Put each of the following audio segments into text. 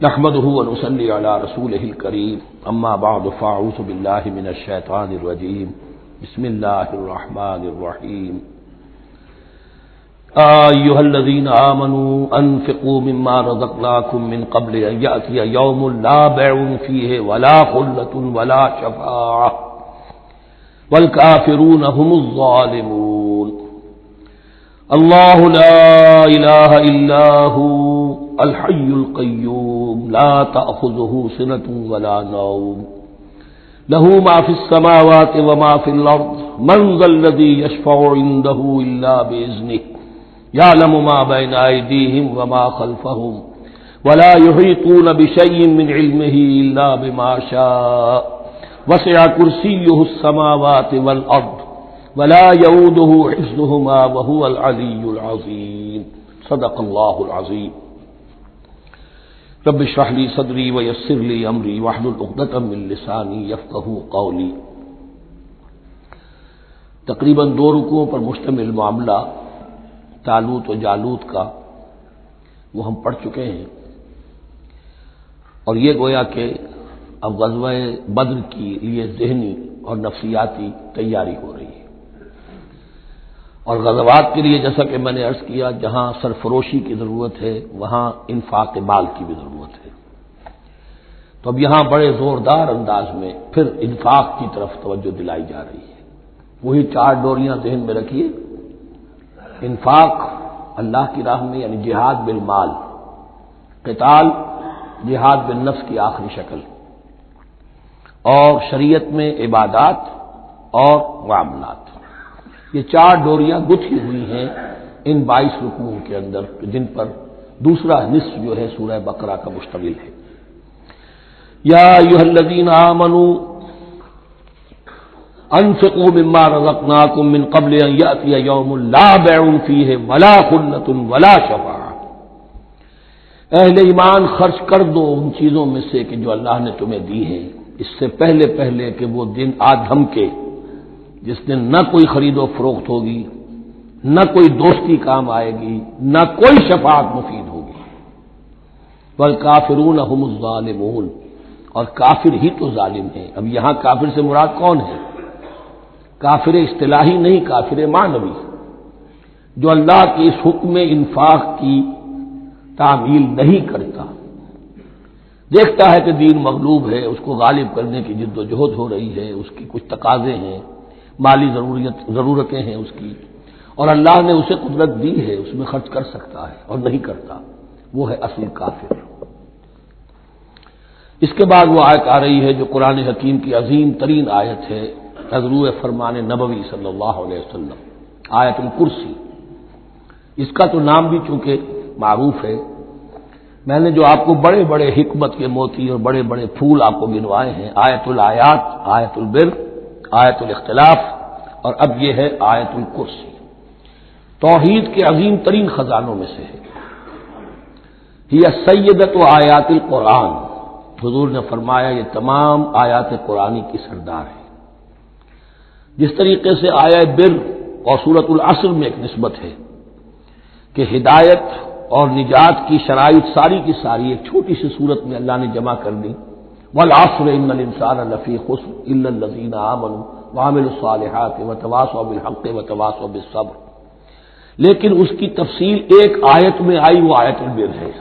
نحمده ونصلي على رسوله الكريم اما بعد فاعوذ بالله من الشيطان الرجيم بسم الله الرحمن الرحيم ايها الذين آمنوا انفقوا مما رزقناكم من قبل ان يأتي يوم لا بيع فيه ولا خلة ولا شفاعة والكافرون هم الظالمون اللہ لا الہ الا هو الحی القیوم لا تأخذه سنة ولا نوم له ما في السماوات وما في الأرض من ذا الذي يشفع عنده إلا بإذنه يعلم ما بين أيديهم وما خلفهم ولا يحيطون بشيء من علمه إلا بما شاء وسع كرسيه السماوات والأرض ولا يؤوده حفظهما وهو العلي العظيم صدق الله العظيم رب اشرح لي صدري ويسر لي امري واحلل عقدة من لساني يفقهوا قولي۔ تقریباً 2 رکوعوں پر مشتمل معاملہ طالوت و جالوت کا وہ ہم پڑھ چکے ہیں، اور یہ گویا کہ اب غزوہ بدر کی لیے ذہنی اور نفسیاتی تیاری ہو رہی ہے، اور غزوات کے لیے جیسا کہ میں نے عرض کیا جہاں سرفروشی کی ضرورت ہے وہاں انفاق مال کی بھی ضرورت ہے، تو اب یہاں بڑے زوردار انداز میں پھر انفاق کی طرف توجہ دلائی جا رہی ہے۔ وہی 4 ڈوریاں ذہن میں رکھیے، انفاق اللہ کی راہ میں یعنی جہاد بالمال، قتال جہاد بالنفس کی آخری شکل، اور شریعت میں عبادات اور معاملات، یہ 4 ڈوریاں گتھی ہوئی ہیں ان 22 رکوعوں کے اندر، جن پر دوسرا نصف جو ہے سورہ بقرہ کا مشتمل ہے۔ یا ایھا الذین آمنوا انفقوا مما رزقناکم من قبل ان یأتی یوم لا بیع فیہ ولا خلة ولا شفاعة، اہل ایمان خرچ کر دو ان چیزوں میں سے کہ جو اللہ نے تمہیں دی ہے، اس سے پہلے کہ وہ دن آ دھمکے جس دن نہ کوئی خرید و فروخت ہوگی، نہ کوئی دوستی کام آئے گی، نہ کوئی شفاعت مفید ہوگی۔ والکافرون هم الظالمون، اور کافر ہی تو ظالم ہیں۔ اب یہاں کافر سے مراد کون ہے؟ کافر اصطلاحی نہیں، کافر معنوی، جو اللہ کے اس حکم انفاق کی تعمیل نہیں کرتا، دیکھتا ہے کہ دین مغلوب ہے، اس کو غالب کرنے کی جد و جہد ہو رہی ہے، اس کی کچھ تقاضے ہیں، مالی ضرورتیں ہیں اس کی، اور اللہ نے اسے قدرت دی ہے، اس میں خرچ کر سکتا ہے اور نہیں کرتا، وہ ہے اصل کافر۔ اس کے بعد وہ آیت آ رہی ہے جو قرآن حکیم کی عظیم ترین آیت ہے، نظرو فرمان نبوی صلی اللہ علیہ وسلم، آیت الکرسی۔ اس کا تو نام بھی چونکہ معروف ہے، میں نے جو آپ کو بڑے بڑے حکمت کے موتی اور بڑے بڑے پھول آپ کو گنوائے ہیں، آیت الآیات، آیت البر، آیت الاختلاف، اور اب یہ ہے آیت الکرسی، توحید کے عظیم ترین خزانوں میں سے ہے۔ ہی سیدۃ آیات القرآن، حضور نے فرمایا یہ تمام آیات قرآنی کی سردار ہے۔ جس طریقے سے آیہ بر اور سورۃ العصر میں ایک نسبت ہے کہ ہدایت اور نجات کی شرائط ساری کی ساری ایک چھوٹی سی صورت میں اللہ نے جمع کر دی، والعصر ان الانسان لفی خسر الا الذین آمنوا وعملوا الصالحات وتواصوا بالحق وتواصوا بالصبر، لیکن اس کی تفصیل ایک آیت میں آئی، وہ آیت البر ہے۔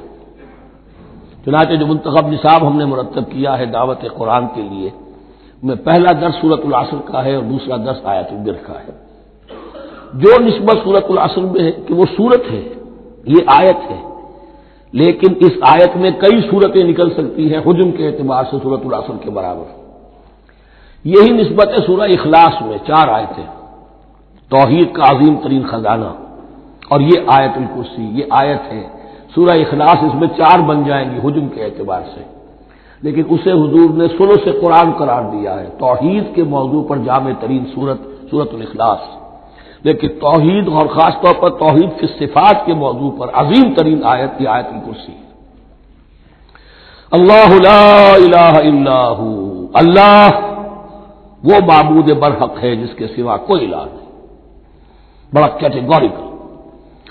چنانچہ جو منتخب نصاب ہم نے مرتب کیا ہے دعوت قرآن کے لیے، میں پہلا درس سورۃ العصر کا ہے اور دوسرا درس آیت البر کا ہے۔ جو نسبت سورۃ العصر میں ہے کہ وہ سورت ہے، یہ آیت ہے، لیکن اس آیت میں کئی صورتیں نکل سکتی ہیں حجم کے اعتبار سے سورۃ العصر کے برابر۔ یہی نسبت ہے سورہ اخلاص میں، 4 آیتیں، توحید کا عظیم ترین خزانہ، اور یہ آیت الکرسی، یہ آیت ہے سورہ اخلاص، اس میں 4 بن جائیں گی حجم کے اعتبار سے، لیکن اسے حضور نے ثلث قرآن قرار دیا ہے، توحید کے موضوع پر جامع ترین سورۃ الاخلاص، لیکن توحید اور خاص طور پر توحید فی الصفات کے موضوع پر عظیم ترین آیت یہ آیت الکرسی ہے۔ اللہ لا الہ الا ہو، اللہ وہ معبود برحق ہے جس کے سوا کوئی الہ نہیں، بڑا کیٹیگوریکل۔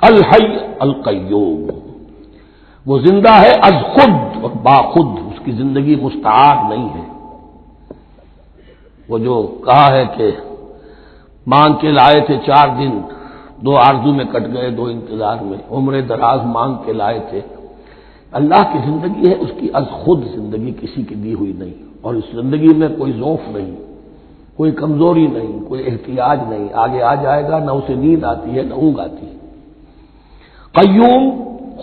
الحی القیوم، وہ زندہ ہے از خود اور باخود، اس کی زندگی مستعار نہیں ہے۔ وہ جو کہا ہے کہ مانگ کے لائے تھے 4 دن، 2 آرزو میں کٹ گئے 2 انتظار میں، عمر دراز مانگ کے لائے تھے، اللہ کی زندگی ہے اس کی از خود زندگی، کسی کی دی ہوئی نہیں، اور اس زندگی میں کوئی ضعف نہیں، کوئی کمزوری نہیں، کوئی احتیاج نہیں، آگے آ جائے گا، نہ اسے نیند آتی ہے نہ اونگ آتی ہے۔ قیوم،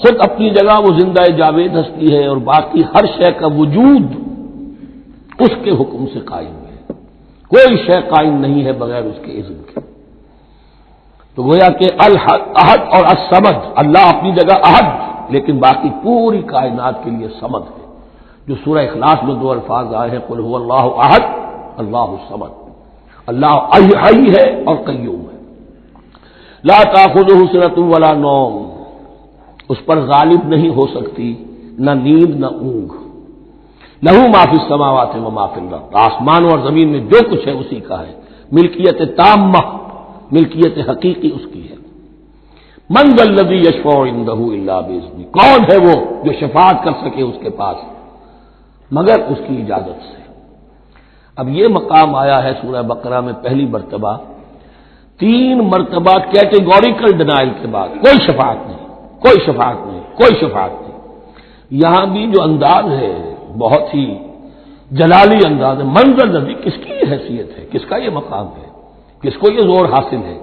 خود اپنی جگہ وہ زندہ جاوید ہستی ہے، اور باقی ہر شے کا وجود اس کے حکم سے قائم ہے، کوئی شے قائم نہیں ہے بغیر اس کے اذن کے۔ تو گویا کہ احد اور الصمد، اللہ اپنی جگہ احد، لیکن باقی پوری کائنات کے لیے صمد ہے، جو سورہ اخلاص میں 2 الفاظ آئے ہیں، قل هو اللہ احد اللہ الصمد، اللہ حی ہے اور قیوم ہے۔ لا تأخذہ سنۃ ولا نوم، اس پر غالب نہیں ہو سکتی نہ نیند نہ اونگ۔ لہ ما فی السماوات و ما فی الارض، آسمان اور زمین میں جو کچھ ہے اسی کا ہے، ملکیت تامہ، ملکیت حقیقی اس کی ہے۔ من ذا الذی یشفع عندہ الا باذنہ، کون ہے وہ جو شفاعت کر سکے اس کے پاس مگر اس کی اجازت سے۔ اب یہ مقام آیا ہے سورہ بقرہ میں پہلی مرتبہ، 3 مرتبہ کیٹیگوریکل ڈینائل کے بعد، کوئی شفاعت نہیں، کوئی شفاعت نہیں، کوئی شفاعت نہیں۔ یہاں بھی جو انداز ہے بہت ہی جلالی انداز ہے، منظر نبی، کس کی یہ حیثیت ہے، کس کا یہ مقام ہے، کس کو یہ زور حاصل ہے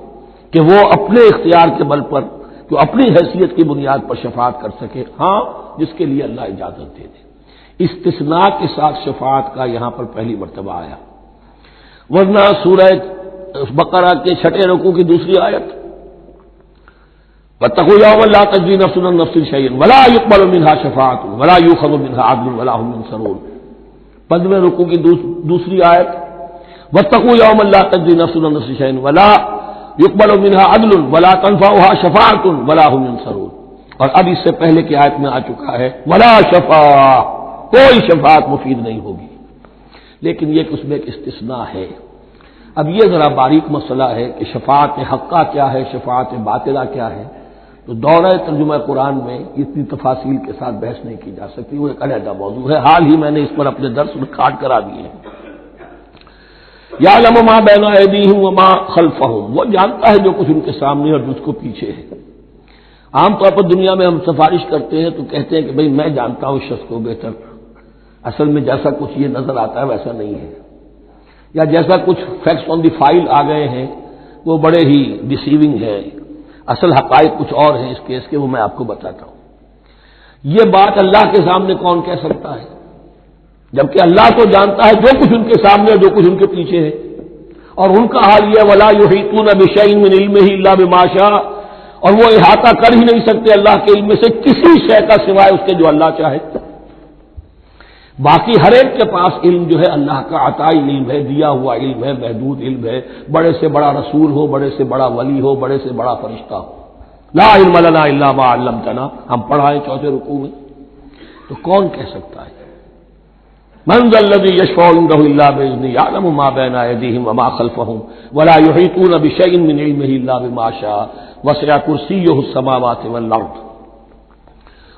کہ وہ اپنے اختیار کے بل پر، جو اپنی حیثیت کی بنیاد پر شفاعت کر سکے؟ ہاں، جس کے لیے اللہ اجازت دے دے۔ استثناء کے ساتھ شفاعت کا یہاں پر پہلی مرتبہ آیا، ورنہ سورہ بقرہ کے 6 رکوع کی دوسری آیت، واتقوا یوما لا تجزی نفس عن نفس شیئا ولا یقبل منها شفاعۃ ولا یؤخذ منها عدل ولا هم ينصرون۔ 15 رکوع کی دوسری آیت، واتقوا یوما لا تجزی نفس عن نفس شیئا ولا یقبل منها عدل ولا تنفعها شفاعۃ ولا هم ينصرون۔ اور اب اس سے پہلے کی آیت میں آ چکا ہے ولا شفاعۃ، کوئی شفاعت مفید نہیں ہوگی، لیکن یہ کہ اس میں ایک استثناء ہے۔ اب یہ ذرا باریک مسئلہ ہے کہ شفاعت حقہ کیا ہے، شفاعت باطلہ کیا ہے، تو دورہ ترجمہ قرآن میں اتنی تفاصیل کے ساتھ بحث نہیں کی جا سکتی، وہ ایک علیحدہ موضوع ہے، حال ہی میں نے اس پر اپنے درس ریکارڈ کرا دیے ہیں۔ یعلم ما بین ایدیہم وما خلفہم، وہ جانتا ہے جو کچھ ان کے سامنے اور جو اس کو پیچھے ہے۔ عام طور پر دنیا میں ہم سفارش کرتے ہیں تو کہتے ہیں کہ بھئی میں جانتا ہوں اس شخص کو بہتر، اصل میں جیسا کچھ یہ نظر آتا ہے ویسا نہیں ہے، یا جیسا کچھ فیکٹس آن دی فائل آ گئے ہیں وہ بڑے ہی ڈیسیونگ ہے، اصل حقائق کچھ اور ہیں اس کیس کے، وہ میں آپ کو بتاتا ہوں۔ یہ بات اللہ کے سامنے کون کہہ سکتا ہے، جبکہ اللہ تو جانتا ہے جو کچھ ان کے سامنے اور جو کچھ ان کے پیچھے ہے، اور ان کا حال یہ ولا یحیطون بشیء من علمہ الا بما شاء، اور وہ احاطہ کر ہی نہیں سکتے اللہ کے علم سے کسی شے کا سوائے اس کے جو اللہ چاہے۔ باقی ہر ایک کے پاس علم جو ہے اللہ کا عطائی علم ہے، دیا ہوا علم ہے، محدود علم ہے، بڑے سے بڑا رسول ہو، بڑے سے بڑا ولی ہو، بڑے سے بڑا فرشتہ ہو۔ لا علم لنا الا ما علمتنا، ہم پڑھائیں 4 رکوع میں، تو کون کہہ سکتا ہے؟ من ذا الذی یشفع عندہ الا باذنہ یعلم ما بین ایدیہم وما خلفہم ولا یحیطون بشیء من علمہ الا بما شاء وسع کرسیہ السماوات والارض،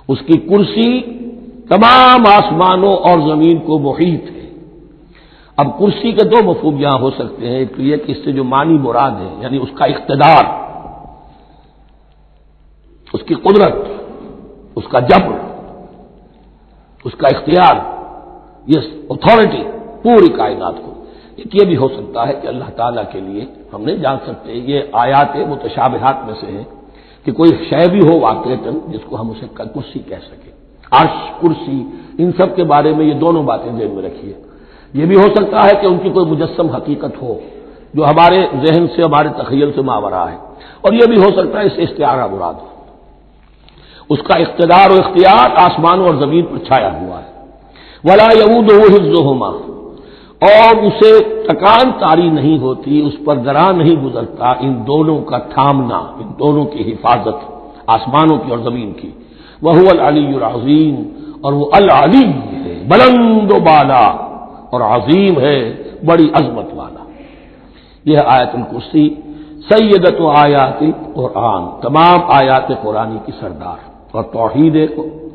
اس کی کرسی تمام آسمانوں اور زمین کو محیط ہے۔ اب کرسی کے 2 مفہوم یہاں ہو سکتے ہیں، ایک تو یہ کہ اس سے جو معنی مراد ہے یعنی اس کا اقتدار، اس کی قدرت، اس کا جبر، اس کا اختیار، یہ اتھارٹی پوری کائنات کو۔ ایک یہ بھی ہو سکتا ہے کہ اللہ تعالیٰ کے لیے ہم نہیں جان سکتے، یہ آیات متشابہات میں سے ہے کہ کوئی شے بھی ہو واقعتاً جس کو ہم اسے کرسی کہہ سکیں، عرش، کرسی، ان سب کے بارے میں یہ دونوں باتیں ذہن میں رکھیے۔ یہ بھی ہو سکتا ہے کہ ان کی کوئی مجسم حقیقت ہو جو ہمارے ذہن سے، ہمارے تخیل سے ماورا ہے، اور یہ بھی ہو سکتا ہے اس سے استعارہ مراد ہو، اس کا اقتدار و اختیار آسمانوں اور زمین پر چھایا ہوا ہے۔ ولا یؤودہ حفظہما، اور اسے تکان طاری نہیں ہوتی، اس پر گراں نہیں گزرتا ان دونوں کا تھامنا، ان دونوں کی حفاظت، آسمانوں کی اور زمین کی۔ وہو العلی العظیم، اور وہ العلی ہے، بلند و بالا اور عظیم ہے، بڑی عظمت والا۔ یہ آیت الکرسی سیدۃ آیات القرآن، تمام آیات قرآنی کی سردار، اور توحید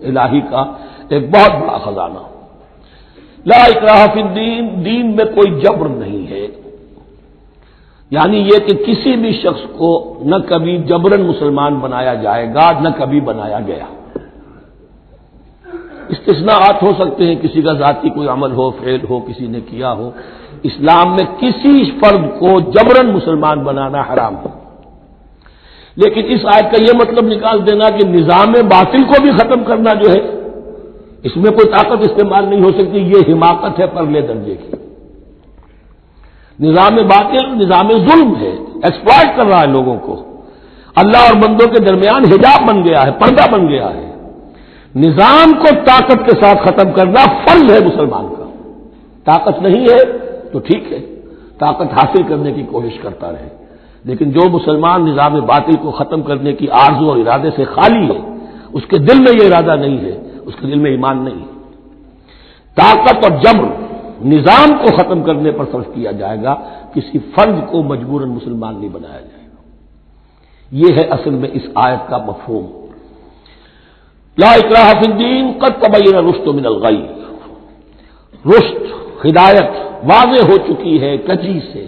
الہی کا ایک بہت بڑا خزانہ۔ لا اکراہ فی الدین، دین میں کوئی جبر نہیں ہے، یعنی یہ کہ کسی بھی شخص کو نہ کبھی جبرن مسلمان بنایا جائے گا، نہ کبھی بنایا گیا۔ استثناءات ہو سکتے ہیں، کسی کا ذاتی کوئی عمل ہو، فعل ہو، کسی نے کیا ہو۔ اسلام میں کسی فرد کو جبرن مسلمان بنانا حرام ہے، لیکن اس آیت کا یہ مطلب نکال دینا کہ نظام باطل کو بھی ختم کرنا جو ہے، اس میں کوئی طاقت استعمال نہیں ہو سکتی، یہ حماقت ہے پرلے درجے کی۔ نظام باطل نظام ظلم ہے، ایکسپلائٹ کر رہا ہے لوگوں کو، اللہ اور بندوں کے درمیان حجاب بن گیا ہے، پردہ بن گیا ہے۔ نظام کو طاقت کے ساتھ ختم کرنا فرض ہے مسلمان کا۔ طاقت نہیں ہے تو ٹھیک ہے، طاقت حاصل کرنے کی کوشش کرتا رہے، لیکن جو مسلمان نظام باطل کو ختم کرنے کی آرزو اور ارادے سے خالی ہے، اس کے دل میں یہ ارادہ نہیں ہے، اس کے دل میں ایمان نہیں ہے۔ طاقت اور جبر نظام کو ختم کرنے پر صرف کیا جائے گا، کسی فرد کو مجبوراً مسلمان نہیں بنایا جائے گا۔ یہ ہے اصل میں اس آیت کا مفہوم۔ لا اکراہ فی الدین قد تبین الرشد من الغی، رشد ہدایت واضح ہو چکی ہے کجی سے،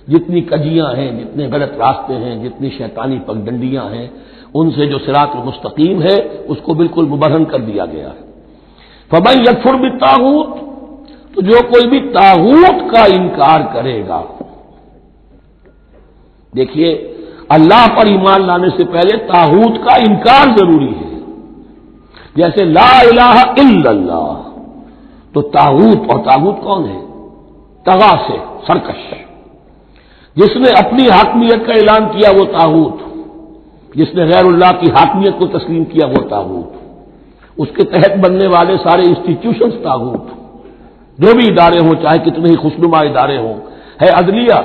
جتنی کجیاں ہیں، جتنے غلط راستے ہیں، جتنی شیطانی پگڈنڈیاں ہیں، ان سے جو صراط المستقیم ہے اس کو بالکل مبرہن کر دیا گیا ہے۔ فمن یکفر بالطاغوت، تو جو کوئی بھی طاغوت کا انکار کرے گا، دیکھیے اللہ پر ایمان لانے سے پہلے طاغوت کا انکار ضروری ہے۔ جیسے لا الہ الا اللہ، تو طاغوت، اور طاغوت کون ہے؟ طغا سے سرکش، جس نے اپنی حاکمیت کا اعلان کیا وہ طاغوت، جس نے غیر اللہ کی حاکمیت کو تسلیم کیا وہ طاغوت، اس کے تحت بننے والے سارے انسٹیٹیوشنز طاغوت، جو بھی ادارے ہوں، چاہے کتنے ہی خوشنما ادارے ہوں۔ ہے عدلیہ،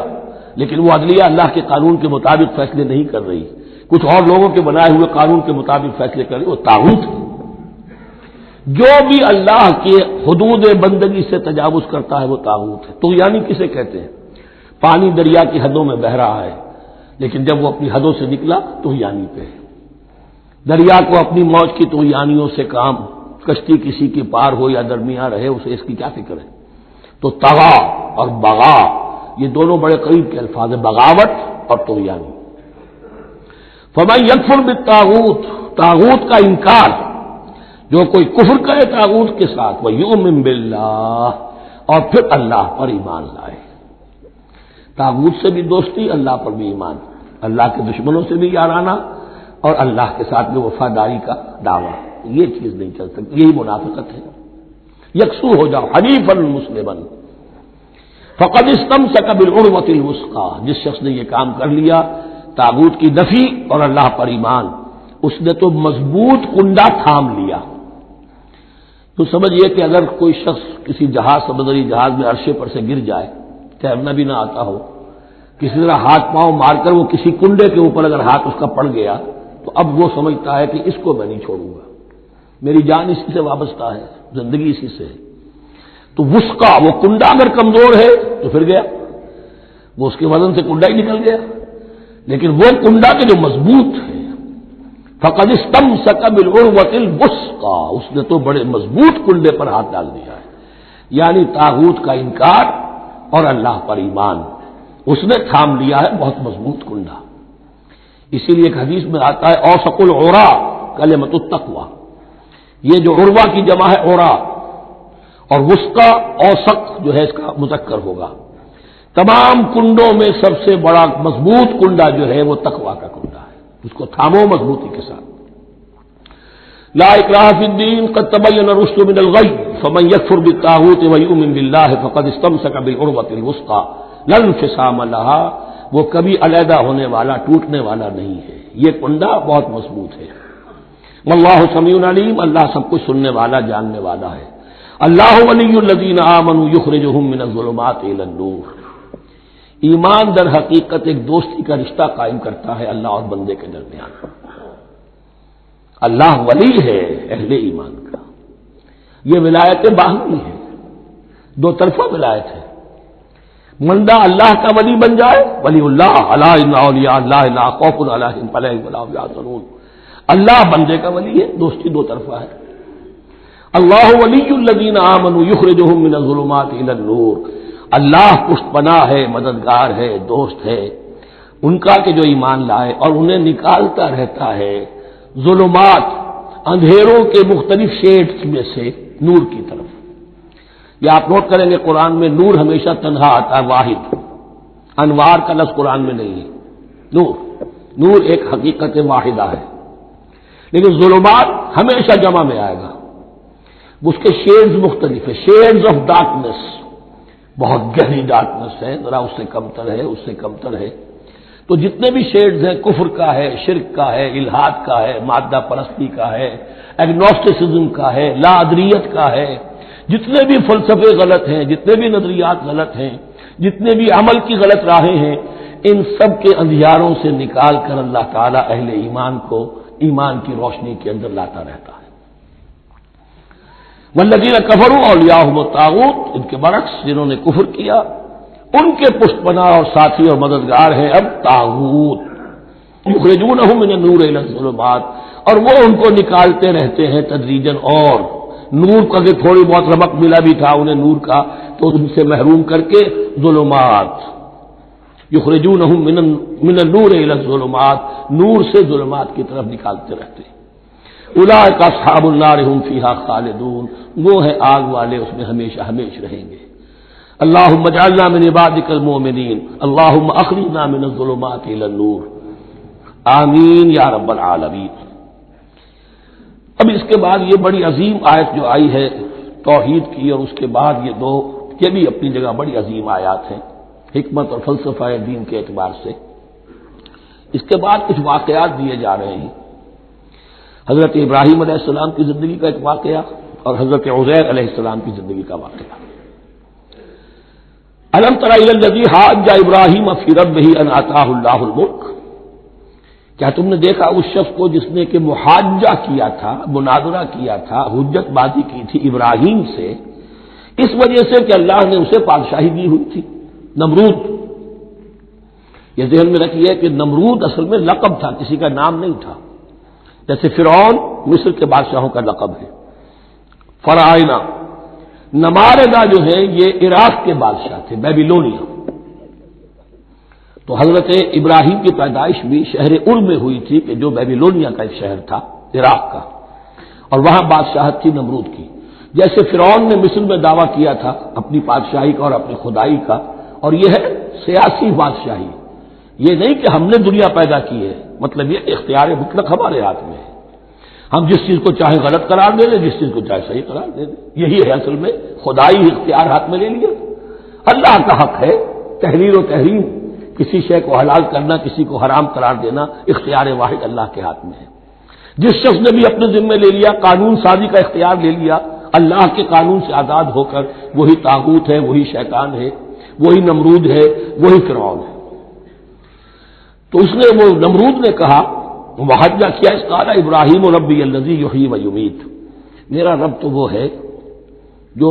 لیکن وہ عدلیہ اللہ کے قانون کے مطابق فیصلے نہیں کر رہی، کچھ اور لوگوں کے بنائے ہوئے قانون کے مطابق فیصلے کر رہی، وہ طاغوت ہے۔ جو بھی اللہ کے حدود بندگی سے تجاوز کرتا ہے وہ طاغوت ہے۔ تو یعنی کسے کہتے ہیں؟ پانی دریا کی حدوں میں بہہ رہا ہے، لیکن جب وہ اپنی حدوں سے نکلا تو یعنی پہ ہے۔ دریا کو اپنی موج کی تو یانیوں سے کام، کشتی کسی کی پار ہو یا درمیان رہے اسے اس کی کیا فکر ہے؟ تو طغا اور بغا یہ دونوں بڑے قریب کے الفاظ ہیں، بغاوت اور طغیانی۔ فمن یکفر بالطاغوت، طاغوت کا انکار، جو کوئی کفر کرے طاغوت کے ساتھ، ویؤمن باللہ، اور پھر اللہ پر ایمان لائے۔ طاغوت سے بھی دوستی، اللہ پر بھی ایمان، اللہ کے دشمنوں سے بھی یارانہ، اور اللہ کے ساتھ بھی وفاداری کا دعویٰ، یہ چیز نہیں چل سکتی، یہی منافقت ہے۔ یکسو ہو جاؤ، حنیفا مسلما، فقد استمسک بالعروۃ الوثقی، جس شخص نے یہ کام کر لیا، طاغوت کی نفی اور اللہ پر ایمان، اس نے تو مضبوط کنڈا تھام لیا۔ تو سمجھئے کہ اگر کوئی شخص کسی جہاز، سمندری جہاز میں عرشے پر سے گر جائے، تیرنا بھی نہ آتا ہو، کسی طرح ہاتھ پاؤں مار کر وہ کسی کنڈے کے اوپر اگر ہاتھ اس کا پڑ گیا، تو اب وہ سمجھتا ہے کہ اس کو میں نہیں چھوڑوں گا، میری جان اسی سے وابستہ ہے، زندگی اسی سے ہے۔ تو وثقہ، وہ کنڈا اگر کمزور ہے تو پھر گیا، وہ اس کے وزن سے کنڈا ہی نکل گیا، لیکن وہ کنڈا کہ جو مضبوط ہے، فقد استمسک بالعروۃ الوثقی، اس نے تو بڑے مضبوط کنڈے پر ہاتھ ڈال دیا ہے، یعنی طاغوت کا انکار اور اللہ پر ایمان، اس نے تھام لیا ہے بہت مضبوط کنڈا۔ اسی لیے ایک حدیث میں آتا ہے اوثق العرا کلمۃ التقوی، یہ جو عروا کی جمع ہے عرا، اور وثقی اوثق جو ہے اس کا مذکر ہوگا۔ تمام کنڈوں میں سب سے بڑا مضبوط کنڈا جو ہے وہ تقوی کا کنڈا ہے، اس کو تھامو مضبوطی کے ساتھ۔ لا اکراہ فی الدین قد تبین الرشد من الغی فمن یکفر بالطاغوت ویؤمن باللہ فقد استمسک بالعروۃ الوثقی لا انفصام لہا، وہ کبھی علیحدہ ہونے والا، ٹوٹنے والا نہیں ہے، یہ کنڈا بہت مضبوط ہے۔ واللہ سمیع علیم، اللہ سب کچھ سننے والا، جاننے والا ہے۔ اللہ ولی الذین آمنوا یخرجہم من الظلمات الی النور، ایمان در حقیقت ایک دوستی کا رشتہ قائم کرتا ہے اللہ اور بندے کے درمیان۔ اللہ ولی ہے اہل ایمان کا، یہ ولایت باہمی ہے، دو طرفہ ولایت ہے۔ بندہ اللہ کا ولی بن جائے، ولی اللہ، الا ان اولیاء اللہ لا خوف علیہم ولا هم يحزنون، اللہ بندے کا ولی ہے، دوستی دو طرفہ ہے۔ اللہ ولی الذین آمنوا یخرجہم من الظلمات الی النور، اللہ پشت پناہ ہے، مددگار ہے، دوست ہے ان کا کہ جو ایمان لائے، اور انہیں نکالتا رہتا ہے ظلمات، اندھیروں کے مختلف شیڈز میں سے نور کی طرف۔ یہ آپ نوٹ کریں گے قرآن میں نور ہمیشہ تنہا آتا ہے، واحد، انوار کا لفظ قرآن میں نہیں ہے۔ نور ایک حقیقت واحدہ ہے، لیکن ظلمات ہمیشہ جمع میں آئے گا، اس کے شیڈز مختلف ہیں، شیڈز آف ڈارکنس، بہت گہری ڈارکنس ہے، ذرا اس سے کمتر ہے، اس سے کمتر ہے۔ تو جتنے بھی شیڈز ہیں، کفر کا ہے، شرک کا ہے، الحاد کا ہے، مادہ پرستی کا ہے، ایگنوسٹسزم کا ہے، لا ادریت کا ہے، جتنے بھی فلسفے غلط ہیں، جتنے بھی نظریات غلط ہیں، جتنے بھی عمل کی غلط راہیں ہیں، ان سب کے اندھیاروں سے نکال کر اللہ تعالیٰ اہل ایمان کو ایمان کی روشنی کے اندر لاتا رہتا ہے۔ والذین کفروا اولیاءہم الطاغوت، ان کے برعکس جنہوں نے کفر کیا ان کے پشت پناہ اور ساتھی اور مددگار ہیں اب طاغوت، یخرجونہم من النور الی الظلمات، اور وہ ان کو نکالتے رہتے ہیں تدریجاً، اور نور کا کہ تھوڑی بہت رمق ملا بھی تھا انہیں نور کا تو ان سے محروم کر کے ظلمات، یخرجونہم من النور الی الظلمات، نور سے ظلمات کی طرف نکالتے رہتے ہیں۔ اولئک اصحاب النار هم فیہا خالدون، وہ ہیں آگ والے، اس میں ہمیشہ ہمیش رہیں گے۔ اللہم اجعلنا من عبادک المؤمنین، اللہم اخرجنا من الظلمات الی النور، آمین یا رب العالمین۔ اب اس کے بعد یہ بڑی عظیم آیت جو آئی ہے توحید کی، اور اس کے بعد یہ دو، یہ بھی اپنی جگہ بڑی عظیم آیات ہیں حکمت اور فلسفہ دین کے اعتبار سے۔ اس کے بعد کچھ واقعات دیے جا رہے ہیں، حضرت ابراہیم علیہ السلام کی زندگی کا ایک واقعہ اور حضرت عزیر علیہ السلام کی زندگی کا واقعہ۔ الم تر الی الذی حاج ابراہیم فی ربہ ان آتاہ اللہ الملک، کیا تم نے دیکھا اس شخص کو جس نے کہ محاجہ کیا تھا، مناظرہ کیا تھا، حجت بازی کی تھی ابراہیم سے، اس وجہ سے کہ اللہ نے اسے بادشاہی دی ہوئی تھی، نمرود۔ یہ ذہن میں رکھیے کہ نمرود اصل میں لقب تھا، کسی کا نام نہیں تھا، جیسے فرعون مصر کے بادشاہوں کا لقب ہے۔ فرعونہ، نماردہ جو ہے یہ عراق کے بادشاہ تھے، بیبیلونیا۔ تو حضرت ابراہیم کی پیدائش بھی شہر ار میں ہوئی تھی کہ جو بیبیلونیا کا ایک شہر تھا عراق کا، اور وہاں بادشاہت تھی نمرود کی۔ جیسے فرعون نے مصر میں دعویٰ کیا تھا اپنی بادشاہی کا اور اپنی خدائی کا، اور یہ ہے سیاسی بادشاہی، یہ نہیں کہ ہم نے دنیا پیدا کی ہے، مطلب یہ اختیار مطلق ہمارے ہاتھ میں ہے، ہم جس چیز کو چاہے غلط قرار دے دیں، جس چیز کو چاہے صحیح قرار دے دیں، یہی ہے اصل میں خدائی اختیار ہاتھ میں لے لیا۔ اللہ کا حق ہے تحریر و تحریم، کسی شے کو حلال کرنا، کسی کو حرام قرار دینا، اختیار واحد اللہ کے ہاتھ میں ہے۔ جس شخص نے بھی اپنے ذمے لے لیا، قانون سازی کا اختیار لے لیا اللہ کے قانون سے آزاد ہو کر، وہی طاغوت ہے، وہی شیطان ہے، وہی نمرود ہے، وہی فرعون ہے۔ تو اس نے، وہ نمرود نے کہا، محاجہ کیا، اس قال ابراہیم ربی الذی یحیی و یمیت، میرا رب تو وہ ہے جو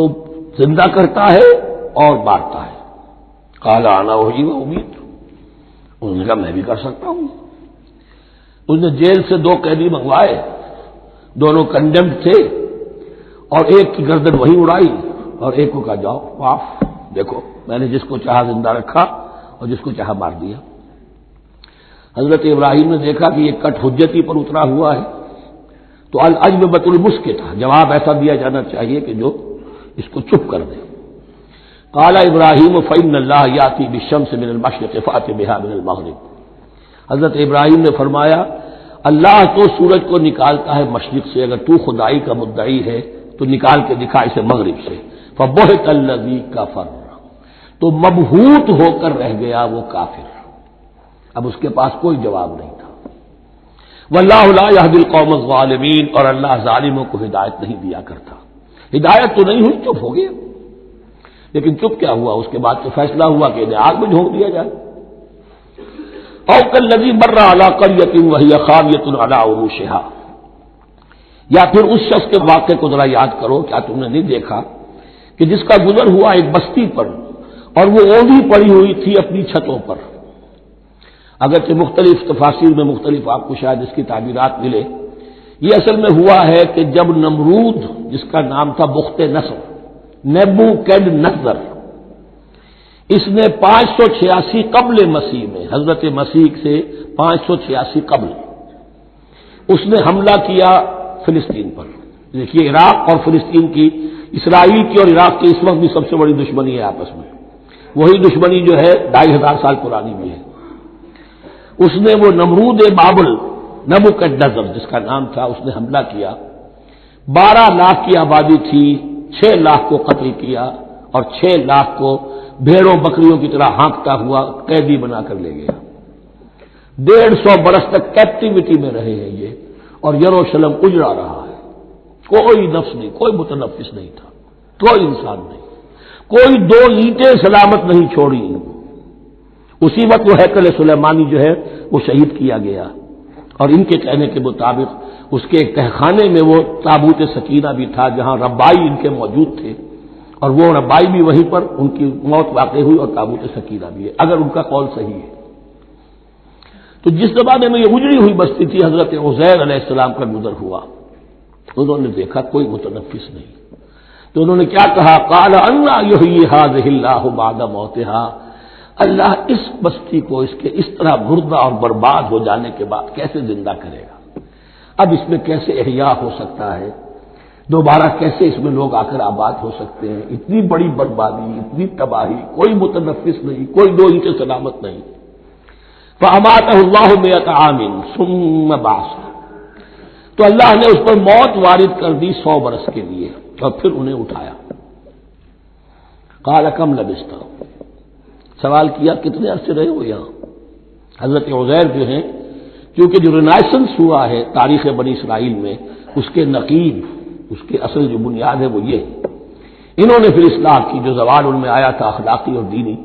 زندہ کرتا ہے اور مارتا ہے۔ قال انا احیی و امیت، انہوں نے کہا میں بھی کر سکتا ہوں۔ اس نے جیل سے دو قیدی منگوائے، دونوں کنڈیمڈ تھے، اور ایک کی گردن وہی اڑائی اور ایک کو کہا جاؤ معاف، دیکھو میں نے جس کو چاہا زندہ رکھا اور جس کو چاہا مار دیا۔ حضرت ابراہیم نے دیکھا کہ یہ کٹ حجتی پر اترا ہوا ہے، تو العجب المسکت، جواب ایسا دیا جانا چاہیے کہ جو اس کو چپ کر دے۔ قال ابراہیم فإن اللہ یاتی بالشمس من المشرق فأت بها من المغرب، حضرت ابراہیم نے فرمایا اللہ تو سورج کو نکالتا ہے مشرق سے، اگر تو خدائی کا مدعی ہے تو نکال کے دکھا اسے مغرب سے۔ فبہت الذی کفر، تو مبہوت ہو کر رہ گیا وہ کافر، اب اس کے پاس کوئی جواب نہیں تھا۔ واللہ لا یہدی القوم الظالمین، اور اللہ ظالموں کو ہدایت نہیں دیا کرتا۔ ہدایت تو نہیں ہوئی، چپ ہو گیا، لیکن چپ کیا ہوا، اس کے بعد تو فیصلہ ہوا کہ انہیں آگ میں جھونک دیا جائے۔ او کالذی مر علی قریۃ وہی خاویۃ علی عروشہا، یا پھر اس شخص کے واقعے کو ذرا یاد کرو، کیا تم نے نہیں دیکھا کہ جس کا گزر ہوا ایک بستی پر اور وہ اوندھی پڑی ہوئی تھی اپنی چھتوں پر۔ اگرچہ مختلف تفاسیر میں مختلف آپ کو شاید اس کی تعبیرات ملے، یہ اصل میں ہوا ہے کہ جب نمرود، جس کا نام تھا بخت نصر، نیبوکیڈنیزر، اس نے 586 قبل مسیح میں، حضرت مسیح سے 586 قبل، اس نے حملہ کیا فلسطین پر۔ دیکھیے عراق اور فلسطین کی، اسرائیل کی اور عراق کی اس وقت بھی سب سے بڑی دشمنی ہے آپس میں، وہی دشمنی جو ہے 2500 سال پرانی بھی ہے۔ اس نے وہ نمرود بابل، نیبوکیڈنیزر جس کا نام تھا، اس نے حملہ کیا، 12 لاکھ کی آبادی تھی، 6 لاکھ کو قتل کیا اور 6 لاکھ کو بھیڑوں بکریوں کی طرح ہانکتا ہوا قیدی بنا کر لے گیا۔ 150 برس تک کیپٹیوٹی میں رہے ہیں یہ، اور یروشلم اجڑا رہا ہے، کوئی نفس نہیں، کوئی متنفس نہیں تھا، کوئی انسان نہیں، کوئی 2 اینٹیں سلامت نہیں چھوڑی۔ اسی وقت وہ ہیکل سلیمانی جو ہے وہ شہید کیا گیا، اور ان کے کہنے کے مطابق اس کے ایک تہخانے میں وہ تابوت سکینہ بھی تھا جہاں ربائی ان کے موجود تھے، اور وہ ربائی بھی وہیں پر ان کی موت واقع ہوئی، اور تابوت سکینہ بھی ہے، اگر ان کا قول صحیح ہے۔ تو جس زمانے میں یہ اجڑی ہوئی بستی تھی، حضرت عزیر علیہ السلام کا گزر ہوا، انہوں نے دیکھا کوئی متنفس نہیں، تو انہوں نے کیا کہا، قال انا یحیی ھذہ اللہ بعد موتھا، اللہ اس بستی کو اس کے اس طرح مردہ اور برباد ہو جانے کے بعد کیسے زندہ کرے گا؟ اب اس میں کیسے احیاء ہو سکتا ہے؟ دوبارہ کیسے اس میں لوگ آ کر آباد ہو سکتے ہیں؟ اتنی بڑی بربادی، اتنی تباہی، کوئی متنفس نہیں، کوئی 2 اینٹیں سلامت نہیں۔ فَأَمَاتَهُ اللَّهُ مِائَةَ عَامٍ ثُمَّ بَعَثَهُ، تو اللہ نے اس پر موت وارد کر دی 100 برس کے لیے، اور پھر انہیں اٹھایا۔ قَالَ كَمْ لَبِثْتَ، سوال کیا کتنے عرصے رہے ہو یہاں؟ حضرت عزیر جو ہیں، کیونکہ جو رینائسنس ہوا ہے تاریخ بنی اسرائیل میں، اس کے نقیب، اس کے اصل جو بنیاد ہے وہ یہ ہے۔ انہوں نے پھر اصلاح کی، جو زوال ان میں آیا تھا اخلاقی اور دینی،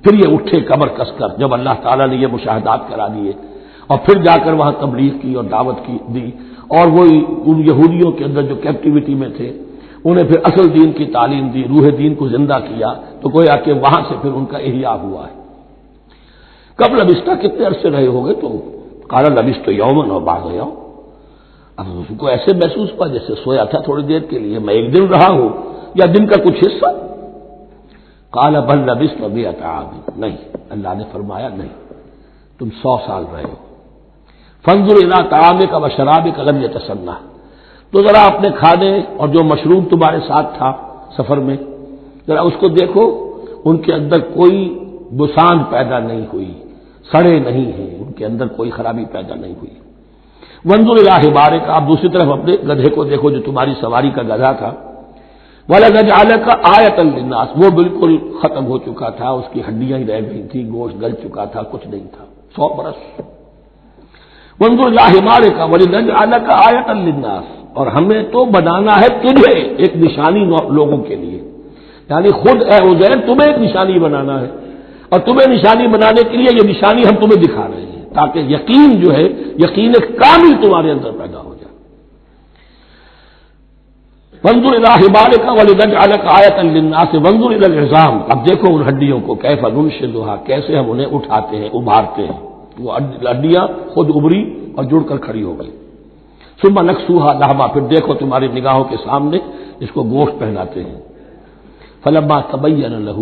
پھر یہ اٹھے کمر کس کر، جب اللہ تعالیٰ نے یہ مشاہدات کرا دیے، اور پھر جا کر وہاں تبلیغ کی اور دعوت کی دی، اور وہ ان یہودیوں کے اندر جو کیپٹیوٹی میں تھے انہیں پھر اصل دین کی تعلیم دی، روح دین کو زندہ کیا، تو گویا کہ وہاں سے پھر ان کا احیاء ہوا ہے۔ کب لبثت، کتنے عرصے رہے ہوگے؟ تو قال لبثت یوما و بعض یوم، اب اس کو ایسے محسوس ہوا جیسے سویا تھا تھوڑی دیر کے لیے، میں 1 دن رہا ہوں یا دن کا کچھ حصہ۔ قال بل لبثت 100 عام، نہیں، اللہ نے فرمایا نہیں، تم 100 سال رہے ہو۔ فانظر الی طعامک و شرابک لم یتسنہ، تو ذرا اپنے کھانے اور جو مشروب تمہارے ساتھ تھا سفر میں، ذرا اس کو دیکھو، ان کے اندر کوئی بسان پیدا نہیں ہوئی، سڑے نہیں ہیں، ان کے اندر کوئی خرابی پیدا نہیں ہوئی۔ وانظر الی حمارک، آپ دوسری طرف اپنے گدھے کو دیکھو جو تمہاری سواری کا گدھا تھا، وَلَنَجْعَلَكَ آیَةً لِلنَّاسِ، وہ بالکل ختم ہو چکا تھا، اس کی ہڈیاں ہی رہ گئی تھی، گوشت گل چکا تھا، کچھ نہیں تھا، 100 برس۔ وانظر الی حمارک وَلِنَجْعَلَكَ آیَةً لِلنَّاسِ، اور ہمیں تو بنانا ہے تجھے ایک نشانی لوگوں کے لیے، یعنی خود اے عزیر تمہیں ایک نشانی بنانا ہے، اور تمہیں نشانی بنانے کے لیے یہ نشانی ہم تمہیں دکھا رہے ہیں، تاکہ یقین جو ہے، یقین کامل تمہارے اندر پیدا ہو جائے۔ وانظر الی حمارک ولنجعلک آیۃ للناس وانظر الی العظام، اب دیکھو ان ہڈیوں کو، کیف ننشزها، کیسے ہم انہیں اٹھاتے ہیں، ابھارتے ہیں، وہ ہڈیاں خود ابری اور جڑ کر کھڑی ہو گئی۔ ثم نکسوها لحما، پھر دیکھو تمہاری نگاہوں کے سامنے اس کو گوشت پہناتے ہیں۔ فلما تبین له،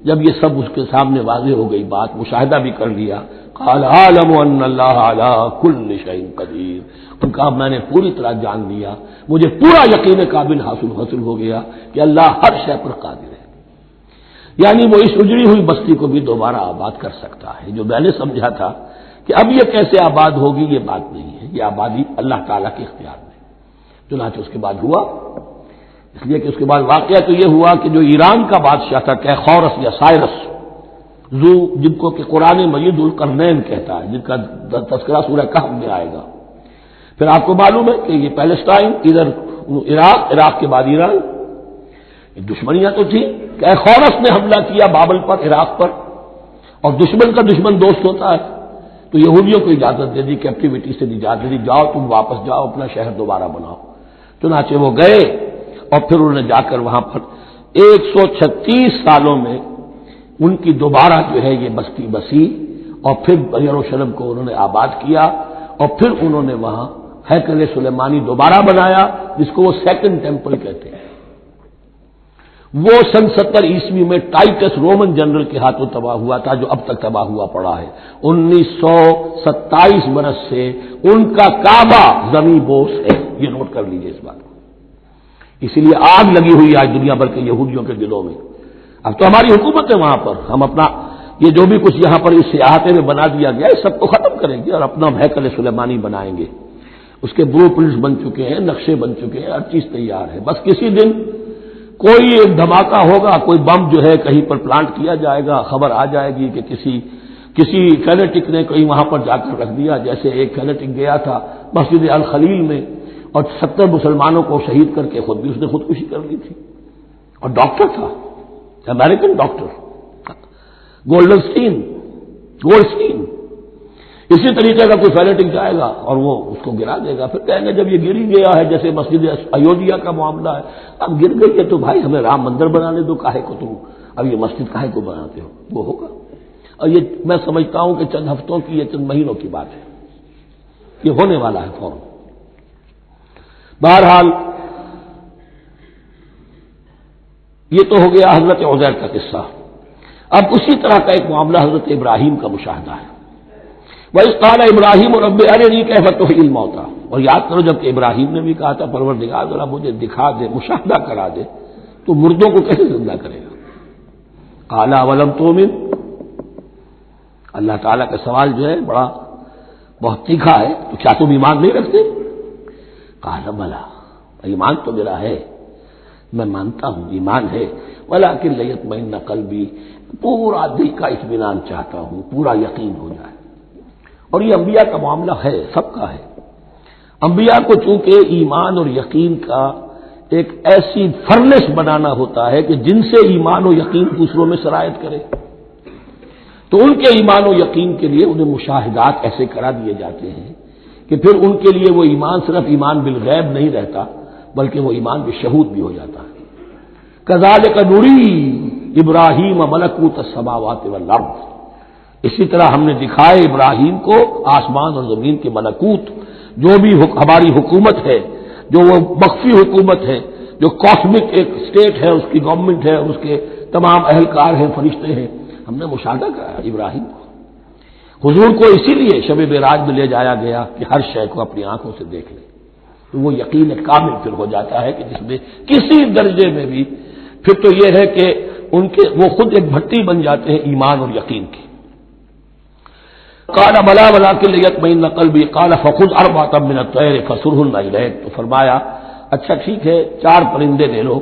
جب یہ سب اس کے سامنے واضح ہو گئی بات، مشاہدہ بھی کر لیا، قال اعلم ان اللہ علی کل شیء قدیر، ان کا میں نے پوری طرح جان لیا، مجھے پورا یقین قابل حاصل ہو گیا کہ اللہ ہر شے پر قادر ہے، یعنی وہ اس اجڑی ہوئی بستی کو بھی دوبارہ آباد کر سکتا ہے۔ جو میں نے سمجھا تھا کہ اب یہ کیسے آباد ہوگی، یہ بات نہیں ہے، یہ آبادی اللہ تعالیٰ کے اختیار میں۔ چنانچہ اس کے بعد ہوا، اس لیے کہ اس کے بعد واقعہ تو یہ ہوا کہ جو ایران کا بادشاہ تھا کیخورس یا سائرس ذو، جن کو کہ قرآن مجید القرنین کہتا ہے، جن کا تذکرہ سورہ کہف میں آئے گا۔ پھر آپ کو معلوم ہے کہ یہ پیلسٹائن، ادھر عراق کے بعد ایران، دشمنیاں تو تھیں۔ کیخورس نے حملہ کیا بابل پر، عراق پر، اور دشمن کا دشمن دوست ہوتا ہے، تو یہودیوں کو اجازت دے دی، کیپٹیوٹی سے اجازت دے دی، جاؤ تم واپس جاؤ، اپنا شہر دوبارہ بناؤ۔ چنانچہ وہ گئے، اور پھر انہوں نے جا کر وہاں پر 136 سالوں میں ان کی دوبارہ جو ہے یہ بستی بسی، اور پھر یروشلم کو انہوں نے آباد کیا، اور پھر انہوں نے وہاں ہیکل سلیمانی دوبارہ بنایا، جس کو وہ سیکنڈ ٹیمپل کہتے ہیں۔ وہ سن 70 عیسوی میں ٹائٹس رومن جنرل کے ہاتھوں تباہ ہوا تھا، جو اب تک تباہ ہوا پڑا ہے۔ 1927 برس سے ان کا کعبہ زمین بوس ہے، یہ نوٹ کر لیجئے اس بات کو۔ اسی لیے آگ لگی ہوئی آج دنیا بھر کے یہودیوں کے دلوں میں۔ اب تو ہماری حکومت ہے وہاں پر، ہم اپنا یہ جو بھی کچھ یہاں پر اس احاطے میں بنا دیا گیا ہے سب کو ختم کریں گے اور اپنا ہیکل سلیمانی بنائیں گے۔ اس کے بلو پرنٹس بن چکے ہیں، نقشے بن چکے ہیں، ہر چیز تیار ہے۔ بس کسی دن کوئی ایک دھماکہ ہوگا، کوئی بم جو ہے کہیں پر پلانٹ کیا جائے گا، خبر آ جائے گی کہ کسی فینیٹک نے کہیں وہاں پر جا کر رکھ دیا، جیسے ایک فینیٹک گیا تھا مسجد الخلیل میں اور 70 مسلمانوں کو شہید کر کے خود بھی اس نے خودکشی کر لی تھی، اور ڈاکٹر تھا، امریکن ڈاکٹر گولڈسٹین۔ اسی طریقے کا کوئی فینیٹک جائے گا اور وہ اس کو گرا دے گا، پھر کہیں گے جب یہ گر ہی گیا ہے، جیسے مسجد ایودھیا کا معاملہ ہے، اب گر گئی ہے تو بھائی ہمیں رام مندر بنانے دو، کاہے کو تم اب یہ مسجد کاہے کو بناتے ہو، وہ ہوگا۔ اور یہ میں سمجھتا ہوں کہ چند ہفتوں کی یا چند مہینوں کی بات ہے، یہ ہونے والا ہے فوراً۔ بہرحال یہ تو ہو گیا حضرت عزیر کا قصہ۔ اب اسی طرح کا ایک معاملہ حضرت ابراہیم کا مشاہدہ ہے۔ وَإِذْ قَالَ إِبْرَاهِيمُ رَبِّ أَرِنِي كَيْفَ تُحْيِي الْمَوْتَىٰ، اور یاد کرو جب کہ ابراہیم نے بھی کہا تھا پروردگار ذرا مجھے دکھا دے، مشاہدہ کرا دے تو مردوں کو کیسے زندہ کرے گا۔ قَالَ أَوَلَمْ تُؤْمِنْ، اللہ تعالیٰ کا سوال جو ہے بہت تیکھا ہے، تو کیا تم ایمان نہیں رکھتے؟ قَالَ بَلَىٰ، ایمان تو میرا ہے، میں مانتا ہوں ایمان ہے، وَلَٰكِن لِيَطْمَئِنَّ قَلْبِي، پورا دل کا اطمینان چاہتا ہوں، پورا یقین ہو جائے۔ اور یہ انبیاء کا معاملہ ہے، سب کا ہے۔ انبیاء کو چونکہ ایمان اور یقین کا ایک ایسی فرنس بنانا ہوتا ہے کہ جن سے ایمان و یقین دوسروں میں سرایت کرے، تو ان کے ایمان و یقین کے لیے انہیں مشاہدات ایسے کرا دیے جاتے ہیں کہ پھر ان کے لیے وہ ایمان صرف ایمان بالغیب نہیں رہتا، بلکہ وہ ایمان بالشہود بھی ہو جاتا ہے۔ کذالک نری ابراہیم ملکوت السماوات والارض، اسی طرح ہم نے دکھائے ابراہیم کو آسمان اور زمین کے ملکوت، جو بھی ہماری حکومت ہے، جو وہ مخفی حکومت ہے، جو کاسمک ایک اسٹیٹ ہے، اس کی گورنمنٹ ہے، اس کے تمام اہلکار ہیں، فرشتے ہیں، ہم نے مشاہدہ کرایا ابراہیم کو۔ حضور کو اسی لیے شب معراج میں لے جایا گیا کہ ہر شے کو اپنی آنکھوں سے دیکھ لے، تو وہ یقین کامل پھر ہو جاتا ہے کہ جس میں کسی درجے میں بھی پھر تو یہ ہے کہ وہ خود ایک بھٹی بن جاتے ہیں ایمان اور یقین کی۔ قال بلا ولکن لیطمئن قلبی قال فخذ اربعۃ من الطیر فصرهن الیک، تو فرمایا اچھا ٹھیک ہے 4 پرندے لے لو،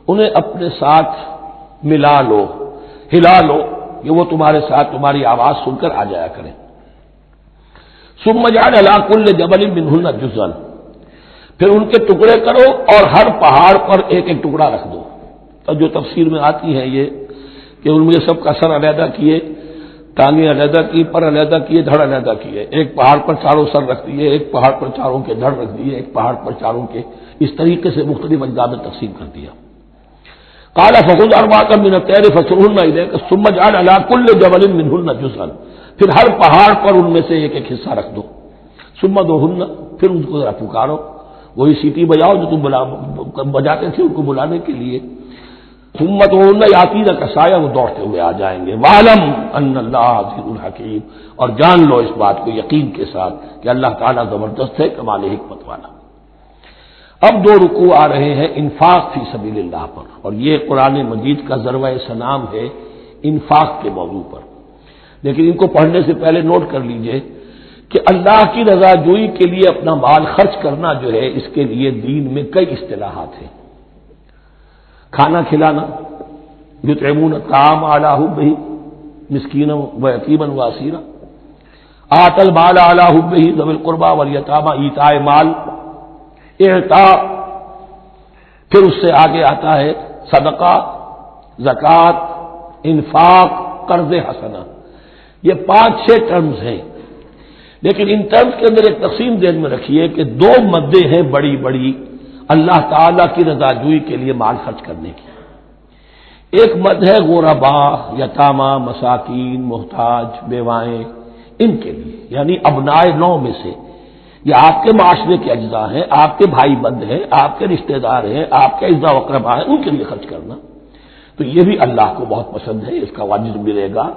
انہیں اپنے ساتھ ملا لو، ہلا لو کہ وہ تمہارے ساتھ تمہاری آواز سن کر آ جایا کریں۔ ثم اجعل علی کل جبل منهن جزءا، پھر ان کے ٹکڑے کرو اور ہر پہاڑ پر ایک ایک ٹکڑا رکھ دو۔ تو جو تفسیر میں آتی ہے یہ کہ ان میں سب کا سر علیحدہ کیے، ٹانگیں علیحدہ کی، پر علیحدہ کیے، دھڑ علیحدہ کیے، ایک پہاڑ پر چاروں سر رکھ دیے، ایک پہاڑ پر چاروں کے دھڑ رکھ دیے، ایک پہاڑ پر چاروں کے، اس طریقے سے مختلف اجزاء میں تقسیم کر دیا۔ قال فخذ اربعۃ من الطیر فصرهن الیک ثم اجعل علی کل جبل منهن جزءا، پھر ہر پہاڑ پر ان میں سے ایک ایک حصہ رکھ دو۔ ثم ادعوهن، پھر ان کو ذرا پکارو، وہی سیٹی بجاؤ جو تم بجاتے تھے ان کو بلانے کے لیے۔ ثم ادعوهن یاتینک سایہ، وہ دوڑتے ہوئے آ جائیں گے۔ وَاعْلَمْ أَنَّ اللَّهَ عَزِیزٌ حَکِیمٌ، اور جان لو اس بات کو یقین کے ساتھ کہ اللہ تعالیٰ زبردست ہے، کمال حکمت والا۔ اب 2 رکوع آ رہے ہیں انفاق فی سبیل اللہ پر، اور یہ قرآن مجید کا ذروہ سنام ہے انفاق کے موضوع پر۔ لیکن ان کو پڑھنے سے پہلے نوٹ کر لیجئے کہ اللہ کی رضا جوئی کے لیے اپنا مال خرچ کرنا جو ہے، اس کے لیے دین میں کئی اصطلاحات ہیں۔ کھانا کھلانا، یطعمون الطعام علی حبہ مسکینا ویتیما واسیرا، آتى المال علی حبہ ذوی القربى والیتامى، ایتاء مال، اعطاء، پھر اس سے آگے آتا ہے صدقہ، زکوٰۃ، انفاق، قرض حسنہ۔ یہ 5-6 ٹرمز ہیں، لیکن ان ٹرمز کے اندر ایک تقسیم ذہن میں رکھیے کہ 2 مدیں ہیں بڑی بڑی اللہ تعالیٰ کی رضا جوئی کے لیے مال خرچ کرنے کی۔ ایک مد ہے غربا، یتامہ، مساکین، محتاج، بیوائیں، ان کے لیے، یعنی ابنائے نو میں سے یہ آپ کے معاشرے کے اجزاء ہیں، آپ کے بھائی بند ہیں، آپ کے رشتہ دار ہیں، آپ کے اعزاء و اقربا ہیں، ان کے لیے خرچ کرنا تو یہ بھی اللہ کو بہت پسند ہے، اس کا واجب ملے گا۔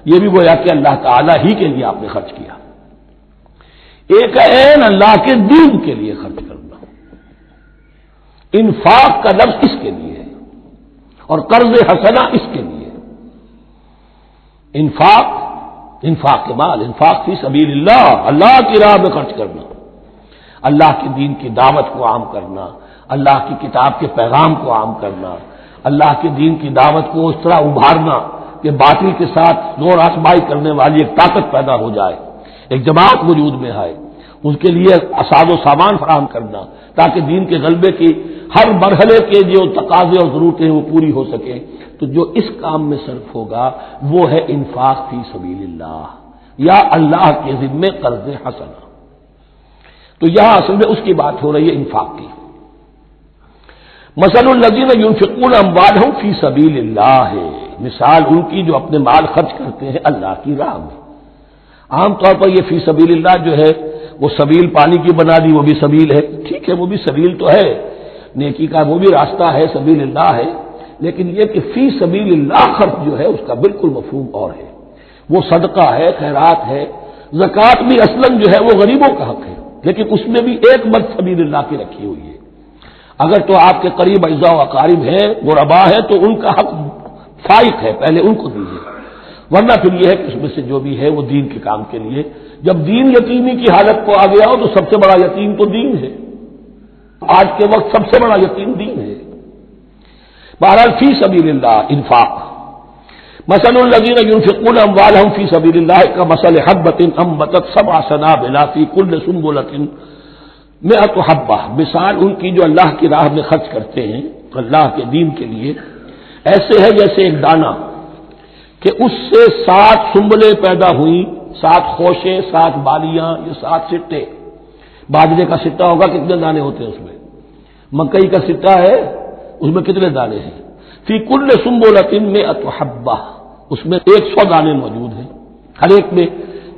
یہ بھی گویا کہ اللہ تعالیٰ ہی کے لیے آپ نے خرچ کیا۔ ایک عین اللہ کے دین کے لیے خرچ کرنا، انفاق کا لفظ اس کے لیے ہے اور قرض حسنہ اس کے لیے۔ انفاق کے مال، انفاق فی سبیل اللہ، اللہ کی راہ میں خرچ کرنا، اللہ کے دین کی دعوت کو عام کرنا، اللہ کی کتاب کے پیغام کو عام کرنا، اللہ کے دین کی دعوت کو اس طرح ابھارنا کہ باطل کے ساتھ زور آزمائی کرنے والی ایک طاقت پیدا ہو جائے، ایک جماعت وجود میں آئے، اس کے لیے اساد و سامان فراہم کرنا تاکہ دین کے غلبے کی ہر مرحلے کے جو تقاضے اور ضرورتیں ہیں وہ پوری ہو سکیں۔ تو جو اس کام میں صرف ہوگا وہ ہے انفاق فی سبیل اللہ یا اللہ کے ذمے قرض حسنہ۔ تو یہاں اصل میں اس کی بات ہو رہی ہے انفاق کی۔ مثل الذین ينفقون اموالهم فی سبیل اللہ ہے، مثال ان کی جو اپنے مال خرچ کرتے ہیں اللہ کی راہ میں۔ عام طور پر یہ فی سبیل اللہ جو ہے وہ سبیل پانی کی بنا دی، وہ بھی سبیل ہے، ٹھیک ہے، وہ بھی سبیل تو ہے، نیکی کا وہ بھی راستہ ہے، سبیل اللہ ہے، لیکن یہ کہ فی سبیل اللہ خرچ جو ہے اس کا بالکل مفہوم اور ہے، وہ صدقہ ہے، خیرات ہے۔ زکوٰۃ بھی اصلاً جو ہے وہ غریبوں کا حق ہے، لیکن اس میں بھی ایک مرد سبیل اللہ کی رکھی ہوئی ہے۔ اگر تو آپ کے قریب اعزاء و اقارب ہیں، غربا ہیں، تو ان کا حق فائق ہے، پہلے ان کو دیجیے، ورنہ پھر یہ ہے کہ اس میں سے جو بھی ہے وہ دین کے کام کے لیے۔ جب دین یتیمی کی حالت کو آ گیا ہو تو سب سے بڑا یتیم تو دین ہے، آج کے وقت سب سے بڑا یتیم دین ہے۔ بہرحال فی سبیل اللہ انفاق، مثل الذین ينفقون اموالهم فی سبیل اللہ کمثل حبۃ انبتت سبع سنابل فی کل سنبلۃ مئۃ حبۃ، مثال ان کی جو اللہ کی راہ میں خرچ کرتے ہیں اللہ کے دین کے لیے، ایسے ہے جیسے ایک دانہ کہ اس سے 7 سنبلیں پیدا ہوئیں، 7 خوشیں، 7 بالیاں، یہ 7 سٹے۔ باجرے کا سٹا ہوگا کتنے دانے ہوتے ہیں اس میں؟ مکئی کا سٹا ہے اس میں کتنے دانے ہیں؟ فی کل سنبلۃ مئۃ حبۃ، اس میں 100 دانے موجود ہیں ہر ایک میں،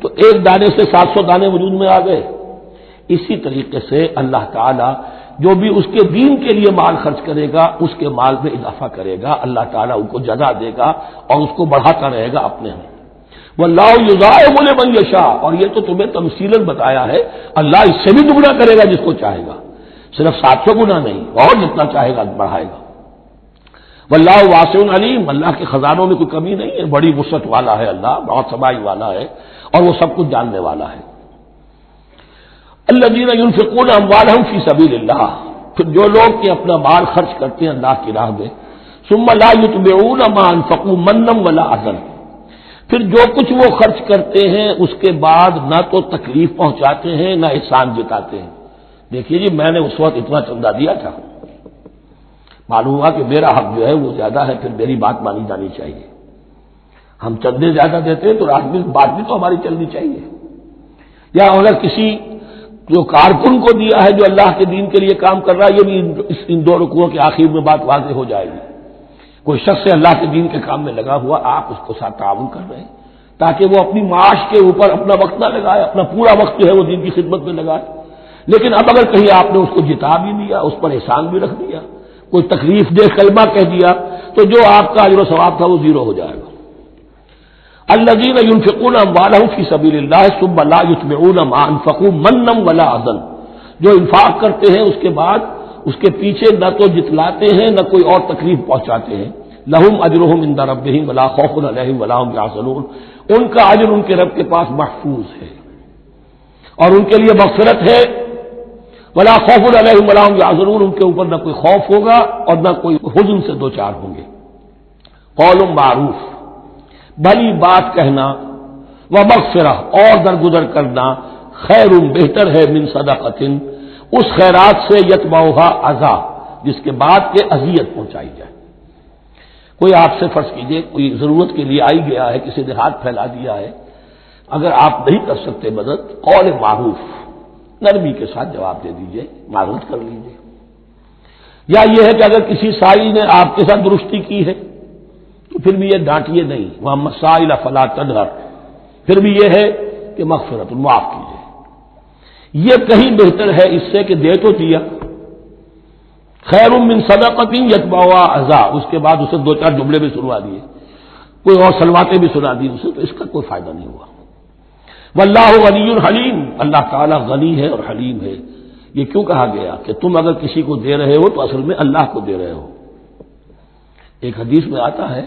تو ایک دانے سے 700 دانے وجود میں آ گئے۔ اسی طریقے سے اللہ تعالی جو بھی اس کے دین کے لیے مال خرچ کرے گا اس کے مال میں اضافہ کرے گا، اللہ تعالیٰ ان کو جزا دے گا اور اس کو بڑھاتا رہے گا اپنے ہاں۔ واللہ یضاعف لمن یشاء، اور یہ تو تمہیں تمثیلاً بتایا ہے، اللہ اس سے بھی دگنا کرے گا جس کو چاہے گا، صرف 700 گنا نہیں، اور جتنا چاہے گا بڑھائے گا۔ واللہ واسع علیم، اللہ کے خزانوں میں کوئی کمی نہیں ہے، بڑی وسعت والا ہے اللہ، بہت سمائی والا ہے اور وہ سب کچھ جاننے والا ہے۔ الذین ينفقون اموالهم فی سبیل اللہ، پھر جو لوگ کہ اپنا مال خرچ کرتے ہیں اللہ کی راہ میں، ثم لا يتبعون ما انفقوا منا ولا اذى، پھر جو کچھ وہ خرچ کرتے ہیں اس کے بعد نہ تو تکلیف پہنچاتے ہیں نہ احسان جتاتے ہیں۔ دیکھیے جی میں نے اس وقت اتنا چندہ دیا تھا، معلوم ہوا کہ میرا حق جو ہے وہ زیادہ ہے، پھر میری بات مانی جانی چاہیے۔ ہم چندے زیادہ دیتے ہیں تو رات میں بات بھی تو ہماری چلنی چاہیے۔ یا اگر کسی جو کارکن کو دیا ہے جو اللہ کے دین کے لیے کام کر رہا ہے، یہ بھی ان 2 رکوعوں کے آخر میں بات واضح ہو جائے گی۔ کوئی شخص اللہ کے دین کے کام میں لگا ہوا، آپ اس کو ساتھ تعاون کر رہے ہیں تاکہ وہ اپنی معاش کے اوپر اپنا وقت نہ لگائے، اپنا پورا وقت جو ہے وہ دین کی خدمت میں لگائے۔ لیکن اب اگر کہیں آپ نے اس کو جتا بھی دیا، اس پر احسان بھی رکھ دیا، کوئی تکلیف دہ کلمہ کہہ دیا، تو جو آپ کا اجر و ثواب تھا وہ 0 ہو جائے گا۔ الذین ينفقون اموالهم فی سبیل اللہ ثم لا یتبعون ما انفقوا منا ولا اذى، جو انفاق کرتے ہیں اس کے بعد اس کے پیچھے نہ تو جتلاتے ہیں نہ کوئی اور تکلیف پہنچاتے ہیں۔ لہم اجرہم عند ربہم ولا خوف علیہم ولا هم یحزنون، ان کا اجر ان کے رب کے پاس محفوظ ہے اور ان کے لیے مغفرت ہے۔ ولا خوف علیہم ولا هم یحزنون، ان کے اوپر نہ کوئی خوف ہوگا اور نہ کوئی حزن سے دوچار ہوں گے۔ قول معروف، بھلی بات کہنا، ومغفرہ اور درگزر کرنا، خیر بہتر ہے من صدقۃ، اس خیرات سے یتبعھا اذی، جس کے بعد کے اذیت پہنچائی جائے۔ کوئی آپ سے فرض کیجئے کوئی ضرورت کے لیے آئی گیا ہے، کسی نے ہاتھ پھیلا دیا ہے، اگر آپ نہیں کر سکتے مدد، قول معروف، نرمی کے ساتھ جواب دے دیجئے، معذرت کر لیجئے۔ یا یہ ہے کہ اگر کسی سائی نے آپ کے ساتھ درستی کی ہے تو پھر بھی یہ ڈانٹیے نہیں، وہاں مسائل فلا تنہر، پھر بھی یہ ہے کہ مغفرت معاف کیجئے۔ یہ کہیں بہتر ہے اس سے کہ دے تو دیا، خیر من صدقۃ یتبعها اذى، اس کے بعد اسے دو چار جملے بھی سنوا دیے، کوئی اور سلواتیں بھی سنا دی اسے، تو اس کا کوئی فائدہ نہیں ہوا۔ واللہ غنی حلیم، اللہ تعالیٰ غنی ہے اور حلیم ہے۔ یہ کیوں کہا گیا کہ تم اگر کسی کو دے رہے ہو تو اصل میں اللہ کو دے رہے ہو۔ ایک حدیث میں آتا ہے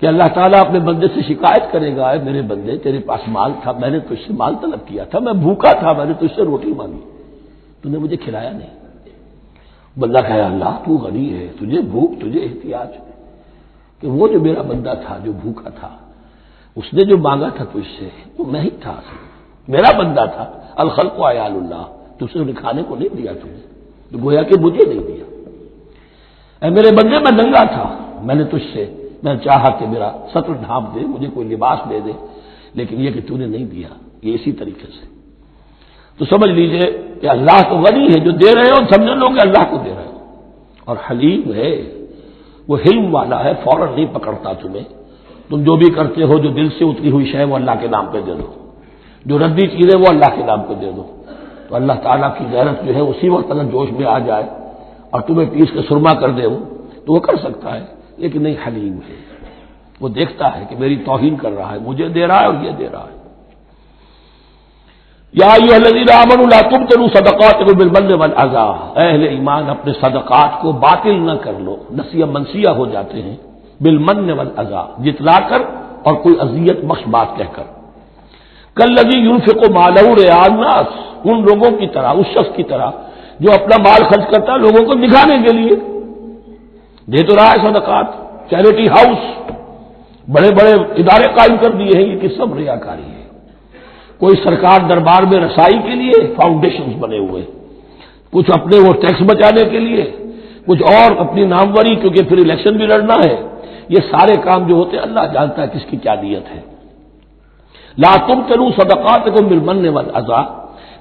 کہ اللہ تعالیٰ اپنے بندے سے شکایت کرے گا، اے میرے بندے تیرے پاس مال تھا، میں نے تجھ سے مال طلب کیا تھا، میں بھوکا تھا، میں نے تجھ سے روٹی مانگی، تو نے مجھے کھلایا نہیں۔ بندہ کہے اللہ تو غنی ہے، تجھے بھوک تجھے احتیاج ہے، کہ وہ جو میرا بندہ تھا جو بھوکا تھا اس نے جو مانگا تھا تجھ سے وہ میں ہی تھا، میرا بندہ تھا، الخلق عیال اللہ، تجھ سے کھانے کو نہیں دیا تمہیں، تو گویا کہ مجھے نہیں دیا۔ اے میرے بندے میں ننگا تھا، میں نے تجھ سے میں چاہا کہ میرا ستر ڈھانپ دے، مجھے کوئی لباس دے دے، لیکن یہ کہ تو نے نہیں دیا۔ یہ اسی طریقے سے تو سمجھ لیجئے کہ اللہ تو غنی ہے، جو دے رہے ہو سمجھ لو کہ اللہ کو دے رہے ہو، اور حلیم ہے، وہ حلم والا ہے، فوراً نہیں پکڑتا تمہیں۔ تم جو بھی کرتے ہو جو دل سے اتری ہوئی شے وہ اللہ کے نام پہ دے دو، جو ردی چیزیں وہ اللہ کے نام پہ دے دو، تو اللہ تعالیٰ کی غیرت جو ہے اسی وقت اگر جوش میں آ جائے اور تمہیں پیس کے سرما کر دے وہ، تو وہ کر سکتا ہے، لیکن نہیں، حلیم ہے، وہ دیکھتا ہے کہ میری توہین کر رہا ہے، مجھے دے رہا ہے اور یہ دے رہا ہے۔ یا ایھا الذین آمنوا لا تبطلوا صدقاتکم بالمن والاذی، اہل ایمان اپنے صدقات کو باطل نہ کر لو، نسیہ منسیہ ہو جاتے ہیں، بالمن والاذی، جتلا کر اور کوئی اذیت بخش بات کہہ کر، کالذی ينفق مالہ رئاء الناس، ان لوگوں کی طرح، اس شخص کی طرح جو اپنا مال خرچ کرتا ہے لوگوں کو دکھانے کے لیے، دے تو رہا ہے صدقات، چیریٹی ہاؤس، بڑے بڑے ادارے قائم کر دیے ہیں، یہ کہ سب ریاکاری ہے۔ کوئی سرکار دربار میں رسائی کے لیے فاؤنڈیشنز بنے ہوئے، کچھ اپنے وہ ٹیکس بچانے کے لیے، کچھ اور اپنی ناموری، کیونکہ پھر الیکشن بھی لڑنا ہے۔ یہ سارے کام جو ہوتے ہیں اللہ جانتا ہے کس کی کیا نیت ہے۔ لا تبطلوا صدقاتکم بالمن والاذی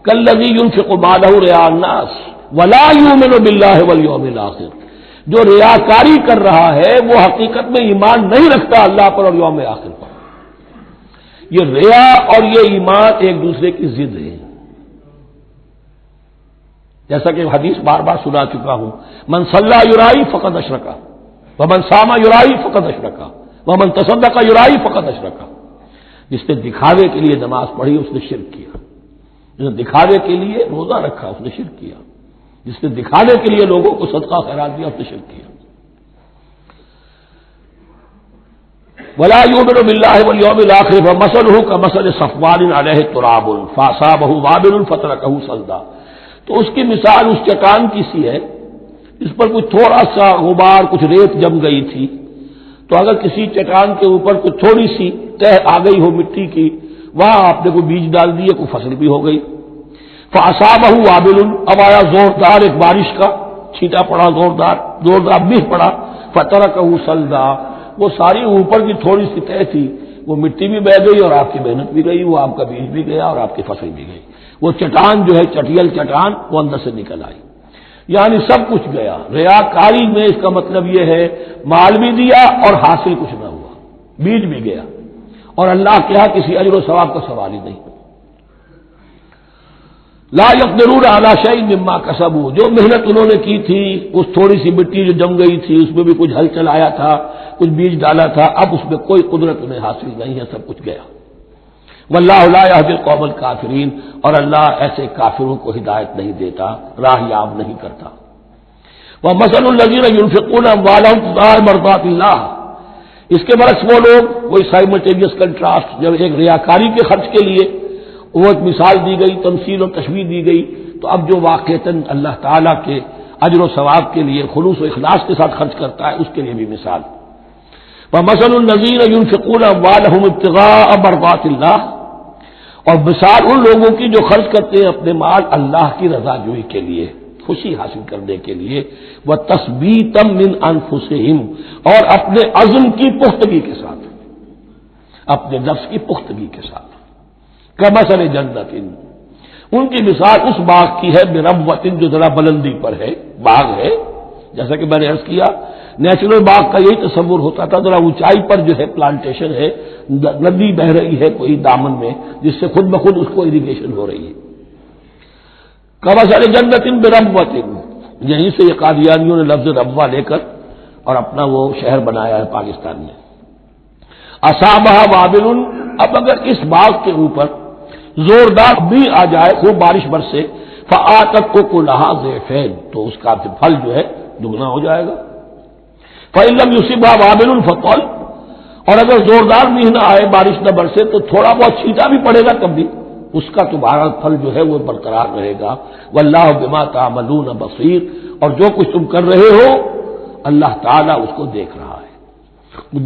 کالذی ينفق مالہ رئاء الناس ولا یؤمن باللہ والیوم الآخر، جو ریاکاری کر رہا ہے وہ حقیقت میں ایمان نہیں رکھتا اللہ پر اور یوم آخر پر۔ یہ ریا اور یہ ایمان ایک دوسرے کی ضد ہے، جیسا کہ حدیث بار بار سنا چکا ہوں، من صلی یرائی فقد اشرکا ومن صام یرائی فقد اشرکا ومن تصدق یرائی فقد اشرکا، جس نے دکھاوے کے لیے نماز پڑھی اس نے شرک کیا، جس نے دکھاوے کے لیے روزہ رکھا اس نے شرک کیا، جس نے دکھانے کے لیے لوگوں کو صدقہ خیرات دیا اس نے شرک کیا۔ ولا یؤمن باللہ والیوم الآخر فمثلہ کمثل صفوان علیہ تراب فاصابہ وابل فترکہ صلدا، تو اس کی مثال اس چٹان کی سی ہے، اس پر کچھ تھوڑا سا غبار، کچھ ریت جم گئی تھی، تو اگر کسی چٹان کے اوپر کچھ تھوڑی سی تہ آ گئی ہو مٹی کی، وہاں آپ نے کوئی بیج ڈال دیے، کوئی فصل بھی ہو گئی، فاصابہ وابل، اب آیا زوردار ایک بارش کا چھینٹا پڑا، زوردار بیج پڑا، فترکہ صلدا، وہ ساری اوپر کی تھوڑی سی تہ تھی، وہ مٹی بھی بہ گئی اور آپ کی محنت بھی گئی، وہ آپ کا بیج بھی گیا اور آپ کی فصل بھی گئی، وہ چٹان جو ہے چٹیل چٹان وہ اندر سے نکل آئی، یعنی سب کچھ گیا۔ ریاکاری میں اس کا مطلب یہ ہے مال بھی دیا اور حاصل کچھ نہ ہوا، بیج بھی گیا، اور اللہ کے ہاں کسی اجر و ثواب کا سوال ہی نہیں۔ لا یقدرون علی شیء مما کسبوا، جو محنت انہوں نے کی تھی، اس تھوڑی سی مٹی جو جم گئی تھی اس میں بھی کچھ ہل چلایا تھا، کچھ بیج ڈالا تھا، اب اس میں کوئی قدرت انہیں حاصل نہیں ہے، سب کچھ گیا۔ واللہ لا یہدی القوم الکافرین، اور اللہ ایسے کافروں کو ہدایت نہیں دیتا، راہ یاب نہیں کرتا۔ ومثل الذین ينفقون اموالهم ابتغاء مرضات اللہ، اس کے برعکس وہ لوگ، وہی سائملٹینیس کنٹراسٹ، جب ایک ریاکاری کے خرچ کے لیے وہ ایک مثال دی گئی، تمثیل اور تشبیہ دی گئی، تو اب جو واقعتاً اللہ تعالیٰ کے اجر و ثواب کے لیے خلوص و اخلاص کے ساتھ خرچ کرتا ہے اس کے لیے بھی مثال۔ ومثل الذین ينفقون اموالهم ابتغاء مرضات اللہ، اور مثال ان لوگوں کی جو خرچ کرتے ہیں اپنے مال اللہ کی رضا جوئی کے لیے، خوشی حاصل کرنے کے لیے، وتثبیتا من انفسہم، اور اپنے عزم کی پختگی کے ساتھ، اپنے نفس کی پختگی کے ساتھ، کمثل جنت، ان کی مثال اس باغ کی ہے بربوۃ، جو ذرا بلندی پر ہے، باغ ہے، جیسا کہ میں نے عرض کیا نیچرل باغ کا یہی تصور ہوتا تھا، ذرا اونچائی پر جو ہے پلانٹیشن ہے، ندی بہ رہی ہے کوئی دامن میں، جس سے خود بخود اس کو اریگیشن ہو رہی ہے، کمثل جنت بربوۃ، یہیں سے یہ قادیانیوں نے لفظ ربوہ لے کر اور اپنا وہ شہر بنایا ہے پاکستان میں. اصابہ وابل، اب اگر اس باغ کے اوپر زوردار بھی آ جائے، خوب بارش برسے، فآتت اکلھا ضعفین، تو اس کا پھل جو ہے دگنا ہو جائے گا. فإن لم یصبھا وابل فطل، اور اگر زوردار بھی نہ آئے، بارش نہ برسے، تو تھوڑا بہت چھینٹا بھی پڑے گا تب بھی اس کا تمہارا پھل جو ہے وہ برقرار رہے گا. واللہ بما تعملون بصیر، اور جو کچھ تم کر رہے ہو اللہ تعالیٰ اس کو دیکھ رہا ہے.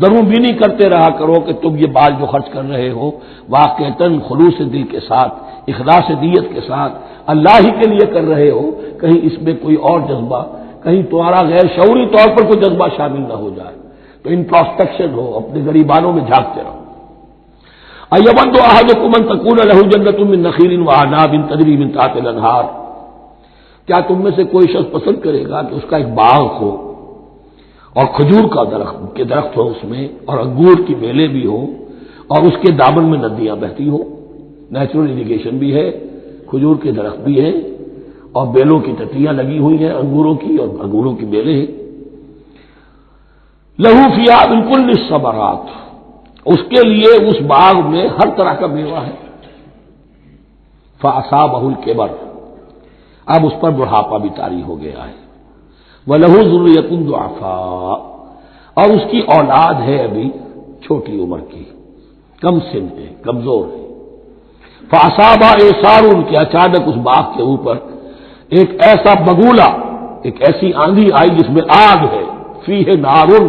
دروں بھی نہیں کرتے رہا کرو کہ تم یہ بال جو خرچ کر رہے ہو واقعتاً خلوص دل کے ساتھ، اخلاص نیت کے ساتھ اللہ ہی کے لیے کر رہے ہو، کہیں اس میں کوئی اور جذبہ، کہیں تمہارا غیر شعوری طور پر کوئی جذبہ شامل نہ ہو جائے. تو انٹراسپیکشن ہو، اپنے غریبانوں میں جھانکتے رہو. ایود احدکم ان تکون لہ جنۃ من نخیل واعناب تجری من تحتها الانہار، کیا تم میں سے کوئی شخص پسند کرے گا کہ اس کا ایک باغ ہو اور کھجور کا درخت ہو اس میں، اور انگور کی بیلیں بھی ہو، اور اس کے دامن میں ندیاں بہتی ہو، نیچرل اریگیشن بھی ہے، کھجور کے درخت بھی ہے، اور بیلوں کی ٹٹیاں لگی ہوئی ہیں انگوروں کی، اور انگوروں کی بیلیں ہیں. لہو فیہا من کل الثمرات، اس کے لیے اس باغ میں ہر طرح کا میوہ ہے. فاصابہ الکبر، اب اس پر بڑھاپا بھی طاری ہو گیا ہے. وَلَهُ ذُرِّيَّةٌ ضُعَفَاءُ، اور اس کی اولاد ہے ابھی چھوٹی عمر کی، کم سن ہے، کمزور ہے. فَأَصَابَ إِعْصَارٌ، کہ اچانک اس باغ کے اوپر ایک ایسا بگولا، ایک ایسی آندھی آئی جس میں آگ ہے. فیہ نارٌ،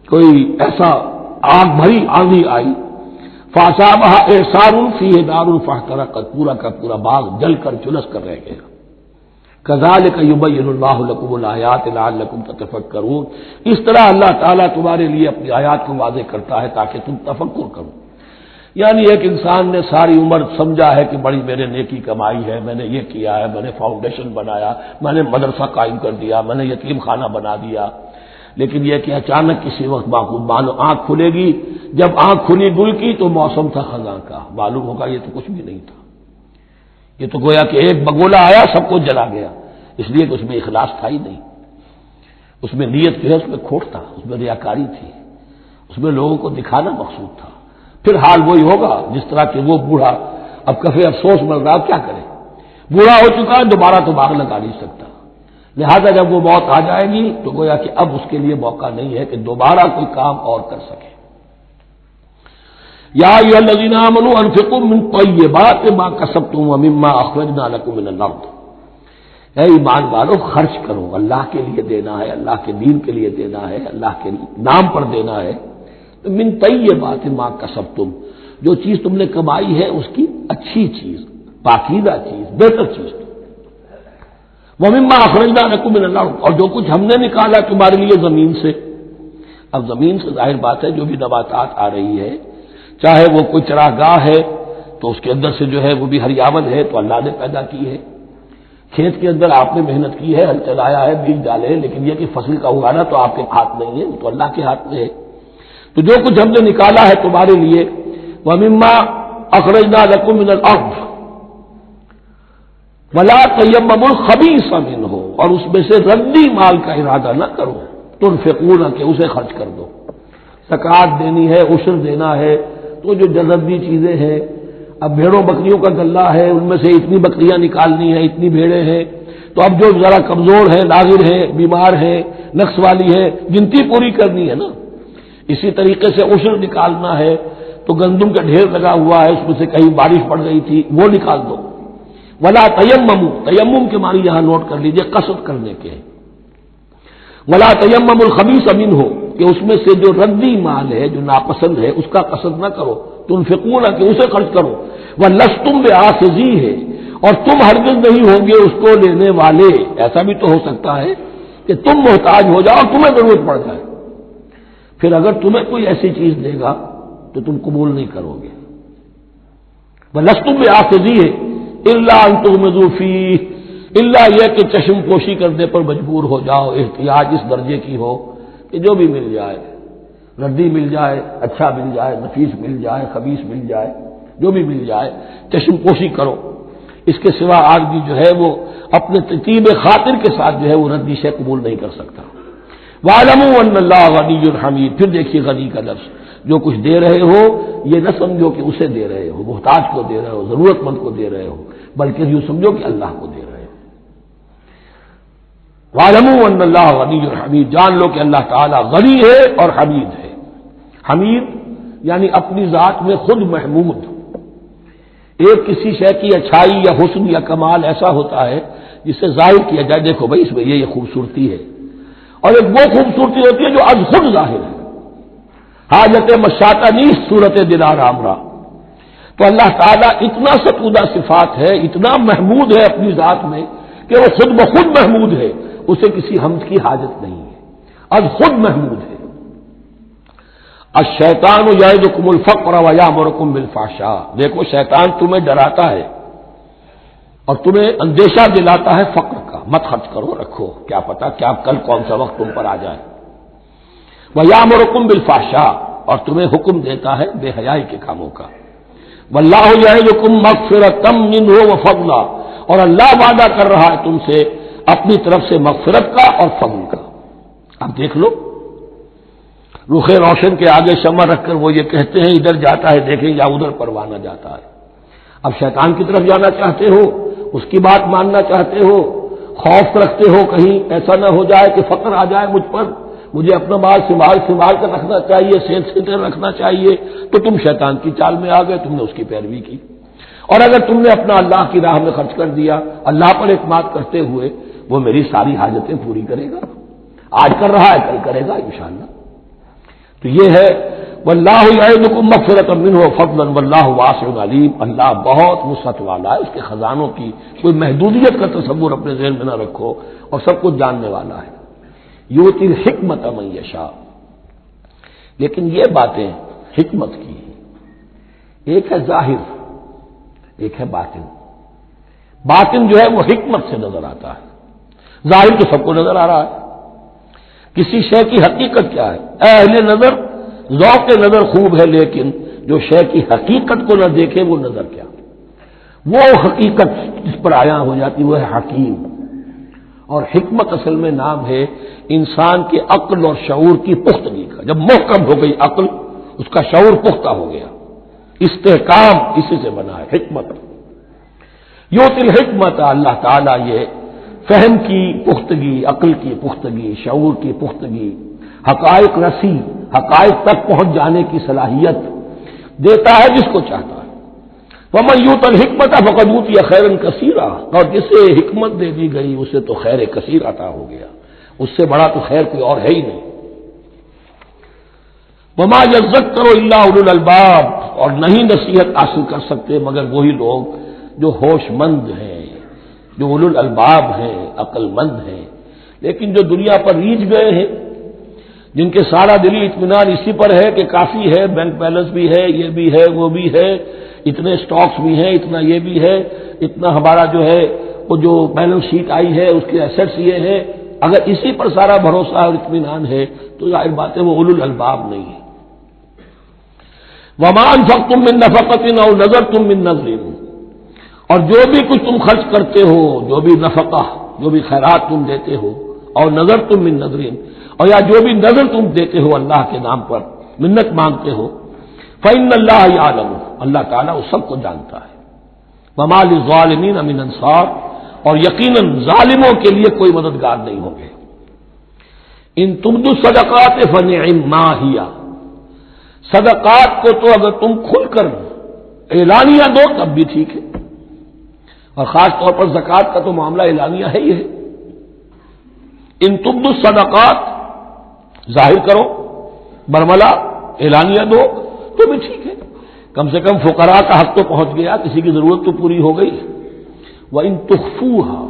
کوئی ایسا آگ بھری آندھی آئی. فَأَصَابَهَا إِعْصَارٌ فِيهِ نَارٌ فَاحْتَرَقَتْ، پورا کا پورا باغ جل کر جلس کر رہ گیا. کذالک یبین اللہ لکم الآیات لعلکم تتفکرون، اس طرح اللہ تعالیٰ تمہارے لیے اپنی آیات کو واضح کرتا ہے تاکہ تم تفکر کرو. یعنی ایک انسان نے ساری عمر سمجھا ہے کہ بڑی میرے نیکی کمائی ہے، میں نے یہ کیا ہے، میں نے فاؤنڈیشن بنایا، میں نے مدرسہ قائم کر دیا، میں نے یتیم خانہ بنا دیا، لیکن یہ کہ اچانک کسی وقت معلوم آنکھ کھلے گی، جب آنکھ کھلی گل کی تو موسم تھا خزاں کا، معلوم ہوگا یہ تو کچھ بھی نہیں تھا، یہ تو گویا کہ ایک بگولا آیا سب کو جلا گیا، اس لیے کہ اس میں اخلاص تھا ہی نہیں، اس میں نیت جو ہے اس میں کھوٹ تھا، اس میں ریاکاری تھی، اس میں لوگوں کو دکھانا مقصود تھا. پھر حال وہی ہوگا جس طرح کہ وہ بوڑھا اب کفے افسوس مل رہا، کیا کرے، بوڑھا ہو چکا ہے، دوبارہ تو باغ لگا نہیں سکتا، لہذا جب وہ موت آ جائے گی تو گویا کہ اب اس کے لیے موقع نہیں ہے کہ دوبارہ کوئی کام اور کر سکے. یا ایھا الذین آمنوا انفقوا من طیبات ما کسبتم ومما اخرجنا لکم من الارض، اے ایمان والو خرچ کرو، اللہ کے لیے دینا ہے، اللہ کے دین کے لیے دینا ہے، اللہ کے نام پر دینا ہے. من طیبات ما کسبتم، جو چیز تم نے کمائی ہے اس کی اچھی چیز، پاکیزہ چیز، بہتر چیز. ومما اخرجنا لکم من الارض، اور جو کچھ ہم نے نکالا تمہارے لیے زمین سے. اب زمین سے ظاہر بات ہے جو بھی نباتات آ رہی ہے، چاہے وہ کوئی چراگاہ ہے تو اس کے اندر سے جو ہے وہ بھی ہریاول ہے تو اللہ نے پیدا کی ہے، کھیت کے اندر آپ نے محنت کی ہے، ہل چلایا ہے، بیج ڈالے ہیں، لیکن یہ کہ فصل کا اگانا تو آپ کے ہاتھ نہیں ہے، وہ تو اللہ کے ہاتھ میں ہے. تو جو کچھ ہم نے نکالا ہے تمہارے لیے، وَمِمَّا أَخْرَجْنَا لَكُم مِّنَ الْأَرْضِ وَلَا تَيَمَّمُوا الْخَبِيثَ مِنْهُ، اور اس میں سے ردی مال کا ارادہ نہ کرو، تنفقون، کہ اسے خرچ کر دو. زکوٰۃ دینی ہے، عشر دینا ہے، تو جو جذبی چیزیں ہیں، اب بھیڑوں بکریوں کا غلہ ہے، ان میں سے اتنی بکریاں نکالنی ہیں، اتنی بھیڑیں ہیں، تو اب جو ذرا کمزور ہیں، ناظر ہیں، بیمار ہیں، نقص والی ہے، گنتی پوری کرنی ہے نا. اسی طریقے سے عشر نکالنا ہے تو گندم کا ڈھیر لگا ہوا ہے، اس میں سے کہیں بارش پڑ گئی تھی، وہ نکال دو. ولا تیمموا، تیمم کے معنی یہاں نوٹ کر لیجئے قصد کرنے کے. ولا تیمموا الخبیث منہ، کہ اس میں سے جو ردی مال ہے، جو ناپسند ہے، اس کا قصد نہ کرو. تنفقون، کہ اسے خرچ کرو. وَلَسْتُمْ بِآخِذِیہ، اور تم ہرگز نہیں ہوں گے اس کو لینے والے. ایسا بھی تو ہو سکتا ہے کہ تم محتاج ہو جاؤ، تمہیں ضرورت پڑ جائے، پھر اگر تمہیں کوئی ایسی چیز دے گا تو تم قبول نہیں کرو گے. وَلَسْتُمْ بِآخِذِیہ إِلَّا أَن تُغْمِضُوا فِیہ، الا یہ کہ چشم پوشی کرنے پر مجبور ہو جاؤ، احتیاج اس درجے کی ہو کہ جو بھی مل جائے، ردی مل جائے، اچھا مل جائے، نفیس مل جائے، خبیث مل جائے، جو بھی مل جائے چشم پوشی کرو. اس کے سوا آدمی جو ہے وہ اپنے طیب خاطر کے ساتھ جو ہے وہ ردی شے قبول نہیں کر سکتا۔ وَاعْلَمُوا أَنَّ اللَّهَ غَنِيٌّ حَمِيدٌ، پھر دیکھیے غنی کا لفظ، جو کچھ دے رہے ہو یہ نہ سمجھو کہ اسے دے رہے ہو، محتاج کو دے رہے ہو، ضرورت مند کو دے رہے ہو، بلکہ یوں سمجھو کہ اللہ کو دے رہے ہو۔ وَاعْلَمُوا أَنَّ اللَّهَ غَنِيٌّ حَمِيدٌ، جان لو کہ اللہ تعالیٰ غنی ہے اور حمید ہے۔ حمید یعنی اپنی ذات میں خود محمود۔ ایک کسی شے کی اچھائی یا حسن یا کمال ایسا ہوتا ہے جسے ظاہر کیا جائے، دیکھو بھائی اس میں یہ خوبصورتی ہے، اور ایک وہ خوبصورتی ہوتی ہے جو از خود ظاہر ہے۔ حاجت مشاطہ نیست صورت دلار آمرا، تو اللہ تعالیٰ اتنا ستودہ صفات ہے، اتنا محمود ہے اپنی ذات میں کہ وہ خود بخود محمود ہے، اسے کسی حمد کی حاجت نہیں ہے، از خود محمود ہے۔ الشیطان یعدکم الفقر ویامرکم بالفحشاء، دیکھو شیطان تمہیں ڈراتا ہے اور تمہیں اندیشہ دلاتا ہے فقر کا، مت خرچ کرو، رکھو، کیا پتا کیا کل کون سا وقت تم پر آ جائے۔ وَيَأْمُرُكُمْ بِالْفَحْشَاءِ، اور تمہیں حکم دیتا ہے بے حیائی کے کاموں کا۔ وَاللَّهُ يَعِدُكُم مَّغْفِرَةً مِّنْهُ وَفَضْلًا، اور اللہ وعدہ کر رہا ہے تم سے اپنی طرف سے مغفرت کا اور فضل کا۔ اب دیکھ لو، رخ روشن کے آگے شمع رکھ کر وہ یہ کہتے ہیں ادھر جاتا ہے دیکھیں یا ادھر پروانہ جاتا ہے۔ اب شیطان کی طرف جانا چاہتے ہو، اس کی بات ماننا چاہتے ہو، خوف رکھتے ہو کہیں ایسا نہ ہو جائے کہ فقر آ جائے مجھ پر، مجھے اپنا مال سنبھال کر رکھنا چاہیے، صحت سے رکھنا چاہیے، تو تم شیطان کی چال میں آ گئے، تم نے اس کی پیروی کی۔ اور اگر تم نے اپنا اللہ کی راہ میں خرچ کر دیا، اللہ پر اعتماد کرتے ہوئے، وہ میری ساری حاجتیں پوری کرے گا، آج کر رہا ہے کل کرے گا انشاءاللہ۔ تو یہ ہے واللہ یعدکم مغفرۃ منہ وفضلا واللہ واسع علیم، اللہ بہت وسعت والا ہے، اس کے خزانوں کی کوئی محدودیت کا تصور اپنے ذہن میں نہ رکھو، اور سب کچھ جاننے والا ہے۔ یؤتی الحکمۃ من یشاء، لیکن یہ باتیں حکمت کی ہیں، ایک ہے ظاہر ایک ہے باطن۔ باطن جو ہے وہ حکمت سے نظر آتا ہے، ظاہر تو سب کو نظر آ رہا ہے۔ کسی شے کی حقیقت کیا ہے؟ اہل نظر ذوق نظر خوب ہے، لیکن جو شے کی حقیقت کو نہ دیکھے وہ نظر کیا؟ وہ حقیقت جس پر آیا ہو جاتی وہ ہے حکیم۔ اور حکمت اصل میں نام ہے انسان کے عقل اور شعور کی پختگی کا۔ جب محکم ہو گئی عقل، اس کا شعور پختہ ہو گیا، استحکام اسی سے بنا ہے حکمت۔ یؤتی الحکمت، اللہ تعالیٰ یہ فہم کی پختگی، عقل کی پختگی، شعور کی پختگی، حقائق رسی، حقائق تک پہنچ جانے کی صلاحیت دیتا ہے جس کو چاہتا ہے۔ وَمَن یؤت الحکمۃ فقد اوتی خیرا کثیرا، اور جسے حکمت دے دی گئی اسے تو خیر کثیر عطا ہو گیا، اس سے بڑا تو خیر کوئی اور ہے ہی نہیں۔ وَمَا يَذَّكَّرُ إِلَّا أُولُو الْأَلْبَابِ، اور نہیں نصیحت حاصل کر سکتے مگر وہی لوگ جو ہوش مند ہیں، جو اولو الالباب ہیں، عقل مند ہیں۔ لیکن جو دنیا پر ریچھ گئے ہیں، جن کے سارا دلی اطمینان اسی پر ہے کہ کافی ہے، بینک بیلنس بھی ہے، یہ بھی ہے، وہ بھی ہے، اتنے سٹاکس بھی ہیں، اتنا یہ بھی ہے، اتنا ہمارا جو ہے وہ جو بیلنس شیٹ آئی ہے اس کے ایسٹس یہ ہے، اگر اسی پر سارا بھروسہ اور اطمینان ہے تو ظاہر بات ہے وہ اولو الالباب نہیں ہے۔ وَمَا أَنفَقْتُم مِّن نَّفَقَةٍ أَوْ نَذَرْتُم مِّن نَّذْرٍ، اور جو بھی کچھ تم خرچ کرتے ہو، جو بھی نفقہ، جو بھی خیرات تم دیتے ہو، اور نظر تم من نظرین، اور یا جو بھی نظر تم دیتے ہو اللہ کے نام پر، منت مانگتے ہو، فإن اللہ یعلم، اللہ تعالیٰ اس سب کو جانتا ہے۔ وما للظالمین من انصار، اور یقیناً ظالموں کے لیے کوئی مددگار نہیں ہوں گے۔ ان تبدوا الصدقات فنعما ہی، صدقات کو تو اگر تم کھل کر اعلانیہ دو تب بھی ٹھیک ہے، اور خاص طور پر زکوٰۃ کا تو معاملہ اعلانیہ ہے ہی ہے۔ ان تبدوا الصدقات، ظاہر کرو، برملا اعلانیہ دو تو بھی ٹھیک ہے، کم سے کم فقراء کا حق تو پہنچ گیا، کسی کی ضرورت تو پوری ہو گئی۔ وَإِن تُخْفُوهَا،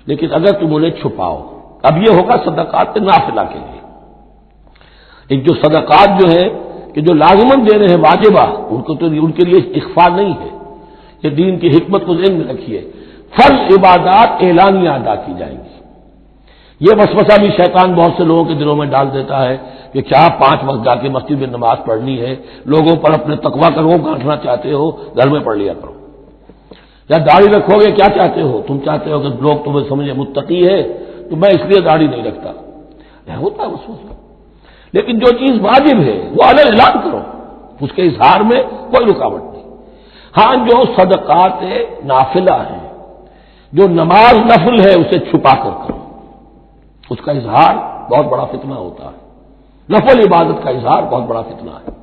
لیکن اگر تم انہیں چھپاؤ، اب یہ ہوگا صدقات نافلہ کے لیے۔ ایک جو صدقات جو ہے کہ جو لازماً دے رہے ہیں واجبہ، ان کو تو ان کے لیے اخفاء نہیں ہے، یہ دین کی حکمت کو ذہن میں رکھیے، فرض عبادات اعلانیہ ادا کی جائیں گی۔ یہ وسوسہ بھی شیطان بہت سے لوگوں کے دلوں میں ڈال دیتا ہے کہ کیا 5 وقت جا کے مسجد میں نماز پڑھنی ہے، لوگوں پر اپنے تقویٰ کا روب گھانٹنا چاہتے ہو، گھر میں پڑھ لیا کرو۔ یا داڑھی رکھو گے کیا چاہتے ہو؟ تم چاہتے ہو کہ لوگ تمہیں سمجھے متقی ہے تو میں اس لیے داڑھی نہیں رکھتا، ہوتا ہے وسوسہ۔ لیکن جو چیز واجب ہے وہ الگ اعلان کرو، اس کے اظہار میں کوئی رکاوٹ نہیں۔ ہاں جو صدقات نافلہ ہیں، جو نماز نفل ہے، اسے چھپا کر کرو، اس کا اظہار بہت بڑا فتنہ ہوتا ہے، نفل عبادت کا اظہار بہت بڑا فتنہ ہے۔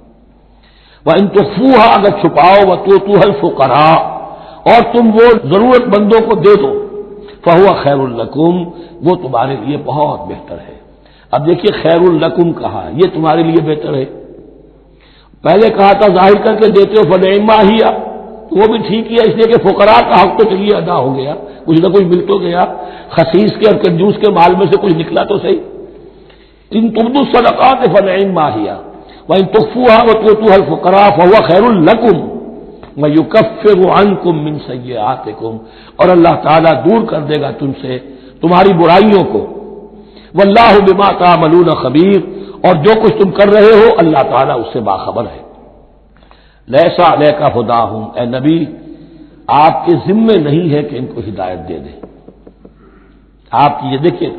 وَإِن تُخْفُوهَا، اگر چھپاؤ، وَتُؤْتُوهَا الْفُقَرَاءَ، اور تم وہ ضرورت مندوں کو دے دو، فَهُوَ خَيْرٌ لَكُمْ، وہ تمہارے لیے بہت بہتر ہے۔ اب دیکھیے خیر الکم کہا، یہ تمہارے لیے بہتر ہے۔ پہلے کہا تھا ظاہر کر کے دیتے ہو فنعما ہی، وہ بھی ٹھیک ہے، اس لیے کہ فقراء کا حق تو چلیے ادا ہو گیا، کچھ نہ کچھ مل تو گیا، خسیس کے اور کنجوس کے مال میں سے کچھ نکلا تو صحیح۔ ان تبدوا الصدقات فنعما ہی وان تخفوها وتؤتوها الفقراء فهو خير لكم ويكفر عنكم من سيئاتكم، اور اللہ تعالیٰ دور کر دے گا تم سے تمہاری برائیوں کو۔ واللہ بما تعملون خبیر، اور جو کچھ تم کر رہے ہو اللہ تعالیٰ اس سے باخبر ہے۔ لیس علیک ھداھم، اے نبی آپ کے ذمے نہیں ہے کہ ان کو ہدایت دے دیں۔ آپ کی یہ دیکھیے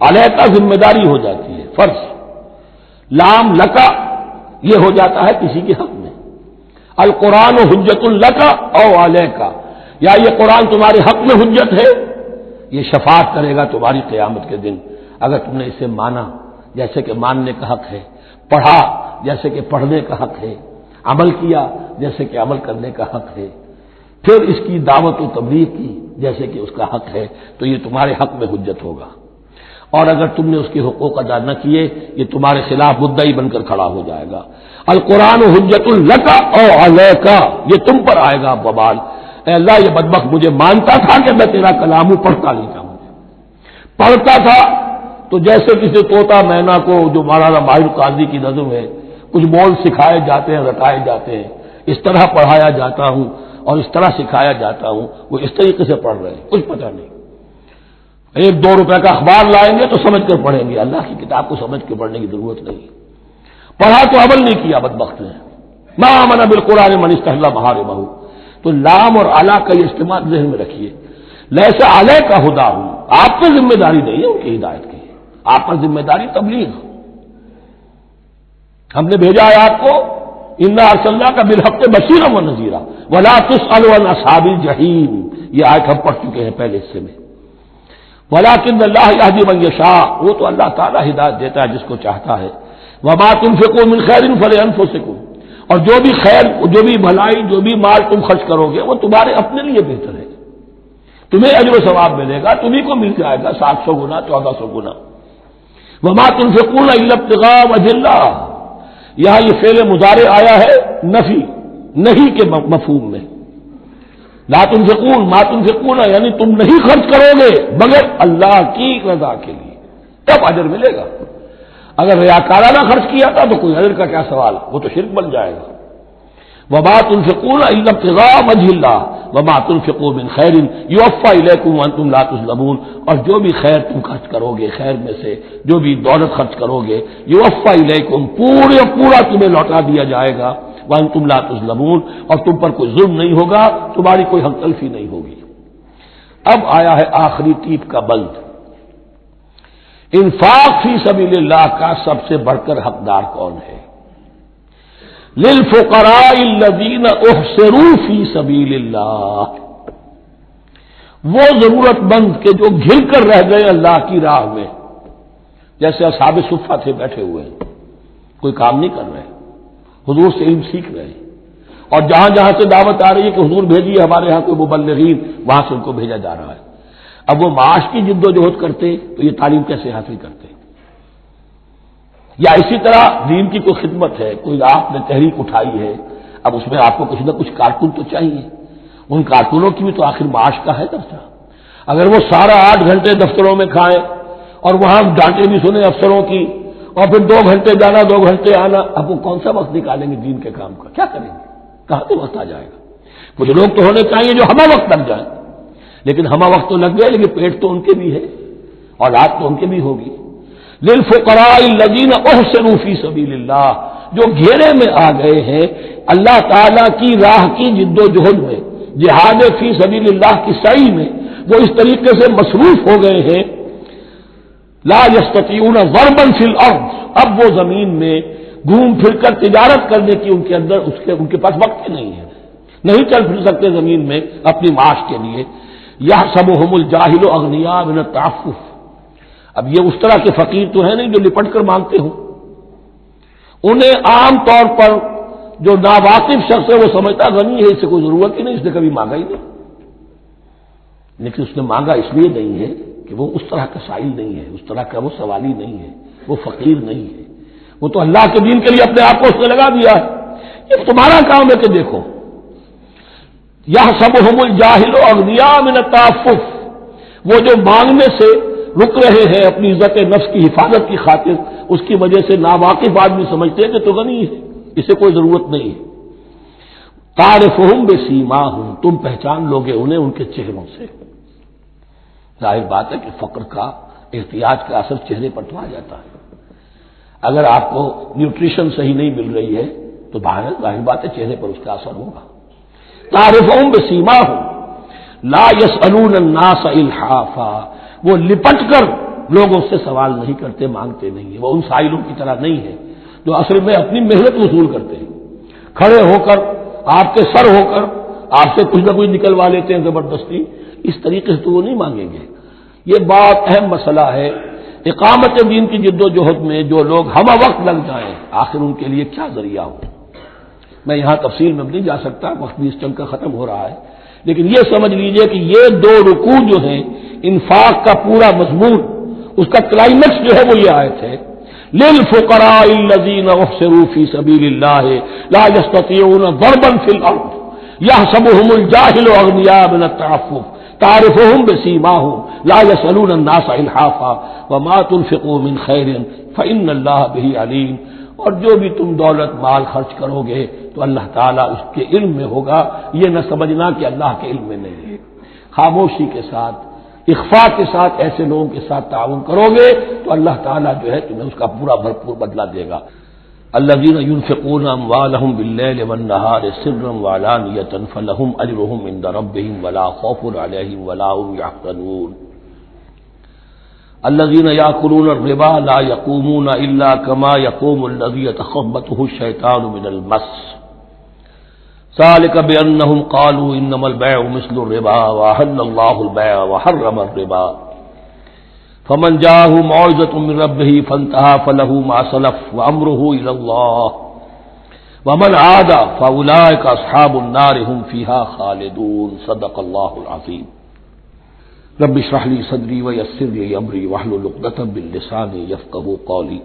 علیک ذمہ داری ہو جاتی ہے، فرض۔ لام لکا یہ ہو جاتا ہے کسی کے حق میں، القرآن حجت لکا او علیکا، یا یہ قرآن تمہارے حق میں حجت ہے، یہ شفاعت کرے گا تمہاری قیامت کے دن اگر تم نے اسے مانا جیسے کہ ماننے کا حق ہے، پڑھا جیسے کہ پڑھنے کا حق ہے، عمل کیا جیسے کہ عمل کرنے کا حق ہے، پھر اس کی دعوت و تبلیغ کی جیسے کہ اس کا حق ہے، تو یہ تمہارے حق میں حجت ہوگا۔ اور اگر تم نے اس کے حقوق ادا نہ کیے، یہ تمہارے خلاف مدعی بن کر کھڑا ہو جائے گا۔ القرآن حجت لکا او علیکا، یہ تم پر آئے گا وبال۔ اے اللہ یہ بدبخت مجھے مانتا تھا کہ میں تیرا کلام ہوں، پڑھتا نہیں تھا، مجھے پڑھتا تھا تو جیسے کسی طوطا مینا کو، جو مولانا ماہر قاضی کی نظم ہے، کچھ بول سکھائے جاتے ہیں، رٹائے جاتے ہیں، اس طرح پڑھایا جاتا ہوں اور اس طرح سکھایا جاتا ہوں، وہ اس طریقے سے پڑھ رہے ہیں، کچھ پتہ نہیں۔ 1-2 روپے کا اخبار لائیں گے تو سمجھ کر پڑھیں گے، اللہ کی کتاب کو سمجھ کے پڑھنے کی ضرورت نہیں، پڑھا تو عمل نہیں کیا بدبخت نے۔ ما آمن بالقرآن من استحل محارمہ، تو لام اور اعلیٰ کا یہ استعمال ذہن میں رکھیے۔ لیس علیک ھداھم، آپ پہ ذمہ داری نہیں ہے ان کی ہدایت کی، آپ پر ذمہ داری تبلیغ۔ ہم نے بھیجا ہے آپ کو انا ارسلناک بالحق بشیرا ونذیرا ولا تسأل عن اصحاب الجحیم، یہ آیت ہم پڑھ چکے ہیں پہلے حصے میں۔ ولکن اللہ یہدی من یشاء، وہ تو اللہ تعالیٰ ہدایت دیتا ہے جس کو چاہتا ہے۔ وما تنفقوا من خیر فلانفسکم، اور جو بھی خیر، جو بھی بھلائی، جو بھی مال تم خرچ کرو گے وہ تمہارے اپنے لیے بہتر ہے، تمہیں اجر و ثواب ملے گا، تمہیں کو مل جائے گا 700 گنا 1400 گنا۔ وما تنفقون الا ابتغاء وجه اللہ، یہاں یہ فعل مضارع آیا ہے نفی نہیں کے مفہوم میں، لا تنفقون ما تنفقون یعنی تم نہیں خرچ کرو گے مگر اللہ کی رضا کے لیے، تب اجر ملے گا۔ اگر ریاکارانہ خرچ کیا تھا تو کوئی اجر کا کیا سوال، وہ تو شرک بن جائے گا۔ وما تنفقون الا ابتغاء وجه اللہ وما تنفقوا من خیر یوفى الیکم وانتم لا تظلمون، اور جو بھی خیر تم خرچ کرو گے، خیر میں سے جو بھی دولت خرچ کرو گے، یوفى الیکم پورا تمہیں لوٹا دیا جائے گا، وانتم لا تظلمون، اور تم پر کوئی ظلم نہیں ہوگا، تمہاری کوئی حق تلفی نہیں ہوگی۔ اب آیا ہے آخری ٹیپ کا بند، انفاق فی سبیل اللہ کا سب سے بڑھ کر حقدار کون ہے؟ للفقراء الذین احصروا فی سبیل اللہ، وہ ضرورت مند کے جو گھر کر رہ گئے اللہ کی راہ میں، جیسے اصحاب صفہ تھے بیٹھے ہوئے ہیں، کوئی کام نہیں کر رہے، حضور سے علم سیکھ رہے ہیں، اور جہاں جہاں سے دعوت آ رہی ہے کہ حضور بھیجیے ہمارے ہاں کوئی مبلغین، وہاں سے ان کو بھیجا جا رہا ہے۔ اب وہ معاش کی جد و جہد کرتے تو یہ تعلیم کیسے حاصل کرتے؟ یا اسی طرح دین کی کوئی خدمت ہے، کوئی آپ نے تحریک اٹھائی ہے، اب اس میں آپ کو کچھ نہ کچھ کارکن تو چاہیے، ان کارکنوں کی بھی تو آخر معاش کا ہے درجہ۔ اگر وہ سارا 8 گھنٹے دفتروں میں کھائیں اور وہاں ڈانٹے بھی سنیں افسروں کی، اور پھر 2 گھنٹے جانا 2 گھنٹے آنا، اب وہ کون سا وقت نکالیں گے دین کے کام کا؟ کیا کریں گے؟ کہاں سے وقت آ جائے گا؟ کچھ لوگ تو ہونے چاہیے جو ہمہ وقت لگ جائیں، لیکن ہمہ وقت تو لگ گئے، لیکن پیٹ تو ان کے بھی ہے، اولاد تو ان کے بھی ہوگی۔ للفقراء الذین احصروا فی سبیل اللہ، جو گھیرے میں آ گئے ہیں اللہ تعالیٰ کی راہ کی جد و جہد میں، جہاد فی سبیل اللہ کی سعی میں وہ اس طریقے سے مصروف ہو گئے ہیں، لا یستطیعون ضربا فی الارض، اب وہ زمین میں گھوم پھر کر تجارت کرنے کی ان کے پاس وقت ہی نہیں ہے، نہیں چل پھر سکتے زمین میں اپنی معاش کے لیے۔ یحسبهم الجاہل اغنیاء من التعفف، اب یہ اس طرح کے فقیر تو ہیں نہیں جو لپٹ کر مانگتے ہوں، انہیں عام طور پر جو ناواقف شخص ہے وہ سمجھتا غنی ہے، اس سے کوئی ضرورت ہی نہیں، اس نے کبھی مانگا ہی نہیں، لیکن اس نے مانگا اس لیے نہیں ہے کہ وہ اس طرح کا سائل نہیں ہے، اس طرح کا وہ سوالی نہیں ہے، وہ فقیر نہیں ہے، وہ تو اللہ کے دین کے لیے اپنے آپ کو اس نے لگا دیا ہے۔ یہ تمہارا کام ہے کہ دیکھو، یحسبهم الجاہل اغنیاء من التعفف، وہ جو مانگنے سے رک رہے ہیں اپنی عزت نفس کی حفاظت کی خاطر، اس کی وجہ سے ناواقف آدمی سمجھتے ہیں کہ تو غنی ہے، اسے کوئی ضرورت نہیں ہے۔ تعرفهم بسیماہم، تم پہچان لوگے انہیں ان کے چہروں سے۔ ظاہر بات ہے کہ فقر کا احتیاج کا اثر چہرے پر تو آ جاتا ہے، اگر آپ کو نیوٹریشن صحیح نہیں مل رہی ہے تو ظاہر بات ہے چہرے پر اس کا اثر ہوگا۔ تعرفهم بسیماہم لا يسألون الناس الحافا، وہ لپٹ کر لوگوں سے سوال نہیں کرتے، مانگتے نہیں ہیں، وہ ان سائلوں کی طرح نہیں ہے جو اصل میں اپنی محنت وصول کرتے ہیں، کھڑے ہو کر آپ کے سر ہو کر آپ سے کچھ نہ کچھ نکلوا لیتے ہیں زبردستی، اس طریقے سے تو وہ نہیں مانگیں گے۔ یہ بات اہم مسئلہ ہے، اقامت دین کی جد و جہد میں جو لوگ ہم وقت لگ جائیں، آخر ان کے لیے کیا ذریعہ ہو۔ میں یہاں تفصیل میں نہیں جا سکتا، وقت بھی اس چنگ کا ختم ہو رہا ہے، لیکن یہ سمجھ لیجئے کہ یہ دو رکوع جو ہیں انفاق کا پورا مضمون، اس کا کلائمیکس جو ہے وہ یہ آیت ہے، للفقراء الذین احصروا فی سبیل اللہ لا یستطیعون ضربا فی الارض یحسبهم الجاہل اغنیاء من التعفف تعرفهم بسیماہم لا یسألون الناس الحافا وما تنفقوا من خیر فإن اللہ بہ علیم، اور جو بھی تم دولت مال خرچ کرو گے تو اللہ تعالیٰ اس کے علم میں ہوگا، یہ نہ سمجھنا کہ اللہ کے علم میں نہیں ہے۔ خاموشی کے ساتھ، اخفاء کے ساتھ ایسے لوگوں کے ساتھ تعاون کرو گے تو اللہ تعالیٰ جو ہے تمہیں اس کا پورا بھرپور بدلہ دے گا۔ الذین ينفقون اموالهم باللیل والنہار سرا وعلانیۃ فلہم اجرہم عند ربہم ولا خوف علیہم ولا هم یحزنون۔ الذین یاکلون الربا لا یقومون الا کما یقوم الذی یتخبطہ الشیطان من المس ذلك بأنهم قالوا إنما البيع مثل الربا وأحل الله البيع وحرم الربا فمن جاءه موعظة من ربه فانتهى فله ما سلف وأمره إلى الله ومن عاد فأولئك أصحاب النار هم فيها خالدون صدق الله العظيم۔ رب اشرح لي صدري ويسر لي أمري واحلل عقدة من لساني يفقهوا قولي۔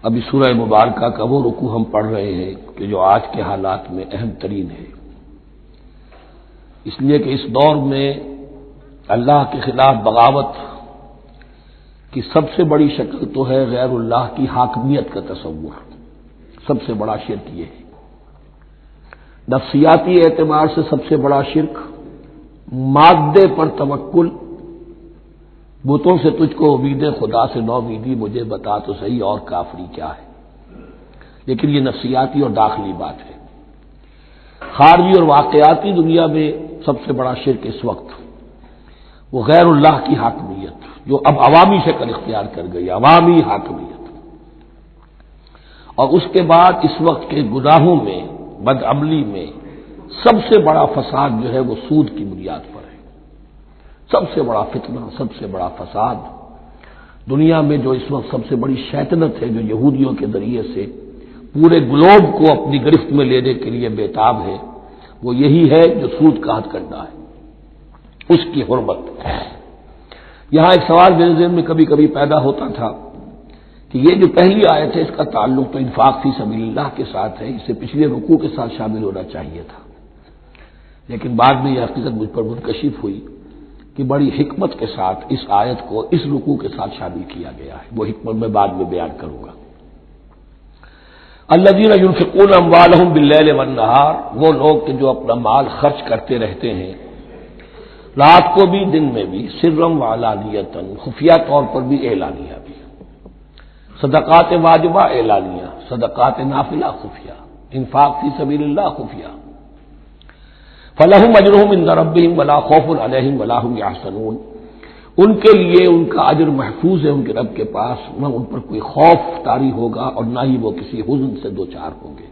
ابھی سورہ مبارکہ کا وہ رکوع ہم پڑھ رہے ہیں کہ جو آج کے حالات میں اہم ترین ہے، اس لیے کہ اس دور میں اللہ کے خلاف بغاوت کی سب سے بڑی شکل تو ہے غیر اللہ کی حاکمیت کا تصور، سب سے بڑا شرک یہ ہے۔ نفسیاتی اعتبار سے سب سے بڑا شرک مادے پر توکل، بتوں سے تجھ کو امید خدا سے نومیدی، مجھے بتا تو صحیح اور کافری کیا ہے، لیکن یہ نفسیاتی اور داخلی بات ہے۔ خارجی اور واقعاتی دنیا میں سب سے بڑا شرک اس وقت وہ غیر اللہ کی حاکمیت، جو اب عوامی شکل اختیار کر گئی، عوامی حاکمیت۔ اور اس کے بعد اس وقت کے گناہوں میں، بدعملی میں سب سے بڑا فساد جو ہے وہ سود کی بنیاد پر ہے۔ سب سے بڑا فتنہ، سب سے بڑا فساد دنیا میں جو اس وقت سب سے بڑی شیطنت ہے، جو یہودیوں کے ذریعے سے پورے گلوب کو اپنی گرفت میں لینے کے لیے بےتاب ہے، وہ یہی ہے جو سود کا حد کرنا ہے، اس کی حرمت۔ یہاں ایک سوال میرے ذہن میں کبھی کبھی پیدا ہوتا تھا کہ یہ جو پہلی آیت ہے اس کا تعلق تو انفاق فی سبیل اللہ کے ساتھ ہے، اسے پچھلے رکوع کے ساتھ شامل ہونا چاہیے تھا، لیکن بعد میں یہ حقیقت مجھ پر منکشف ہوئی کہ بڑی حکمت کے ساتھ اس آیت کو اس رکوع کے ساتھ شامل کیا گیا ہے، وہ حکمت میں بعد میں بیان کروں گا۔ الذین ينفقون اموالهم باللیل والنہار، وہ لوگ کہ جو اپنا مال خرچ کرتے رہتے ہیں رات کو بھی دن میں بھی، سرًا وعلانیۃ، خفیہ طور پر بھی اعلانیہ بھی، صدقات واجبہ اعلانیہ، صدقات نافلہ خفیہ، انفاق فی سبیل اللہ خفیہ۔ فلہم اجرہم عند ربہم ولا خوف علیہم ولا هم یحزنون، ان کے لیے ان کا اجر محفوظ ہے ان کے رب کے پاس، نہ ان پر کوئی خوف طاری ہوگا اور نہ ہی وہ کسی حزن سے دوچار ہوں گے۔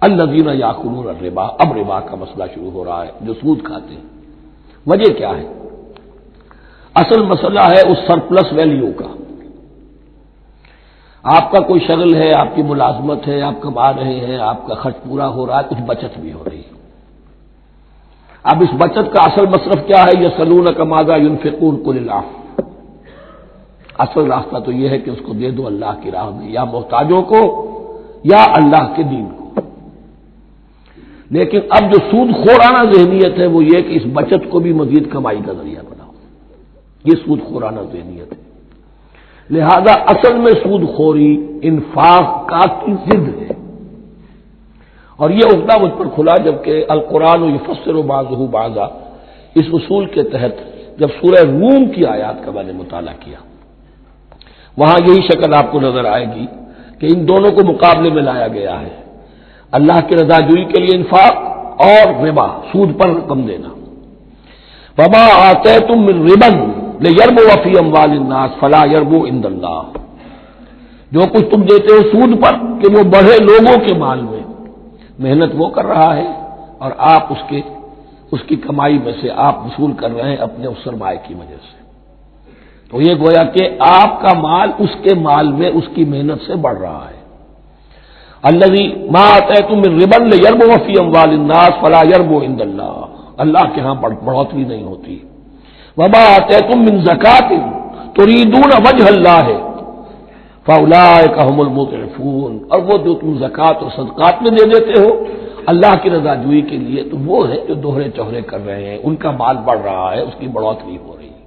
الذین یاکلون الربا، اب ربا کا مسئلہ شروع ہو رہا ہے، جو سود کھاتے ہیں۔ وجہ کیا ہے؟ اصل مسئلہ ہے اس سرپلس ویلیو کا۔ آپ کا کوئی شغل ہے، آپ کی ملازمت ہے، آپ کما رہے ہیں، آپ کا خرچ پورا ہو رہا ہے، کچھ بچت بھی ہو رہی ہے۔ اب اس بچت کا اصل مصرف کیا ہے؟ یسألونک ماذا ينفقون قل العفو، اصل راستہ تو یہ ہے کہ اس کو دے دو اللہ کی راہ میں، یا محتاجوں کو یا اللہ کے دین کو۔ لیکن اب جو سود خورانہ ذہنیت ہے وہ یہ کہ اس بچت کو بھی مزید کمائی کا ذریعہ بناؤ، یہ سود خورانہ ذہنیت ہے۔ لہذا اصل میں سود خوری انفاق کا کی ضد ہے، اور یہ عقدہ مجھ پر کھلا جبکہ القرآن یفسر بعضہ بعضا، اس اصول کے تحت جب سورہ روم کی آیات کا میں نے مطالعہ کیا، وہاں یہی شکل آپ کو نظر آئے گی کہ ان دونوں کو مقابلے میں لایا گیا ہے، اللہ کی رضا جوئی کے لیے انفاق اور ربا، سود پر رقم دینا۔ وما آتیتم من ربا لیربو فی اموال الناس فلا یربو عند اللہ، جو کچھ تم دیتے ہو سود پر کہ وہ بڑھے لوگوں کے مال میں، محنت وہ کر رہا ہے اور آپ اس کی کمائی میں سے آپ وصول کر رہے ہیں اپنے اس سرمایہ کی وجہ سے، تو یہ گویا کہ آپ کا مال اس کے مال میں اس کی محنت سے بڑھ رہا ہے۔ الذی ما آتیتم من ربا لیربو فی اموال الناس فلا یربو عند اللہ، اللہ کے ہاں بڑھوتری نہیں ہوتی۔ وما آتیتم من زکات تریدون وجہ اللہ فاولئک هم المضعفون، اور وہ جو تم زکات اور صدقات میں دے دیتے ہو اللہ کی رضا جوئی کے لیے، تو وہ ہے جو دوہرے چوہرے کر رہے ہیں، ان کا مال بڑھ رہا ہے، اس کی بڑھوتری ہو رہی ہے۔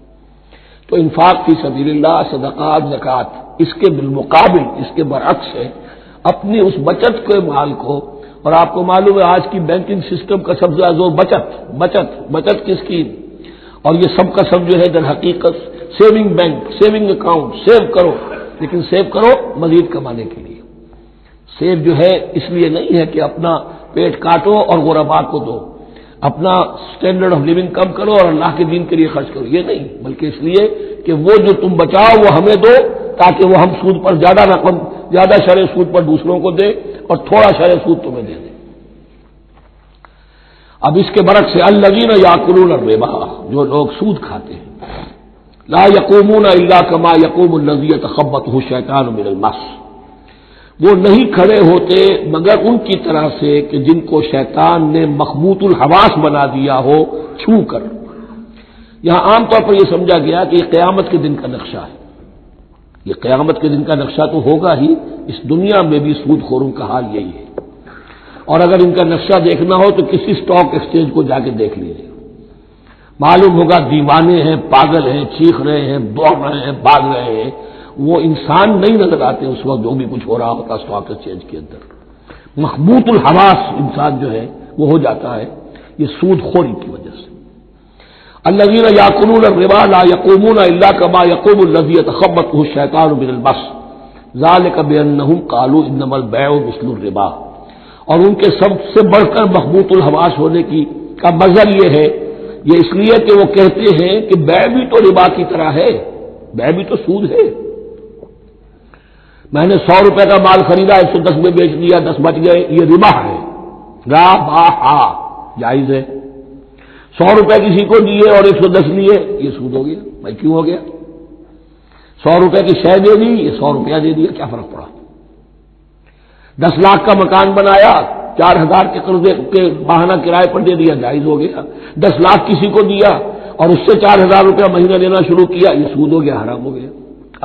تو انفاق فی سبیل اللہ، صدقات، زکات، اس کے بالمقابل، اس کے برعکس ہے اپنی اس بچت کے مال کو، اور آپ کو معلوم ہے آج کی بینکنگ سسٹم کا سب سے زیادہ زور بچت کی اسکیم، اور یہ سب کا سب جو ہے در حقیقت saving bank, saving account, save کرو، لیکن سیو کرو مزید کمانے کے لیے۔ سیو جو ہے اس لیے نہیں ہے کہ اپنا پیٹ کاٹو اور غربا کو دو، اپنا سٹینڈرڈ آف لیونگ کم کرو اور اللہ کے دین کے لیے خرچ کرو، یہ نہیں، بلکہ اس لیے کہ وہ جو تم بچاؤ وہ ہمیں دو، تاکہ وہ ہم سود پر زیادہ رقم، زیادہ شرح سود پر دوسروں کو دے اور تھوڑا شرح سود تمہیں دے دے۔ اب اس کے برعکس الذین یاکلون الربا، جو لوگ سود کھاتے ہیں، لا یقومون الا کما یقوم الذی یتخبطہ الشیطان من المس، وہ نہیں کھڑے ہوتے مگر ان کی طرح سے کہ جن کو شیطان نے مخبوط الحواس بنا دیا ہو چھو کر۔ یہاں عام طور پر یہ سمجھا گیا کہ یہ قیامت کے دن کا نقشہ ہے، یہ قیامت کے دن کا نقشہ تو ہوگا ہی، اس دنیا میں بھی سود خوروں کا حال یہی ہے، اور اگر ان کا نقشہ دیکھنا ہو تو کسی سٹاک ایکسچینج کو جا کے دیکھ لیجیے، معلوم ہوگا دیوانے ہیں، پاگل ہیں، چیخ رہے ہیں، دوڑ رہے ہیں، بھاگ رہے ہیں، وہ انسان نہیں نظر آتے اس وقت جو بھی کچھ ہو رہا ہوتا سٹاک ایکسچینج کے اندر، مخبوط الحواس انسان جو ہے وہ ہو جاتا ہے، یہ سود خوری کی وجہ سے۔ الذین یاکلون الربا لا یقومون الا کما یقوم الذی یتخبطہ الشیطان من المس ذلک بانہم قالوا انما البیع مثل الربا، اور ان کے سب سے بڑھ کر مخبوط الحواس ہونے کا مظہر یہ ہے، یہ اس لیے کہ وہ کہتے ہیں کہ بیع بھی تو ربا کی طرح ہے، بیع بھی تو سود ہے، میں نے 100 روپے کا مال خریدا 110 میں بیچ دیا، 10 بچ گئے، یہ ربا ہے، ربا جائز ہے۔ 100 روپے کسی کو دیے اور 110 لیے، یہ سود ہو گیا، بھائی کیوں ہو گیا؟ 100 روپے کی شے دے دی، یہ 100 روپیہ دے دیا، کیا فرق پڑا؟ 10 لاکھ کا مکان بنایا، 4000 کے قرضے کے بہانہ کرائے پر دے دیا، جائز ہو گیا۔ 10 لاکھ کسی کو دیا اور اس سے 4000 روپیہ مہینہ لینا شروع کیا، یہ سود ہو گیا، حرام ہو گیا۔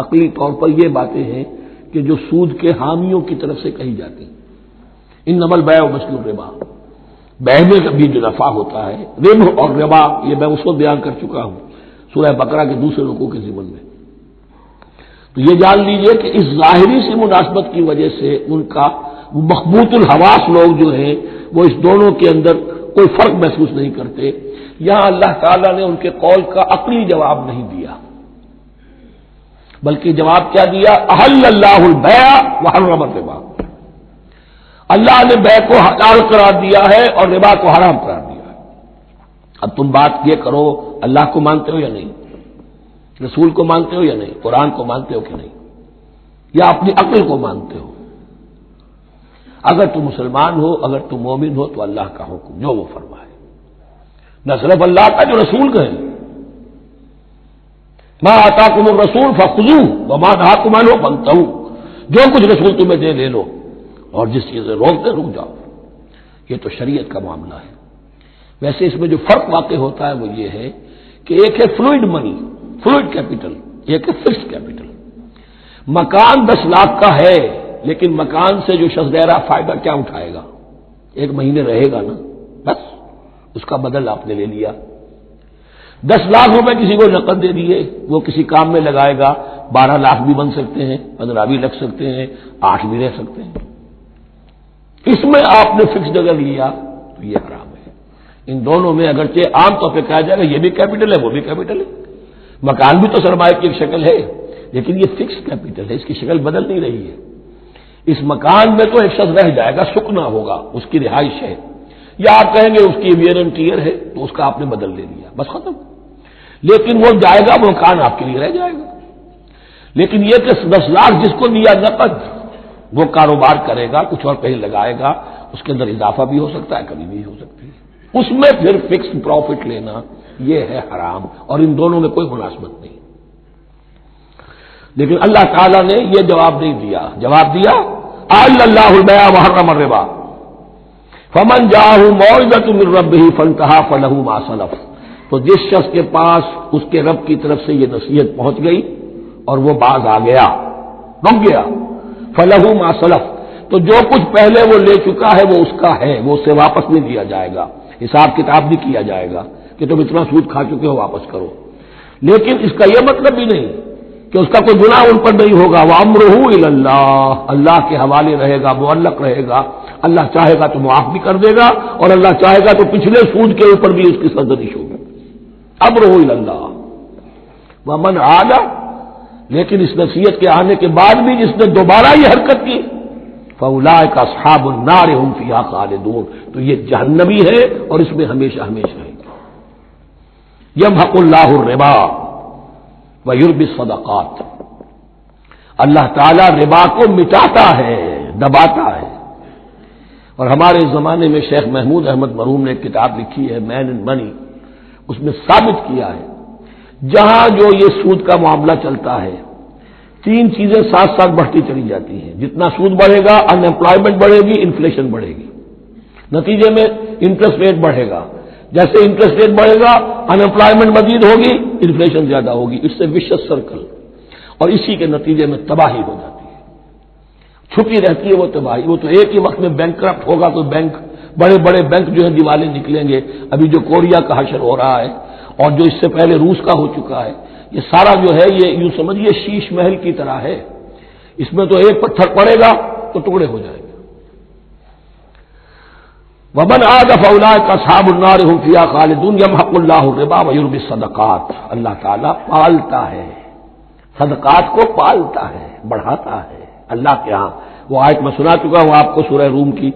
عقلی طور پر یہ باتیں ہیں کہ جو سود کے حامیوں کی طرف سے کہی جاتی ہیں۔ انما البیع مثل الربا، بیع میں بھی جو نفع ہوتا ہے، ربح اور ربا، یہ میں اس کو بیان کر چکا ہوں سورہ بقرہ کے دوسرے رکوع کے ضمن میں۔ تو یہ جان لیجئے کہ اس ظاہری سی مناسبت کی وجہ سے ان کا مخبوط الحواس لوگ جو ہیں وہ اس دونوں کے اندر کوئی فرق محسوس نہیں کرتے۔ یہاں اللہ تعالیٰ نے ان کے قول کا عقلی جواب نہیں دیا، بلکہ جواب کیا دیا؟ احل اللہ البیع وحرم الربا، اللہ نے بیع کو حلال قرار دیا ہے اور ربا کو حرام قرار دیا ہے۔ اب تم بات یہ کرو اللہ کو مانتے ہو یا نہیں، رسول کو مانتے ہو یا نہیں، قرآن کو مانتے ہو کہ نہیں، یا اپنی عقل کو مانتے ہو؟ اگر تم مسلمان ہو، اگر تم مومن ہو تو اللہ کا حکم جو وہ فرمائے، نہ صرف اللہ کا، جو رسول کہے، ما آتاکم الرسول فخذوہ وما نہاکم عنہ فانتہوا، جو کچھ رسول تمہیں دے لے لو، اور جس چیز سے روکتے رک جاؤ۔ یہ تو شریعت کا معاملہ ہے۔ ویسے اس میں جو فرق واقع ہوتا ہے وہ یہ ہے کہ ایک ہے فلوئڈ منی، فلوئڈ کیپٹل، ایک ہے فکسڈ کیپٹل۔ مکان 10 لاکھ کا ہے، لیکن مکان سے جو شخص دے رہا فائدہ کیا اٹھائے گا؟ 1 مہینے رہے گا نا، بس اس کا بدل آپ نے لے لیا۔ 10 لاکھ روپے کسی کو نقد دے دیے، وہ کسی کام میں لگائے گا، 12 لاکھ بھی بن سکتے ہیں، 15 بھی لگ سکتے ہیں، 8 بھی رہ سکتے ہیں۔ اس میں آپ نے فکس جگہ لیا تو یہ حرام ہے۔ ان دونوں میں اگرچہ عام طور پہ کہا جائے گا یہ بھی کیپٹل ہے وہ بھی کیپٹل ہے، مکان بھی تو سرمایہ کی ایک شکل ہے، لیکن یہ فکس کیپٹل ہے، اس کی شکل بدل نہیں رہی ہے۔ اس مکان میں تو ایک شخص رہ جائے گا، سکنا ہوگا، اس کی رہائش ہے، یا آپ کہیں گے اس کی ویئر اینڈ ٹیئر ہے تو اس کا آپ نے بدل لے لیا، بس ختم۔ لیکن وہ جائے گا، وہ مکان آپ کے لیے رہ جائے گا۔ لیکن یہ کہ 10 لاکھ جس کو دیا نقد، وہ کاروبار کرے گا، کچھ اور کہیں لگائے گا، اس کے اندر اضافہ بھی ہو سکتا ہے، کمی بھی ہو سکتی ہے، اس میں پھر فکس پروفٹ لینا یہ ہے حرام، اور ان دونوں میں کوئی مناسبت نہیں۔ لیکن اللہ تعالیٰ نے یہ جواب نہیں دیا، جواب دیا احل اللہ البیع وحرم الربا فمن جاءہ موعظۃ من ربہ فانتہی فلہ ما سلف، تو جس شخص کے پاس اس کے رب کی طرف سے یہ نصیحت پہنچ گئی اور وہ باز آ گیا، رک گیا، فلہ ما سلف، تو جو کچھ پہلے وہ لے چکا ہے وہ اس کا ہے، وہ اسے واپس نہیں دیا جائے گا، حساب کتاب نہیں کیا جائے گا کہ تم اتنا سود کھا چکے ہو واپس کرو۔ لیکن اس کا یہ مطلب بھی نہیں کہ اس کا کوئی گناہ ان پر نہیں ہوگا، وَأَمْرُهُ إِلَى اللَّهِ، اللہ کے حوالے رہے گا، معلق رہے گا، اللہ چاہے گا تو معاف بھی کر دے گا، اور اللہ چاہے گا تو پچھلے سود کے اوپر بھی اس کی سرزنش ہوگی۔ أَمْرُهُ إِلَى اللَّهِ وَمَنْ عَادَ، لیکن اس نصیحت کے آنے کے بعد بھی جس نے دوبارہ یہ حرکت کی فَأُولَٰئِكَ أَصْحَابُ النَّارِ هُمْ فِيهَا خَالِدُونَ، تو یہ جہنمی ہے اور اس میں ہمیشہ ہمیشہ رہے گا۔ يَمْحَقُ اللَّهُ الرِّبَا وَيُرْبِي الصَّدَقَاتِ، اللہ تعالیٰ ربا کو مٹاتا ہے، دباتا ہے۔ اور ہمارے زمانے میں شیخ محمود احمد مرحوم نے ایک کتاب لکھی ہے مین اینڈ منی، اس میں ثابت کیا ہے جہاں جو یہ سود کا معاملہ چلتا ہے 3 چیزیں ساتھ ساتھ بڑھتی چلی جاتی ہیں، جتنا سود بڑھے گا ان امپلائمنٹ بڑھے گی، انفلیشن بڑھے گی، نتیجے میں انٹرسٹ ریٹ بڑھے گا، جیسے انٹرسٹ ریٹ بڑھے گا ان امپلائمنٹ مزید ہوگی، انفلیشن زیادہ ہوگی، اس سے وشس سرکل، اور اسی کے نتیجے میں تباہی ہو جاتی ہے، چھپی رہتی ہے وہ تباہی۔ وہ تو ایک ہی وقت میں بینک کرپٹ ہوگا، کوئی بینک، بڑے بڑے بینک جو ہے دیوالے نکلیں گے، ابھی جو کوریا کا حشر ہو رہا ہے اور جو اس سے پہلے روس کا ہو چکا ہے، یہ سارا جو ہے یہ یوں سمجھیے شیش محل کی طرح ہے، اس میں تو ایک پتھر پڑے گا تو ٹکڑے ہو جائیں گے۔ وَمَنْ عَادَ فَأُولَٰئِكَ أَصْحَابُ النَّارِ هُمْ فِيهَا خَالِدُونَ يَمْحَقُ اللَّهُ الرِّبَا وَيُرْبِي الصَّدَقَاتِ، اللہ تعالیٰ پالتا ہے، صدقات کو پالتا ہے، بڑھاتا ہے اللہ کے ہاں۔ وہ آیت میں سنا چکا ہوں آپ کو، سورہ روم کی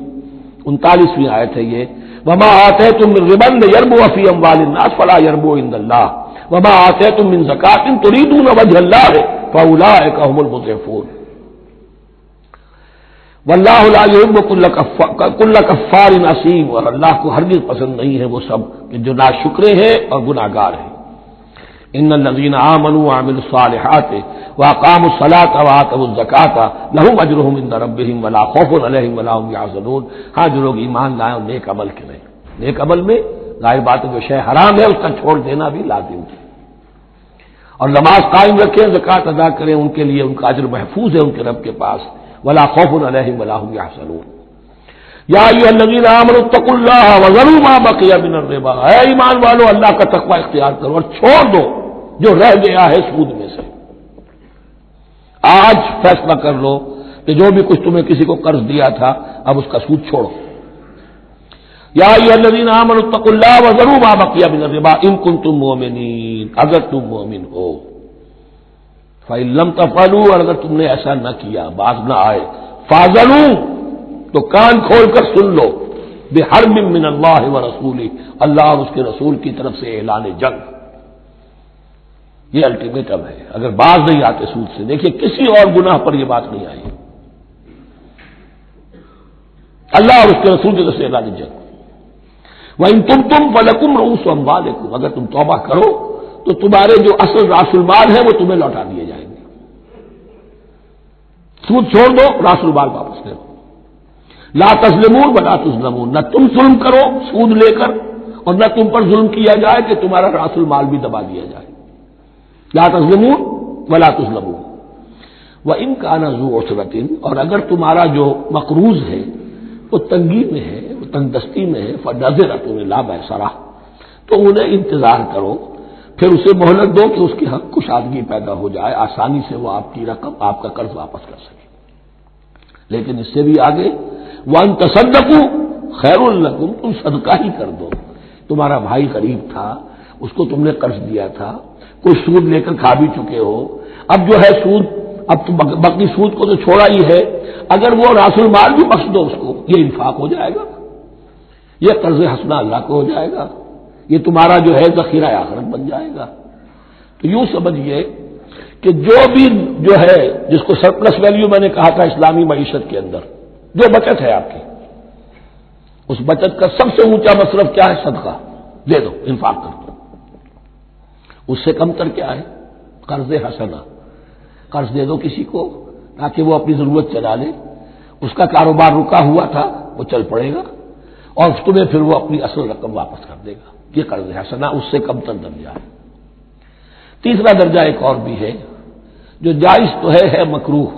39ویں آیت ہے یہ، وَمَا آتَيْتُم مِّن رِّبًا لِّيَرْبُوَ فِي أَمْوَالِ النَّاسِ فَلَا يَرْبُو عِندَ اللَّهِ وَمَا آتَيْتُم مِّن زَكَاةٍ تُرِيدُونَ وَجْهَ اللَّهِ فَأُولَٰئِكَ هُمُ الْمُضْعِفُونَ وَاللَّهُ لَا يُحِبُّ كُلَّ كَفَّارٍ أَثِيمٍ، اور اللہ کو ہرگز پسند نہیں ہے وہ سب کہ جو ناشکرے ہیں اور گناہگار ہیں۔ ان الذين آمنوا وعملوا الصالحات واقاموا الصلاة وآتوا الزكاة لهم اجرهم عند ربهم ولا خوف عليهم ولا هم يحزنون، ہاں جو لوگ ایمان لائے اور نیک عمل کریں، نیک عمل میں ظاہر بات ہے جو شے حرام ہے اس کا چھوڑ دینا بھی لازم ہے، اور نماز قائم رکھیں، زکوٰۃ ادا کریں، ان کے لیے ان کا اجر محفوظ ہے ان کے رب کے پاس، ولا خوف علیہم ولا هم يحزنون۔ یا ایھا الذین آمنوا اتقوا اللہ وذروا ما بقی من الربا، اے ایمان والو اللہ کا تقوی اختیار کرو اور چھوڑ دو جو رہ گیا ہے سود میں سے۔ آج فیصلہ کر لو کہ جو بھی کچھ تمہیں کسی کو قرض دیا تھا اب اس کا سود چھوڑو۔ یا ایھا الذین آمنوا اتقوا اللہ وذروا ما بقی من الربا ان کنتم مؤمنین، اگر تم مومن ہو، فإن لم تفعلوا، اور اگر تم نے ایسا نہ کیا، باز نہ آئے، فاذنوا، تو کان کھول کر سن لو بحرب من اللہ ورسولہ، اللہ اور اس کے رسول کی طرف سے اعلان جنگ. یہ الٹیمیٹم ہے اگر باز نہیں آتے سود سے. دیکھیے کسی اور گناہ پر یہ بات نہیں آئی، اللہ اور اس کے رسول کی طرف سے اعلان جنگ. وَإِن تُبْتُمْ فَلَكُمْ رُءُوسُ أَمْوَالِكُمْ، اگر تم توبہ کرو تو تمہارے جو اصل راس المال ہے وہ تمہیں لوٹا دیے جائیں گے. سود چھوڑ دو، راس المال واپس لے لو. لا تظلمون ولا تظلمون، نہ تم ظلم کرو سود لے کر اور نہ تم پر ظلم کیا جائے کہ تمہارا راس المال بھی دبا دیا جائے. لا تظلمون ولا تظلمون. وَإِن كَانَ ذُو عُسْرَةٍ، اور اگر تمہارا جو مقروض ہے وہ تنگی میں ہے، وہ تنگ دستی میں ہے، فَنَظِرَةٌ إِلَىٰ مَيْسَرَةٍ، تو انہیں انتظار کرو، پھر اسے مہلت دو کہ اس کی حق کشادگی پیدا ہو جائے، آسانی سے وہ آپ کی رقم، آپ کا قرض واپس کر سکے. لیکن اس سے بھی آگے وَأَن تَصَدَّقُوا خَيْرٌ لَكُمْ، تم صدقہ ہی کر دو. تمہارا بھائی غریب تھا، اس کو تم نے قرض دیا تھا، کوئی سود لے کر کھا بھی چکے ہو، اب جو ہے سود، اب تو باقی سود کو تو چھوڑا ہی ہے، اگر وہ راس المال بھی بخش دو اس کو، یہ انفاق ہو جائے گا، یہ قرض حسنہ اللہ کو ہو جائے گا، یہ تمہارا جو ہے ذخیرہ آخرت بن جائے گا. تو یوں سمجھیے کہ جو بھی جو ہے جس کو سرپلس ویلیو میں نے کہا تھا اسلامی معیشت کے اندر جو بچت ہے آپ کی، اس بچت کا سب سے اونچا مصرف کیا ہے؟ صدقہ دے دو، انفاق کر دو. اس سے کم تر کیا ہے؟ قرض حسنہ، قرض دے دو کسی کو تاکہ وہ اپنی ضرورت چلا لے، اس کا کاروبار رکا ہوا تھا وہ چل پڑے گا اور تمہیں پھر وہ اپنی اصل رقم واپس کر دے گا. یہ قرض حسنہ اس سے کم تر درجہ ہے. تیسرا درجہ ایک اور بھی ہے جو جائز تو ہے مکروہ،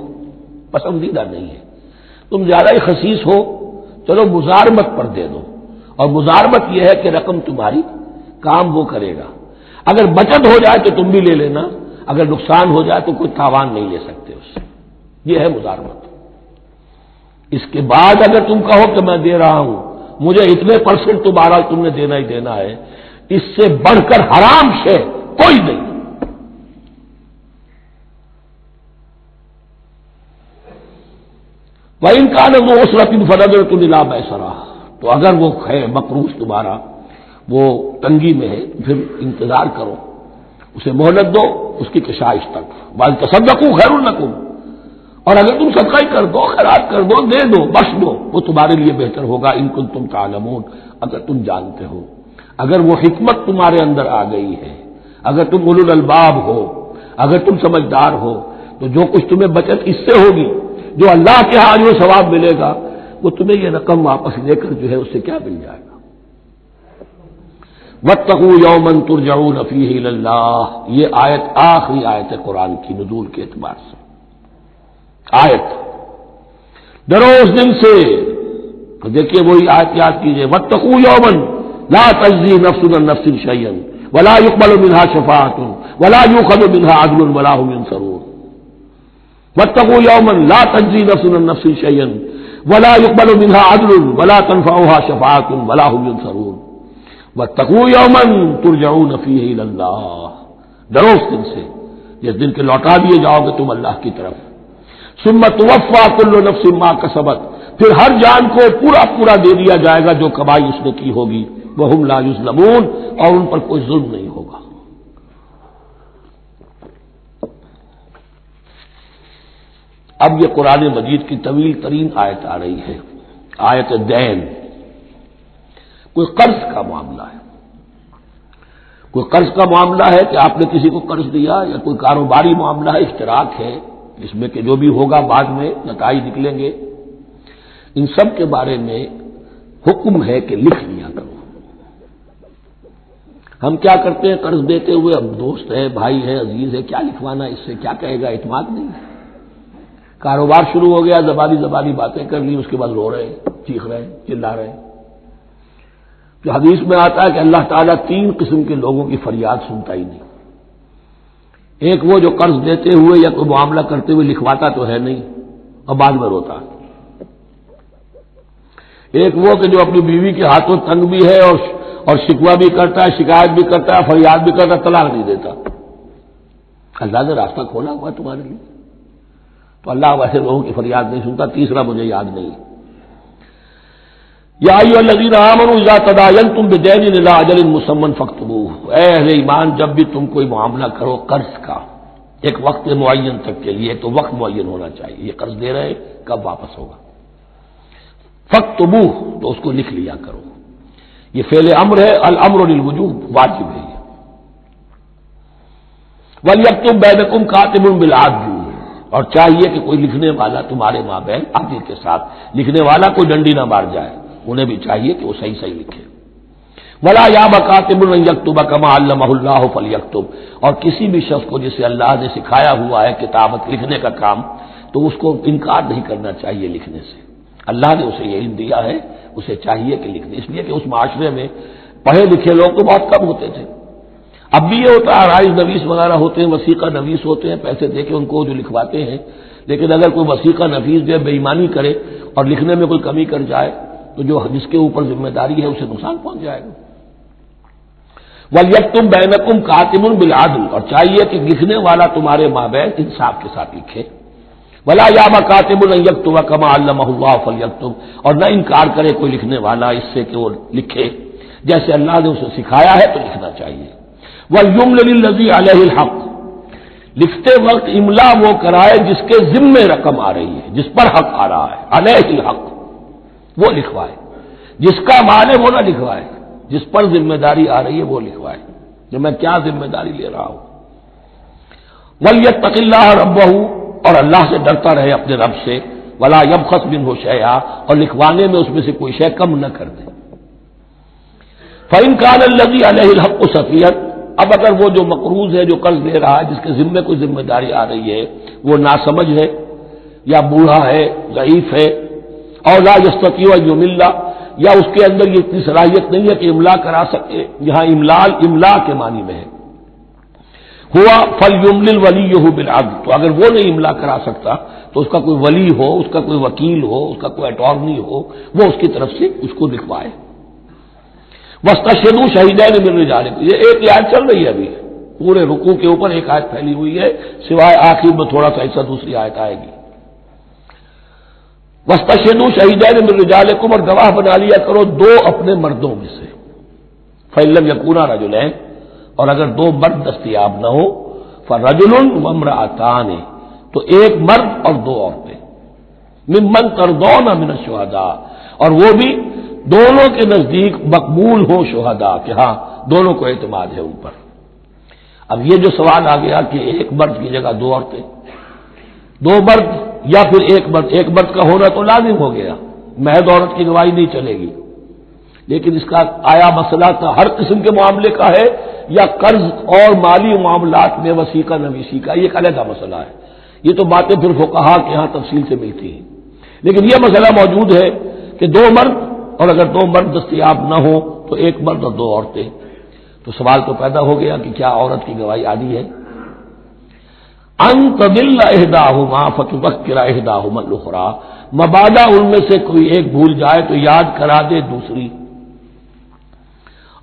پسندیدہ نہیں ہے. تم زیادہ ہی خسیس ہو، چلو مزارمت پر دے دو، اور مزارمت یہ ہے کہ رقم تمہاری کام وہ کرے گا، اگر بچت ہو جائے تو تم بھی لے لینا، اگر نقصان ہو جائے تو کوئی تاوان نہیں لے سکتے اس سے. یہ ہے مزارمت. اس کے بعد اگر تم کہو کہ میں دے رہا ہوں، مجھے اتنے % تمہارا تم نے دینا ہی دینا ہے، اس سے بڑھ کر حرام شے کوئی نہیں. وَإِن كَانَ ذُو عُسْرَةٍ فَنَظِرَةٌ إِلَىٰ مَيْسَرَةٍ، تو اگر وہ ہے مقروض تمہارا وہ تنگی میں ہے تو پھر انتظار کرو، اسے مہلت دو اس کی کشائش تک. وَأَن تَصَدَّقُوا خَيْرٌ لَكُمْ، اور اگر تم صدقہ ہی کر دو، خیرات کر دو، دے دو، بخش دو، وہ تمہارے لیے بہتر ہوگا. ان کنتم تعلمون، اگر تم جانتے ہو، اگر وہ حکمت تمہارے اندر آ گئی ہے، اگر تم اولو الالباب ہو، اگر تم سمجھدار ہو، تو جو کچھ تمہیں بچت اس سے ہوگی، جو اللہ کے ہاں جو ثواب ملے گا، وہ تمہیں یہ رقم واپس لے کر جو ہے اس سے کیا مل جائے گا. وَاتَّقُوا يَوْمًا تُرْجَعُونَ فِيهِ إِلَى اللَّهِ، یہ آیت آخری آیت ہے قرآن کی نزول کے اعتبار سے. آیت ڈرو اس دن سے، تو دیکھیے وہی آیت یاد کیجیے. وَاتَّقُوا يَوْمًا لَا تَجْزِي نَفْسٌ عَن نَفْسٍ شَيْئًا وَلَا يُقْبَلُ مِنْهَا شَفَاعَةٌ وَلَا يُؤْخَذُ مِنْهَا عَدْلٌ وَلَا هُمْ يُنصَرُونَ. وَاتَّقُوا يَوْمًا لَا تَجْزِي نَفْسٌ عَن نَفْسٍ شَيْئًا وَلَا يُقْبَلُ مِنْهَا عَدْلٌ وَلَا تَنفَعُهَا شَفَاعَةٌ وَلَا هُمْ يُنصَرُونَ. وَاتَّقُوا يَوْمًا تُرْجَعُونَ فِيهِ إِلَى اللَّهِ، ڈرو اس دن سے جس دن کے لوٹا دیے جاؤ گے تم اللہ کی طرف. ثُمَّ تُوَفَّىٰ كُلُّ نَفْسٍ مَّا كَسَبَتْ، پھر ہر جان کو پورا پورا دے دیا جائے گا جو کمائی اس نے کی ہوگی. وَهُمْ لَا يُظْلَمُونَ، اور ان پر کوئی ظلم نہیں ہوگا. اب یہ قرآن مجید کی طویل ترین آیت آ رہی ہے، آیت دین. کوئی قرض کا معاملہ ہے، کوئی قرض کا معاملہ ہے کہ آپ نے کسی کو قرض دیا، یا کوئی کاروباری معاملہ ہے، اشتراک ہے جس میں کہ جو بھی ہوگا بعد میں نتائج نکلیں گے. ان سب کے بارے میں حکم ہے کہ لکھ لیا کرو. ہم کیا کرتے ہیں قرض دیتے ہوئے، اب دوست ہے، بھائی ہے، عزیز ہے، کیا لکھوانا، اس سے کیا کہے گا، اعتماد نہیں. کاروبار شروع ہو گیا، زبانی باتیں کر لی، اس کے بعد رو رہے ہیں، چیخ رہے ہیں، چلا رہے ہیں. جو حدیث میں آتا ہے کہ اللہ تعالیٰ 3 قسم کے لوگوں کی فریاد سنتا ہی نہیں. ایک وہ جو قرض دیتے ہوئے یا کوئی معاملہ کرتے ہوئے لکھواتا تو ہے نہیں اور بعد میں روتا. ایک وہ کہ جو اپنی بیوی کے ہاتھوں تنگ بھی ہے اور شکوہ بھی کرتا ہے، شکایت بھی کرتا ہے، فریاد بھی کرتا ہے، طلاق نہیں دیتا. اللہ نے راستہ کھولا ہوا تمہارے لیے، تو اللہ ویسے لوگوں کی فریاد نہیں سنتا. تیسرا مجھے یاد نہیں. یا ایھا الذین آمنوا اذا تداینتم بدین الی اجل مسمى فاکتبوہ، اے اہل ایمان جب بھی تم کوئی معاملہ کرو قرض کا ایک وقت معین تک کے لیے، تو وقت معین ہونا چاہیے، یہ قرض دے رہے کب واپس ہوگا، فاکتبوہ تو اس کو لکھ لیا کرو، یہ فعل امر ہے، الامر للوجوب، واجب ہے یہ، ولیکتب بینکم کاتب بالعدل، اور چاہیے کہ کوئی لکھنے والا تمہارے مابین عدل کے ساتھ، لکھنے والا کوئی ڈنڈی نہ مار جائے، انہیں بھی چاہیے کہ وہ صحیح صحیح لکھے، ولا یاب کاتب ان یکتب کما علمہ اللہ فلیکتب، اور کسی بھی شخص کو جسے اللہ نے سکھایا ہوا ہے کتابت لکھنے کا کام، تو اس کو انکار نہیں کرنا چاہیے لکھنے سے، اللہ نے اسے یہ علم دیا ہے، اسے چاہیے کہ لکھ دے، اس لیے کہ اس معاشرے میں پڑھے لکھے لوگ تو بہت کم ہوتے تھے، اب بھی یہ ہوتا ہے، عرائض نویس وغیرہ ہوتے ہیں، وثیقہ نویس ہوتے ہیں، پیسے دے کے ان کو جو لکھواتے ہیں، لیکن اگر کوئی وثیقہ نویس جو ہے بے ایمانی کرے اور لکھنے میں کوئی کمی کر جائے تو جو جس کے اوپر ذمہ داری ہے اسے نقصان پہنچ جائے گا۔ وَلْيَكْتُبْ بَيْنَكُمْ كَاتِبٌ بِالْعَدْلِ، اور چاہیے کہ لکھنے والا تمہارے مابین انصاف کے ساتھ لکھے، وَلَا يَأْبَ كَاتِبٌ أَن يَكْتُبَ كَمَا عَلَّمَهُ اللَّهُ فَلْيَكْتُبْ، اور نہ انکار کرے کوئی لکھنے والا اس سے کہ وہ لکھے جیسے اللہ نے اسے سکھایا ہے تو لکھنا چاہیے۔ وَلْيُمْلِلِ الَّذِي عَلَيْهِ الْحَقُّ، لکھتے وقت املا وہ کرائے جس کے ذمے رقم آ رہی ہے، جس پر حق آ رہا ہے، علیہ الحق، وہ لکھوائے، جس کا مال ہے وہ نہ لکھوائے، جس پر ذمہ داری آ رہی ہے وہ لکھوائے، کہ میں کیا ذمہ داری لے رہا ہوں۔ وَلْيَتَّقِ اللَّهَ رَبَّهُ، اور اللہ سے ڈرتا رہے اپنے رب سے، وَلَا يَبْخَسْ مِنْهُ شَيْئًا، اور لکھوانے میں اس میں سے کوئی شے کم نہ کر دے۔ فَإِنْ كَانَ الَّذِي عَلَيْهِ الْحَقُّ سَفِيهًا، اب اگر وہ جو مقروض ہے، جو قرض دے رہا ہے، جس کے ذمے کوئی ذمہ داری آ رہی ہے، وہ ناسمجھ ہے یا بوڑھا ہے، ضعیف ہے، اور لا يستطيع ان يمل، یا اس کے اندر یہ اتنی صلاحیت نہیں ہے کہ املا کرا سکے، یہاں املا کے معنی میں ہے، ہوا فلیملل ولیہ بالعدل، تو اگر وہ نہیں املا کرا سکتا تو اس کا کوئی ولی ہو، اس کا کوئی وکیل ہو، اس کا کوئی اٹارنی ہو، وہ اس کی طرف سے اس کو لکھوائے۔ واستشہدوا شہیدین من رجالکم، یہ ایک آیت چل رہی ہے ابھی، پورے رکوع کے اوپر ایک آیت پھیلی ہوئی ہے، سوائے آخر میں تھوڑا سا حصہ دوسری آیت آئے گی۔ واستشہدوا شہیدین من رجالکم، اور گواہ بنا لیا کرو دو اپنے مردوں میں سے، فإن لم یکونا رجلین، اور اگر دو مرد دستیاب نہ ہو، فرجل وامرأتان، تو ایک مرد اور دو عورتیں، ممن ترضون من الشہداء، اور وہ بھی دونوں کے نزدیک مقبول ہوں شہداء، کہ ہاں دونوں کو اعتماد ہے ان پر۔ اب یہ جو سوال آ گیا کہ ایک مرد کی جگہ دو عورتیں، دو مرد یا پھر ایک مرد کا ہونا تو لازم ہو گیا، محض عورت کی گواہی نہیں چلے گی، لیکن اس کا آیا مسئلہ تھا ہر قسم کے معاملے کا ہے یا قرض اور مالی معاملات میں وثیقہ نویسی کا، یہ ایک علیحدہ مسئلہ ہے، یہ تو باتیں پھر فقہا کے ہاں تفصیل سے ملتی ہیں، لیکن یہ مسئلہ موجود ہے کہ دو مرد، اور اگر دو مرد دستیاب نہ ہو تو ایک مرد اور دو عورتیں، تو سوال تو پیدا ہو گیا کہ کیا عورت کی گواہی عادی ہے؟ ان تضل احداہما فتذکر احداہما الاخری، مبادا ان میں سے کوئی ایک بھول جائے تو یاد کرا دے دوسری۔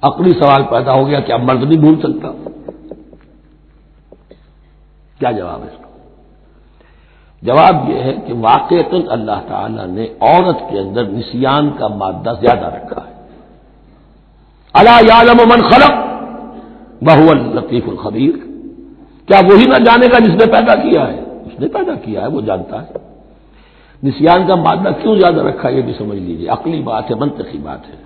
عقلی سوال پیدا ہو گیا، کیا مرد نہیں بھول سکتا؟ کیا جواب ہے اس کا؟ جواب یہ ہے کہ واقعتاً اللہ تعالی نے عورت کے اندر نسیان کا مادہ زیادہ رکھا ہے۔ الا یعلم من خلق وهو اللطیف الخبیر، کیا وہی نہ جانے گا جس نے پیدا کیا ہے؟ اس نے پیدا کیا ہے، وہ جانتا ہے۔ نسیان کا مادہ کیوں زیادہ رکھا یہ بھی سمجھ لیجیے، عقلی بات ہے، منطقی بات ہے۔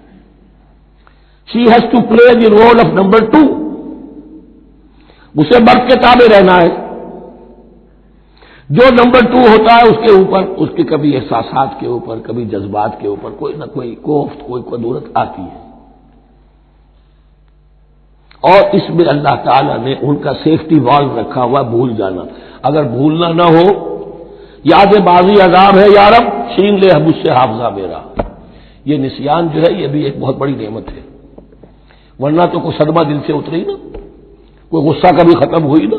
She has to play the role of number 2، اسے مرد کے تابع رہنا ہے، جو نمبر 2 ہوتا ہے اس کے اوپر اس کے کبھی احساسات کے اوپر، کبھی جذبات کے اوپر کوئی نہ کوئی کوفت، کوئی قدورت آتی ہے، اور اس میں اللہ تعالیٰ نے ان کا سیفٹی والو رکھا ہوا بھول جانا، اگر بھولنا نہ ہو، یاد بازی عذاب ہے یا رب چھین لے مجھ سے حافظہ میرا، یہ نسیان جو ہے یہ بھی ایک بہت بڑی نعمت ہے، ورنہ تو کوئی صدمہ دل سے اتری نا، کوئی غصہ کبھی ختم ہوئی نا،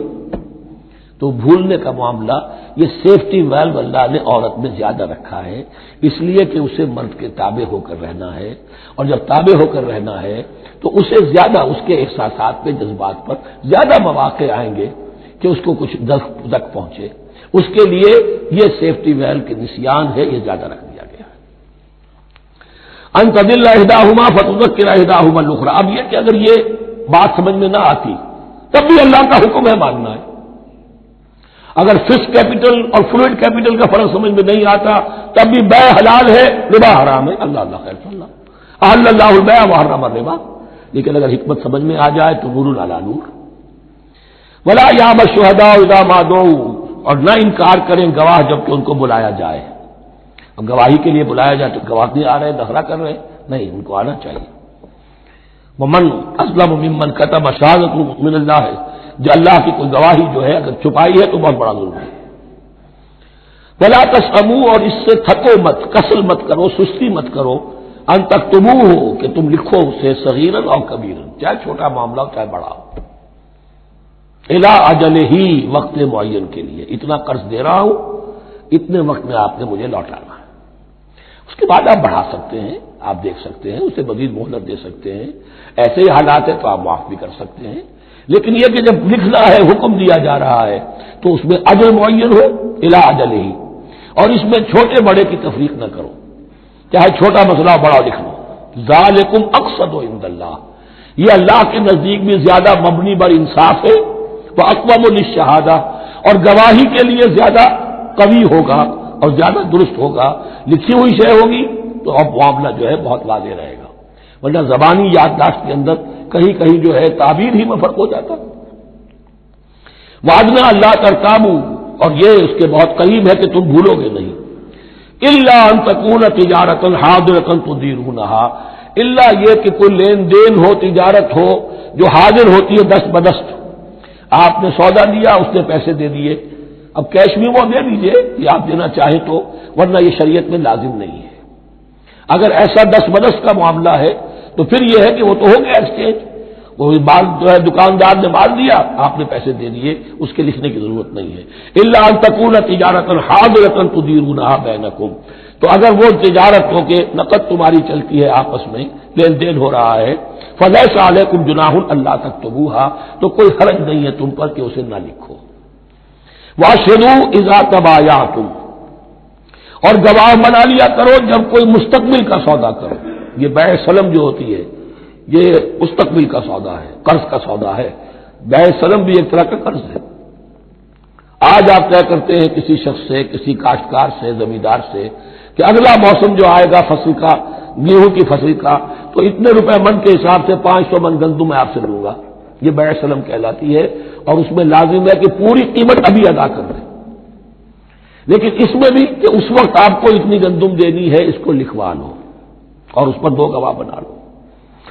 تو بھولنے کا معاملہ یہ سیفٹی ویلو اللہ نے عورت میں زیادہ رکھا ہے، اس لیے کہ اسے مرد کے تابع ہو کر رہنا ہے، اور جب تابع ہو کر رہنا ہے تو اسے زیادہ اس کے احساسات پہ، جذبات پر زیادہ مواقع آئیں گے کہ اس کو کچھ دک پہنچے، اس کے لیے یہ سیفٹی ویل کے نسیان ہے، یہ زیادہ رکھ دیا گیا ہے۔ ان تدل احداہما فتذکر احداہما الاخری. اب یہ کہ اگر یہ بات سمجھ میں نہ آتی تب بھی اللہ کا حکم ہے ماننا ہے. اگر فکس کیپٹل اور فلوئڈ کیپٹل کا فرق سمجھ میں نہیں آتا تب بھی بیع حلال ہے ربا حرام ہے. اللہ خیر اللہ احل اللہ البیع وحرم الربا. لیکن اگر حکمت سمجھ میں آ جائے تو نور علی نور. ولا یاب الشہداء اذا ما دعوا. اور نہ انکار کریں گواہ جب کہ ان کو بلایا جائے. اب گواہی کے لیے بلایا جائے تو گواہ نہیں آ رہے, نخرہ کر رہے, نہیں, ان کو آنا چاہیے. ومن اسلم ممن کتم شہادۃ من اللہ ہے, جو اللہ کی کوئی گواہی جو ہے اگر چھپائی ہے تو بہت بڑا ظلم ہے. ولا تسأموا, اور اس سے تھکو مت, کسل مت کرو, سستی مت کرو, ان تکتبوہ ہو کہ تم لکھو اسے صغیرا اور کبیرا, چاہے چھوٹا معاملہ ہو چاہے بڑا ہو, الی اجل ہی, وقت معین کے لیے. اتنا قرض دے رہا ہوں, اتنے وقت میں آپ نے مجھے لوٹانا ہے. اس کے بعد آپ بڑھا سکتے ہیں, آپ دیکھ سکتے ہیں, اسے مزید مہلت دے سکتے ہیں. ایسے ہی حالات ہے تو آپ معاف بھی کر سکتے ہیں. لیکن یہ کہ جب لکھنا ہے, حکم دیا جا رہا ہے, تو اس میں اجل معین ہو, الی اجل ہی. اور اس میں چھوٹے بڑے کی تفریق نہ کرو, چاہے چھوٹا مسئلہ بڑا لکھ لو. ذالکم اقسط عند اللہ, یہ اللہ کے نزدیک بھی زیادہ مبنی بر انصاف ہے. واقوم للشہادہ, اور گواہی کے لیے زیادہ قوی ہوگا اور زیادہ درست ہوگا. لکھی ہوئی شے ہوگی تو اب معاملہ جو ہے بہت واضح رہے گا, ورنہ زبانی یادداشت کے اندر کہیں کہیں جو ہے تعبیر ہی میں فرق ہو جاتا. وعدنا اللہ ترتابوا, اور یہ اس کے بہت قریب ہے کہ تم بھولو گے نہیں. الا ان تکون تجارۃ حاضرۃ تدیرونھا, الا یہ کہ کوئی لین دین ہو, تجارت ہو جو حاضر ہوتی ہے دست بدست. آپ نے سودا لیا, اس نے پیسے دے دیے, اب کیش بھی وہ دے دیجئے کہ آپ دینا چاہیں تو, ورنہ یہ شریعت میں لازم نہیں ہے. اگر ایسا دست بدست کا معاملہ ہے تو پھر یہ ہے کہ وہ تو ہو گیا ایکسچینج, وہ مال جو ہے دکاندار نے مال دیا, آپ نے پیسے دے دیے, اس کے لکھنے کی ضرورت نہیں ہے. الا ان تکون تجارۃ حاضرۃ تدیرونھا بینکم, تو اگر وہ تجارت ہو کہ نقد تمہاری چلتی ہے, آپس میں لین دین ہو رہا ہے, فلیس علیکم جناح الا تکتبوھا, تو کوئی حرج نہیں ہے تم پر کہ اسے نہ لکھو. واشهدوا اذا تبایعتم, اور گواہ بنا لیا کرو جب کوئی مستقبل کا سودا کرو. یہ بیع سلم جو ہوتی ہے یہ مستقبل کا سودا ہے, قرض کا سودا ہے. بیع سلم بھی ایک طرح کا قرض ہے. آج آپ طے کرتے ہیں کسی شخص سے, کسی کاشتکار سے, زمیندار سے کہ اگلا موسم جو آئے گا فصل کا, گیہوں کی فصل کا, تو اتنے روپے من کے حساب سے 500 من گندم میں آپ سے لوں گا. یہ بیع سلم کہلاتی ہے, اور اس میں لازم ہے کہ پوری قیمت ابھی ادا کر دیں. لیکن اس میں بھی کہ اس وقت آپ کو اتنی گندم دینی ہے, اس کو لکھوا لو اور اس پر 2 گواہ بنا لو.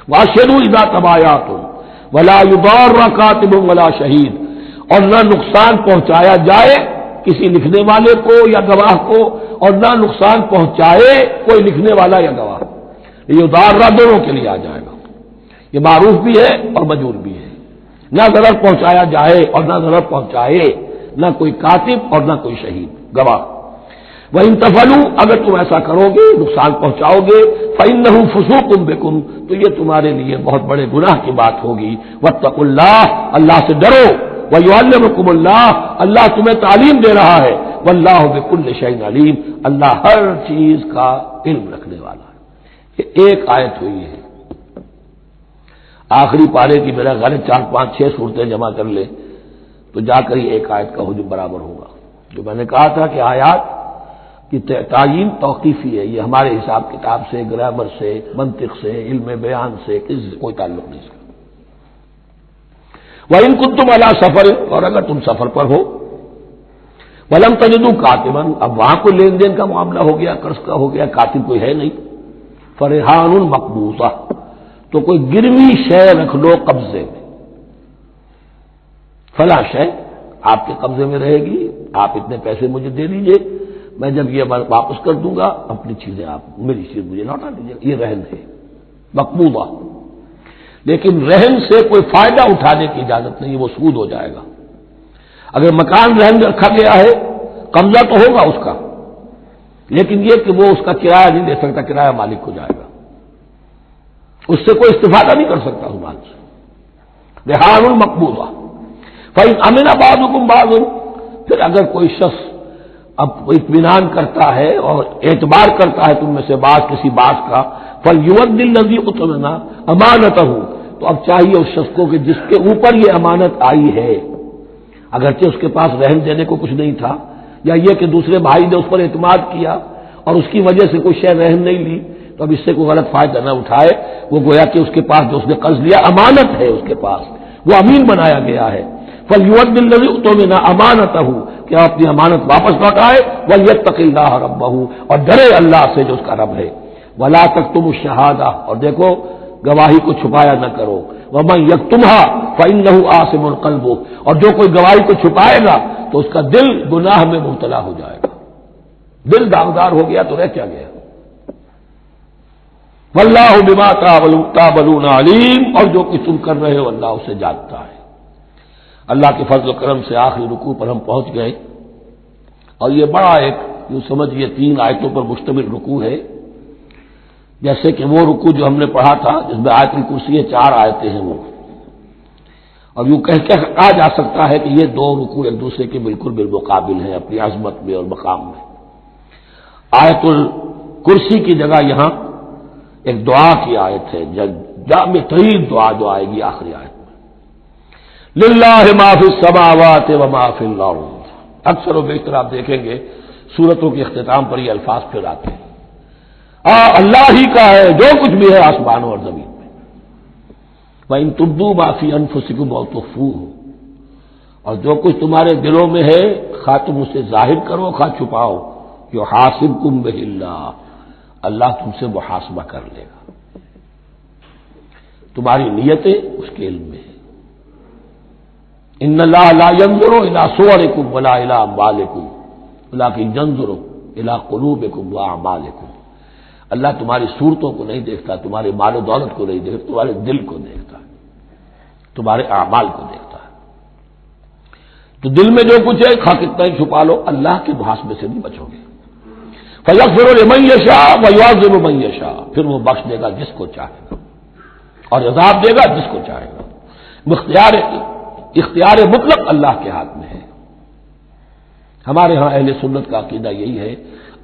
واشهدوا اذا تبایعتم ولا يضار کاتب ولا شہید, اور نہ نقصان پہنچایا جائے کسی لکھنے والے کو یا گواہ کو, اور نہ نقصان پہنچائے کوئی لکھنے والا یا گواہ. یہ ضارہ دونوں کے لیے آ جائے گا, یہ معروف بھی ہے اور مجور بھی ہے. نہ ضرر پہنچایا جائے اور نہ ضرر پہنچائے, نہ کوئی کاتب اور نہ کوئی شہید گواہ. وَإِن تَفْعَلُوا, اگر تم ایسا کرو گے, نقصان پہنچاؤ گے, فَإِنَّهُ فُسُوقٌ بِكُمْ, تو یہ تمہارے لیے بہت بڑے گناہ کی بات ہوگی. وَاتَّقُوا اللَّهَ, اللہ سے ڈرو. وَيُعَلِّمُكُمُ اللَّهُ, اللہ تمہیں تعلیم دے رہا ہے. وَاللَّهُ بِكُلِّ شَيْءٍ عَلِيمٌ, اللہ ہر چیز کا علم رکھنے والا ہے. یہ ایک آیت ہوئی ہے. آخری پارے کی میرا غالب 4 5 6 صورتیں جمع کر لے تو جا کر ہی ایک آیت کا حجم برابر ہوگا. جو میں نے کہا تھا کہ آیات کی تعین توقیفی ہے, یہ ہمارے حساب کتاب سے, گرامر سے, منطق سے, علم بیان سے کوئی تعلق نہیں اس کا. وَإِن كُنتُمْ عَلَىٰ سَفَرٍ, اور اگر تم سفر پر ہو, وَلَمْ تَجِدُوا كَاتِبًا, اب وہاں کو لین دین کا معاملہ ہو گیا, قرض کا ہو گیا, کاتب کوئی ہے نہیں. فَرِحَانٌ مَقْبُوضَةٌ, تو کوئی گروی شے رکھ لو قبضے میں. فلاں شے آپ کے قبضے میں رہے گی, آپ اتنے پیسے مجھے دے دیجئے, میں جب یہ واپس کر دوں گا اپنی چیزیں آپ, میری چیز مجھے لوٹا دیجیے. یہ رہن ہے مقبوضہ. لیکن رہن سے کوئی فائدہ اٹھانے کی اجازت نہیں, وہ سود ہو جائے گا. اگر مکان رہن رکھا گیا ہے, قبضہ تو ہوگا اس کا, لیکن یہ کہ وہ اس کا کرایہ نہیں دے سکتا, کرایہ مالک ہو جائے گا, اس سے کوئی استفادہ نہیں کر سکتا اس مال سے. رہان المقبوضہ. فإن أمن بعضكم بعض, پھر اگر کوئی شخص اب اطمینان کرتا ہے اور اعتبار کرتا ہے تم میں سے بعض کسی بعض کا, فَلْيُؤَدِّ الَّذِي اؤْتُمِنَ أَمَانَتَهُ، تو اب چاہیے اس شخص کو کہ جس کے اوپر یہ امانت آئی ہے، اگرچہ اس کے پاس رہن دینے کو کچھ نہیں تھا، یا یہ کہ دوسرے بھائی نے اس پر اعتماد کیا اور اس کی وجہ سے کوئی شے رہن نہیں لی، تو اب اس سے کوئی غلط فائدہ نہ اٹھائے، وہ گویا کہ اس کے پاس جو اس نے قرض لیا امانت ہے، اس کے پاس وہ امین بنایا گیا ہے۔ فَلْيُؤَدِّ الَّذِي اؤْتُمِنَ أَمَانَتَهُ، کہ اپنی امانت واپس لوٹائے، وَلْيَتَّقِ اللَّهَ رَبَّهُ، اور ڈرے اللہ سے جو اس کا رب ہے۔ وَلَا تَكْتُمُوا الشَّهَادَةَ، اور دیکھو گواہی کو چھپایا نہ کرو، وَمَن يَكْتُمْهَا فَإِنَّهُ آثِمٌ قَلْبُهُ، اور جو کوئی گواہی کو چھپائے گا تو اس کا دل گناہ میں مبتلا ہو جائے گا، دل داغدار ہو گیا تو رہ کیا گیا۔ وَاللَّهُ بِمَا تَعْمَلُونَ عَلِيمٌ، اور جو کچھ تم کر رہے ہو اللہ اسے جانتا ہے۔ اللہ کے فضل و کرم سے آخری رکوع پر ہم پہنچ گئے، اور یہ بڑا ایک یوں سمجھیے 3 آیتوں پر مشتمل رکوع ہے، جیسے کہ وہ رکوع جو ہم نے پڑھا تھا جس میں آیت الکرسی 4 آیتیں ہیں وہ، اور یوں کہا جا سکتا ہے کہ یہ 2 رکوع ایک دوسرے کے بالکل بالمقابل ہیں اپنی عظمت میں اور مقام میں۔ آیت الکرسی کی جگہ یہاں ایک دعا کی آیت ہے، جامع ترین دعا جو آئے گی آخری آیت میں، للہ ما فی السماوات و ما فی الارض۔ اکثر و بیشتر آپ دیکھیں گے سورتوں کے اختتام پر یہ الفاظ پھر آتے ہیں، اللہ ہی کا ہے جو کچھ بھی ہے آسمانوں اور زمین میں۔ وَإِن تُبْدُوا مَا فِي أَنفُسِكُمْ أَوْ تُخْفُوهُ، اور جو کچھ تمہارے دلوں میں ہے خواہ تم اسے ظاہر کرو خواہ چھپاؤ، یحاسبکم بہ اللہ، اللہ تم سے محاسبہ کر لے گا، تمہاری نیتیں اس کے علم میں ہے۔ ان اللہ لا ينظر الى صورکم ولا الى اموالکم ولکن ينظر الى قلوبکم واعمالکم، اللہ تمہاری صورتوں کو نہیں دیکھتا، تمہارے مال و دولت کو نہیں دیکھتا، تمہارے دل کو دیکھتا ہے، تمہارے اعمال کو دیکھتا ہے۔ تو دل میں جو کچھ ہے خواہ کتنا ہی چھپا لو، اللہ کے محاسبے سے نہیں بچو گے۔ فَيَغْفِرُ لِمَن يَشَاءُ وَيُعَذِّبُ مَن يَشَاءُ، پھر وہ بخش دے گا جس کو چاہے گا اور عذاب دے گا جس کو چاہے گا۔ اختیار مطلق اللہ کے ہاتھ میں ہے۔ ہمارے ہاں اہل سنت کا عقیدہ یہی ہے،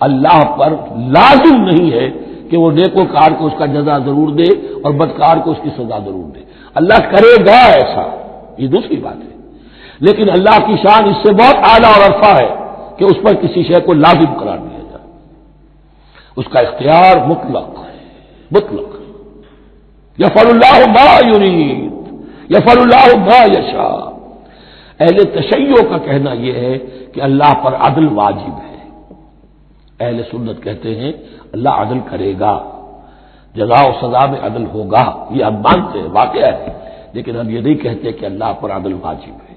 اللہ پر لازم نہیں ہے کہ وہ نیکوکار کو اس کا جزا ضرور دے اور بدکار کو اس کی سزا ضرور دے، اللہ کرے گا ایسا، یہ دوسری بات ہے، لیکن اللہ کی شان اس سے بہت اعلیٰ اور عرفہ ہے کہ اس پر کسی شے کو لازم قرار دیا جائے، اس کا اختیار مطلق ہے، مطلق۔ یفعل اللہ ما یرید، یفعل اللہ ما یشاء۔ اہل تشیع کا کہنا یہ ہے کہ اللہ پر عدل واجب ہے، اہل سنت کہتے ہیں اللہ عدل کرے گا، جزا و سزا میں عدل ہوگا، یہ ہم مانتے ہیں، واقعہ ہے، لیکن ہم یہ نہیں کہتے کہ اللہ پر عدل واجب ہے،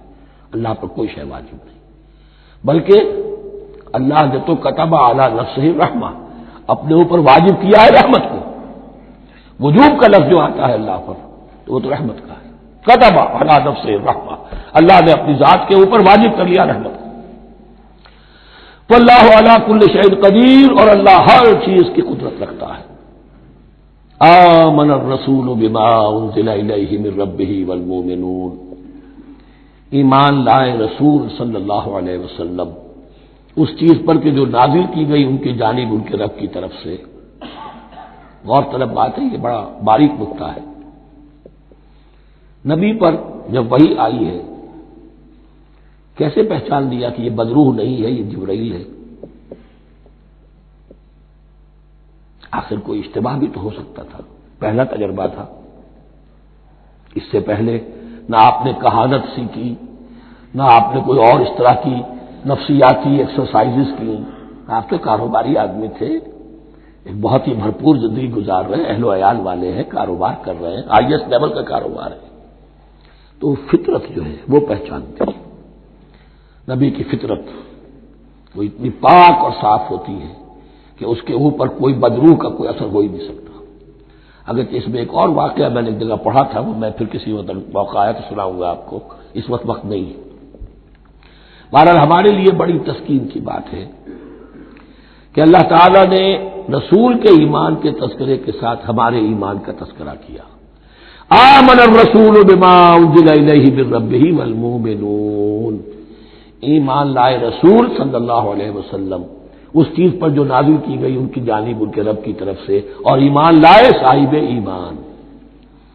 اللہ پر کوئی شے واجب نہیں، بلکہ اللہ نے تو کتب علی نفسہ رحمہ، اپنے اوپر واجب کیا ہے رحمت کو۔ وجوب کا لفظ جو آتا ہے اللہ پر تو وہ تو رحمت کا ہے، کتب علی نفسہ رحمہ، اللہ نے اپنی ذات کے اوپر واجب کر لیا رحمت کو۔ واللہ علی کل شیء قدیر، اور اللہ ہر چیز کی قدرت رکھتا ہے۔ آمن الرسول بما انزل الیہ من ربہ والمؤمنون، ایمان لائے رسول صلی اللہ علیہ وسلم اس چیز پر کہ جو نازل کی گئی ان کی جانب ان کے رب کی طرف سے۔ غور طلب بات ہے، یہ بڑا باریک نکتہ ہے۔ نبی پر جب وحی آئی ہے کیسے پہچان دیا کہ یہ بدروح نہیں ہے، یہ جبرائیل ہے؟ آخر کوئی اشتباہ بھی تو ہو سکتا تھا، پہلا تجربہ تھا، اس سے پہلے نہ آپ نے کہانت سیکھی، نہ آپ نے کوئی اور اس طرح کی نفسیاتی ایکسرسائزز کی، آپ تو کاروباری آدمی تھے، ایک بہت ہی بھرپور زندگی گزار رہے ہیں، اہل و عیال والے ہیں، کاروبار کر رہے ہیں، ہائی ایسٹ لیول کا کاروبار ہے، تو فطرت جو ہے وہ پہچانتی ہے، نبی کی فطرت وہ اتنی پاک اور صاف ہوتی ہے کہ اس کے اوپر کوئی بدروح کا کوئی اثر ہو ہی نہیں سکتا۔ اگرچہ اس میں ایک اور واقعہ میں نے ایک جگہ پڑھا تھا، وہ میں پھر کسی وقت موقع آیا تو سناؤں گا آپ کو، اس وقت نہیں ہے۔ بہرحال ہمارے لیے بڑی تسکین کی بات ہے کہ اللہ تعالیٰ نے رسول کے ایمان کے تذکرے کے ساتھ ہمارے ایمان کا تذکرہ کیا۔ آمن الرسول بما انزل الیہ من ربہ والمؤمنون، ایمان لائے رسول صلی اللہ علیہ وسلم اس چیز پر جو نازل کی گئی ان کی جانب ان کے رب کی طرف سے، اور ایمان لائے صاحب ایمان۔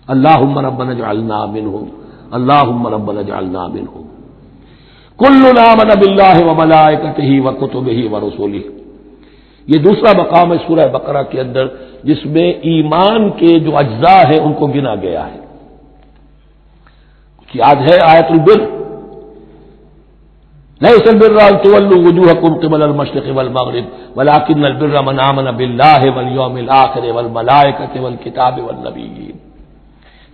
اللہم ربنا اجعلنا منہم، اللہم ربنا اجعلنا منہم۔ کل آمن باللہ وملائکتہ وکتبہ ورسلہ، یہ دوسرا مقام ہے سورہ بقرہ کے اندر جس میں ایمان کے جو اجزاء ہیں ان کو گنا گیا ہے۔ یاد ہے آیت البر، لیس البر ان تولوا وجوہکم قبل المشرق والمغرب ولکن البر من آمن باللہ والیوم الآخر والملائکۃ والکتاب والنبیین۔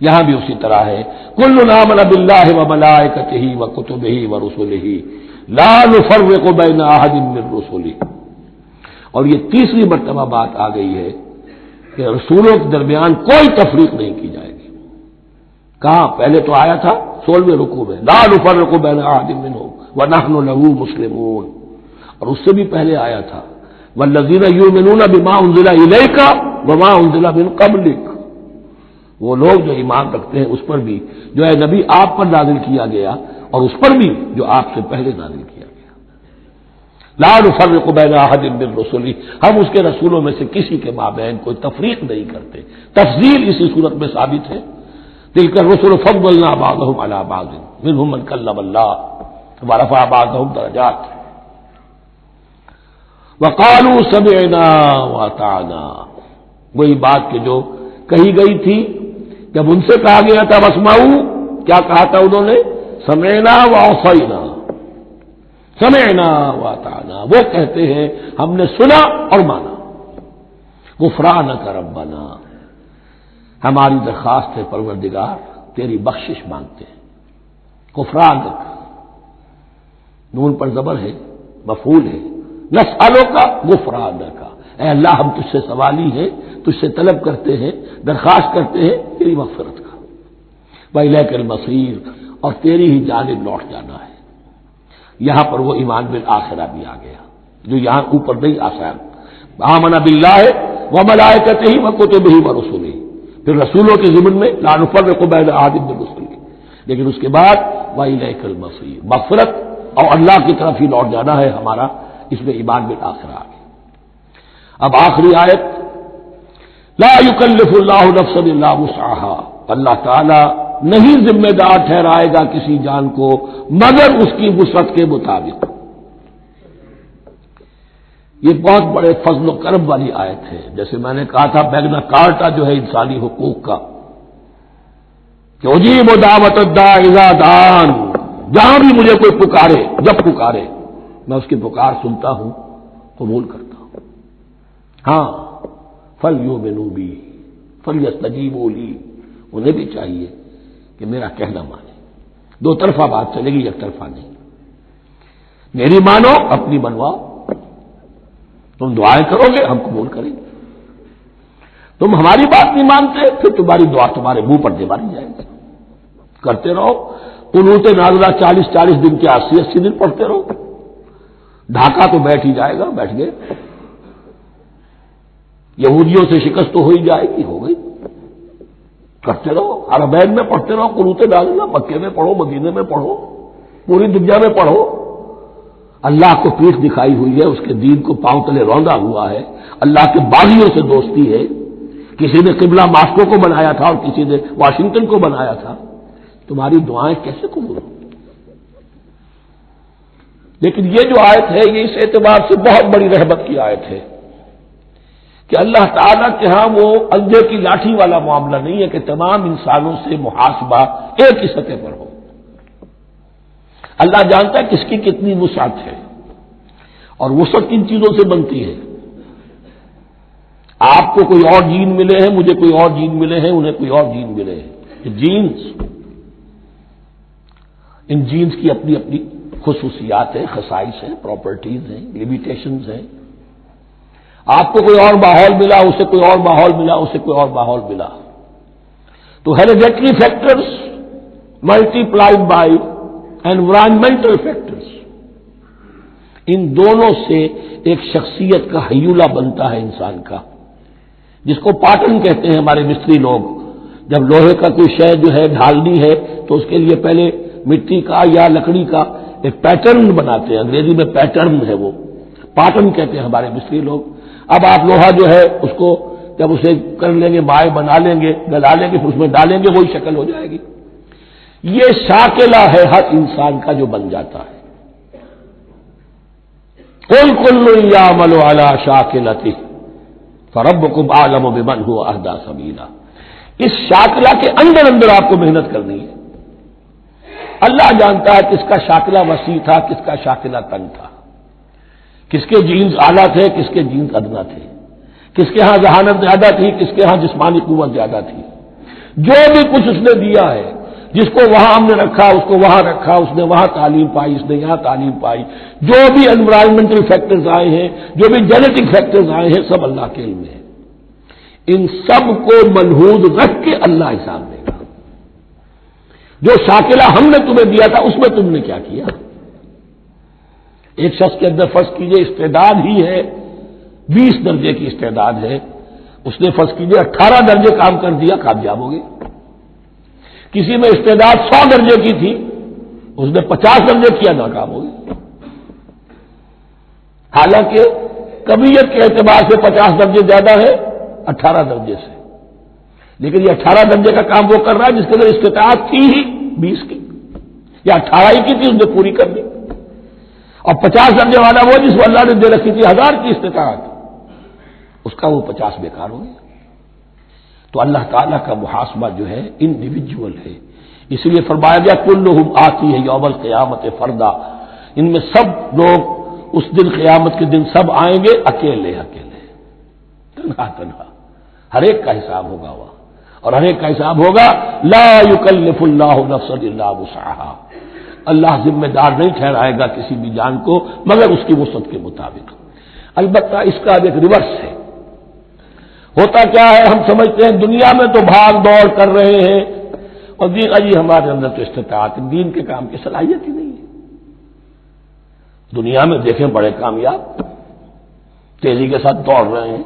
یہاں بھی اسی طرح ہے، کل آمن باللہ وملائکتہ وکتبہ ورسلہ لا نفرق بین احد من رسلہ۔ اور یہ تیسری مرتبہ بات آ گئی ہے کہ رسولوں کے درمیان کوئی تفریق نہیں کی جائے گی۔ کہاں؟ پہلے تو آیا تھا 16ویں رکوع میں، لا نفرق بین احد منہم ونحن له مسلمون، اور اس سے بھی پہلے آیا تھا والذین یؤمنون بما انزل الیک وما انزل من قبلک، وہ لوگ جو ایمان رکھتے ہیں اس پر بھی جو ہے نبی آپ پر نازل کیا گیا اور اس پر بھی جو آپ سے پہلے نازل کیا گیا۔ لا نفرق بین احد من رسلہ، ہم اس کے رسولوں میں سے کسی کے مابین کوئی تفریق نہیں کرتے۔ تفضیل اسی صورت میں ثابت ہے، تلک الرسل فضلنا بعضهم علی بعض منهم من کلم اللہ ورفع بعضهم درجات وقالوا سمعنا واطعنا، وہی بات کہ جو کہی گئی تھی جب ان سے کہا گیا تھا واسمعوا، کیا کہا تھا انہوں نے؟ سمعنا وعصینا، سمعنا واطعنا، وہ کہتے ہیں ہم نے سنا اور مانا۔ غفرانک ربنا، ہماری درخواست ہے پروردگار تیری بخشش مانگتے ہیں۔ غفرانک، نون پر زبر ہے، مفعول ہے، نسألک غفرانک، اے اللہ ہم تجھ سے سوالی ہیں، تجھ سے طلب کرتے ہیں، درخواست کرتے ہیں تیری مغفرت کا۔ وإلیک المصیر، اور تیری ہی جانب لوٹ جانا ہے۔ یہاں پر وہ ایمان بالآخرہ بھی آ گیا جو یہاں اوپر نہیں آسان، آمن باللہ وملائکتہ وکتبہ ورسلہ، پھر رسولوں کے ضمن میں لا نفرق بین احد من رسلہ، لیکن اس کے بعد وإلیک المصیر، مغفرت اور اللہ کی طرف ہی لوٹ جانا ہے ہمارا، اس میں ایمان بالآخرہ آ گیا۔ اب آخری آیت، لا یکلف اللہ نفسا الا وسعہا، اللہ تعالی نہیں ذمہ دار ٹھہرائے گا کسی جان کو مگر اس کی وسعت کے مطابق۔ یہ بہت بڑے فضل و کرم والی آیت ہے، جیسے میں نے کہا تھا میگنا کارٹا جو ہے انسانی حقوق کا، کہ اجیب دعوت الداع اذا دعان، جہاں بھی مجھے کوئی پکارے، جب پکارے میں اس کی پکار سنتا ہوں، قبول کرتا ہوں۔ ہاں فلیؤمنوا بی فلیستجیبوا لی، انہیں بھی چاہیے کہ میرا کہنا مانے۔ دو طرفہ بات چلے گی، یک طرفہ نہیں۔ میری مانو، اپنی بنواؤ، تم دعائیں کرو گے ہم قبول کریں گے، تم ہماری بات نہیں مانتے پھر تمہاری دعا تمہارے منہ پر دے ماری جائے گی۔ کرتے رہو قنوت نازلہ 40 دن کے 80 دن پڑھتے رہو، ڈھاکہ تو بیٹھ ہی جائے گا، بیٹھ گئے۔ یہودیوں سے شکست تو ہو ہی جائے گی، ہو گئی۔ کرتے رہو، حرمین میں پڑھتے رہو قنوت نازلہ، مکے میں پڑھو، مدینے میں پڑھو، پوری دنیا میں پڑھو۔ اللہ کو پیٹھ دکھائی ہوئی ہے، اس کے دین کو پاؤں تلے روندا ہوا ہے، اللہ کے باغیوں سے دوستی ہے۔ کسی نے قبلہ ماسکو کو بنایا تھا اور کسی نے واشنگٹن کو بنایا تھا، تمہاری دعائیں کیسے قبول ہوں؟ لیکن یہ جو آیت ہے یہ اس اعتبار سے بہت بڑی رحمت کی آیت ہے کہ اللہ تعالیٰ کے ہاں وہ اندھے کی لاٹھی والا معاملہ نہیں ہے کہ تمام انسانوں سے محاسبہ ایک ہی سطح پر ہو۔ اللہ جانتا ہے کس کی کتنی وسعت ہے، اور وسعت کن چیزوں سے بنتی ہے۔ آپ کو کوئی اور جین ملے ہیں، مجھے کوئی اور جین ملے ہیں، انہیں کوئی اور جین ملے ہیں، جینز، ان جینز کی اپنی اپنی خصوصیات ہیں، خصائص ہیں، پراپرٹیز ہیں، لیمیٹیشنز ہیں۔ آپ کو کوئی اور ماحول ملا، اسے کوئی اور ماحول ملا، اسے کوئی اور ماحول ملا، تو hereditary factors multiplied by environmental factors, ان دونوں سے ایک شخصیت کا ہیولہ بنتا ہے انسان کا، جس کو پیٹرن کہتے ہیں ہمارے مستری لوگ۔ جب لوہے کا کوئی شے جو ہے ڈھالنی ہے تو اس کے لیے پہلے مٹی کا یا لکڑی کا ایک پیٹرن بناتے ہیں، انگریزی میں پیٹرن ہے وہ، پاٹن کہتے ہیں ہمارے مصری لوگ. اب آپ لوہا جو ہے اس کو جب اسے کر لیں گے، مائع بنا لیں گے، گلا لیں گے، پھر اس میں ڈالیں گے، وہی شکل ہو جائے گی. یہ شاکلہ ہے ہر انسان کا جو بن جاتا ہے. قل کل یعمل علی شاکلتہ فربکم اعلم بمن هو اہدی سبیلا. اس شاکلہ کے اندر اندر آپ کو محنت کرنی ہے. اللہ جانتا ہے کس کا شاکلہ وسیع تھا، کس کا شاکلہ تنگ تھا، کس کے جینز اعلیٰ تھے، کس کے جینز ادنا تھے، کس کے ہاں ذہانت زیادہ تھی، کس کے ہاں جسمانی قوت زیادہ تھی. جو بھی کچھ اس نے دیا ہے، جس کو وہاں ہم نے رکھا اس کو وہاں رکھا، اس نے وہاں تعلیم پائی، اس نے یہاں تعلیم پائی. جو بھی انوائرمنٹل فیکٹرز آئے ہیں، جو بھی جینیٹک فیکٹرز آئے ہیں، سب اللہ کے علم میں ہے. ان سب کو ملحوظ رکھ کے اللہ حساب دے گا. جو شاکلہ ہم نے تمہیں دیا تھا اس میں تم نے کیا کیا. ایک شخص کے اندر فرض کیجئے استعداد ہی ہے 20 درجے کی استعداد ہے، اس نے فرض کیجئے 18 درجے کام کر دیا، کامیاب ہو گئے. کسی میں استعداد 100 درجے کی تھی، اس نے 50 درجے کیا، ناکام ہو گئے. حالانکہ کمیت کے اعتبار سے 50 درجے زیادہ ہے 18 درجے سے، لیکن یہ 18 درجے کا کام وہ کر رہا ہے جس کے اندر استطاعت تھی ہی 20 کی، یا 18 ہی کی تھی، اس نے پوری کر دی. اور 50 درجے والا وہ جس کو اللہ نے دے رکھی تھی 1000 کی استطاعت، اس کا وہ 50 بیکار ہو گیا. تو اللہ تعالیٰ کا محاسبہ جو ہے انڈیویجول ہے. اس لیے فرمایا گیا کلہم آتی ہے یوم القیامت فردا. ان میں سب لوگ اس دن قیامت کے دن سب آئیں گے اکیلے اکیلے، تنہا تنہا. ہر ایک کا حساب ہوگا وہاں، اور ہر ایک کا حساب ہوگا لا یکلف اللہ نفسا الا وسعها. اللہ ذمہ دار نہیں ٹھہرائے گا کسی بھی جان کو مگر اس کی وسعت کے مطابق. البتہ اس کا ایک ریورس ہے. ہوتا کیا ہے، ہم سمجھتے ہیں دنیا میں تو بھاگ دوڑ کر رہے ہیں اور دین اجی ہمارے اندر تو استطاعت دین کے کام کی صلاحیت ہی نہیں ہے. دنیا میں دیکھیں بڑے کامیاب تیزی کے ساتھ دوڑ رہے ہیں،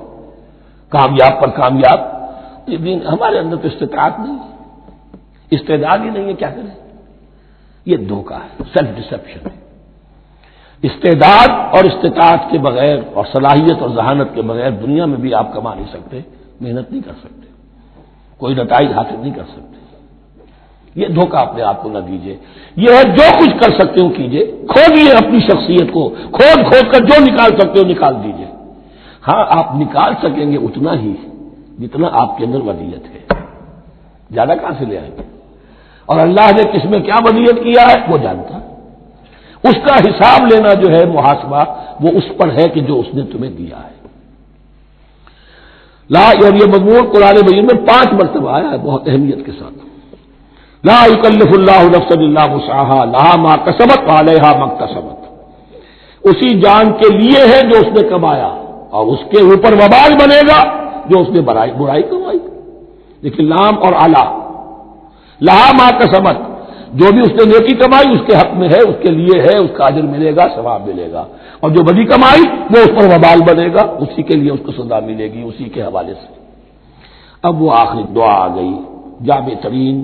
کامیاب پر کامیاب. یہ دین ہمارے اندر تو استطاعت نہیں ہے، استعداد ہی نہیں ہے، کیا کریں. یہ دھوکہ ہے، سیلف ڈسپشن ہے. استعداد اور استطاعت کے بغیر اور صلاحیت اور ذہانت کے بغیر دنیا میں بھی آپ کما نہیں سکتے، محنت نہیں کر سکتے، کوئی نتائج حاصل نہیں کر سکتے. یہ دھوکہ اپنے آپ کو نہ دیجیے. یہ ہے جو کچھ کر سکتے ہو کیجیے، کھودیے اپنی شخصیت کو، کھود کر جو نکال سکتے ہو نکال دیجیے. ہاں آپ نکال سکیں گے اتنا ہی جتنا آپ کے اندر ودیت ہے، زیادہ کہاں سے لے آئیں گے. اور اللہ نے کس میں کیا ودیت کیا ہے وہ جانتا ہے. اس کا حساب لینا جو ہے محاسبہ وہ اس پر ہے کہ جو اس نے تمہیں دیا ہے. لا، اور یہ مضمون قرآن مجید میں 5 مرتبہ آیا ہے بہت اہمیت کے ساتھ. لا یکلف اللہ نفسا الا وسعها لها ما کسبت وعلیہا ما اکتسبت. اسی جان کے لیے ہے جو اس نے کمایا، اور اس کے اوپر وبال بنے گا جو اس نے برائی کمائی. لیکن لام اور اعلی، لہا ما کسبت، جو بھی اس نے نیکی کمائی اس کے حق میں ہے، اس کے لیے ہے، اس کا اجر ملے گا، ثواب ملے گا. اور جو بدی کمائی وہ اس پر وبال بنے گا، اسی کے لیے اس کو سزا ملے گی، اسی کے حوالے سے. اب وہ آخری دعا آ گئی، جامع ترین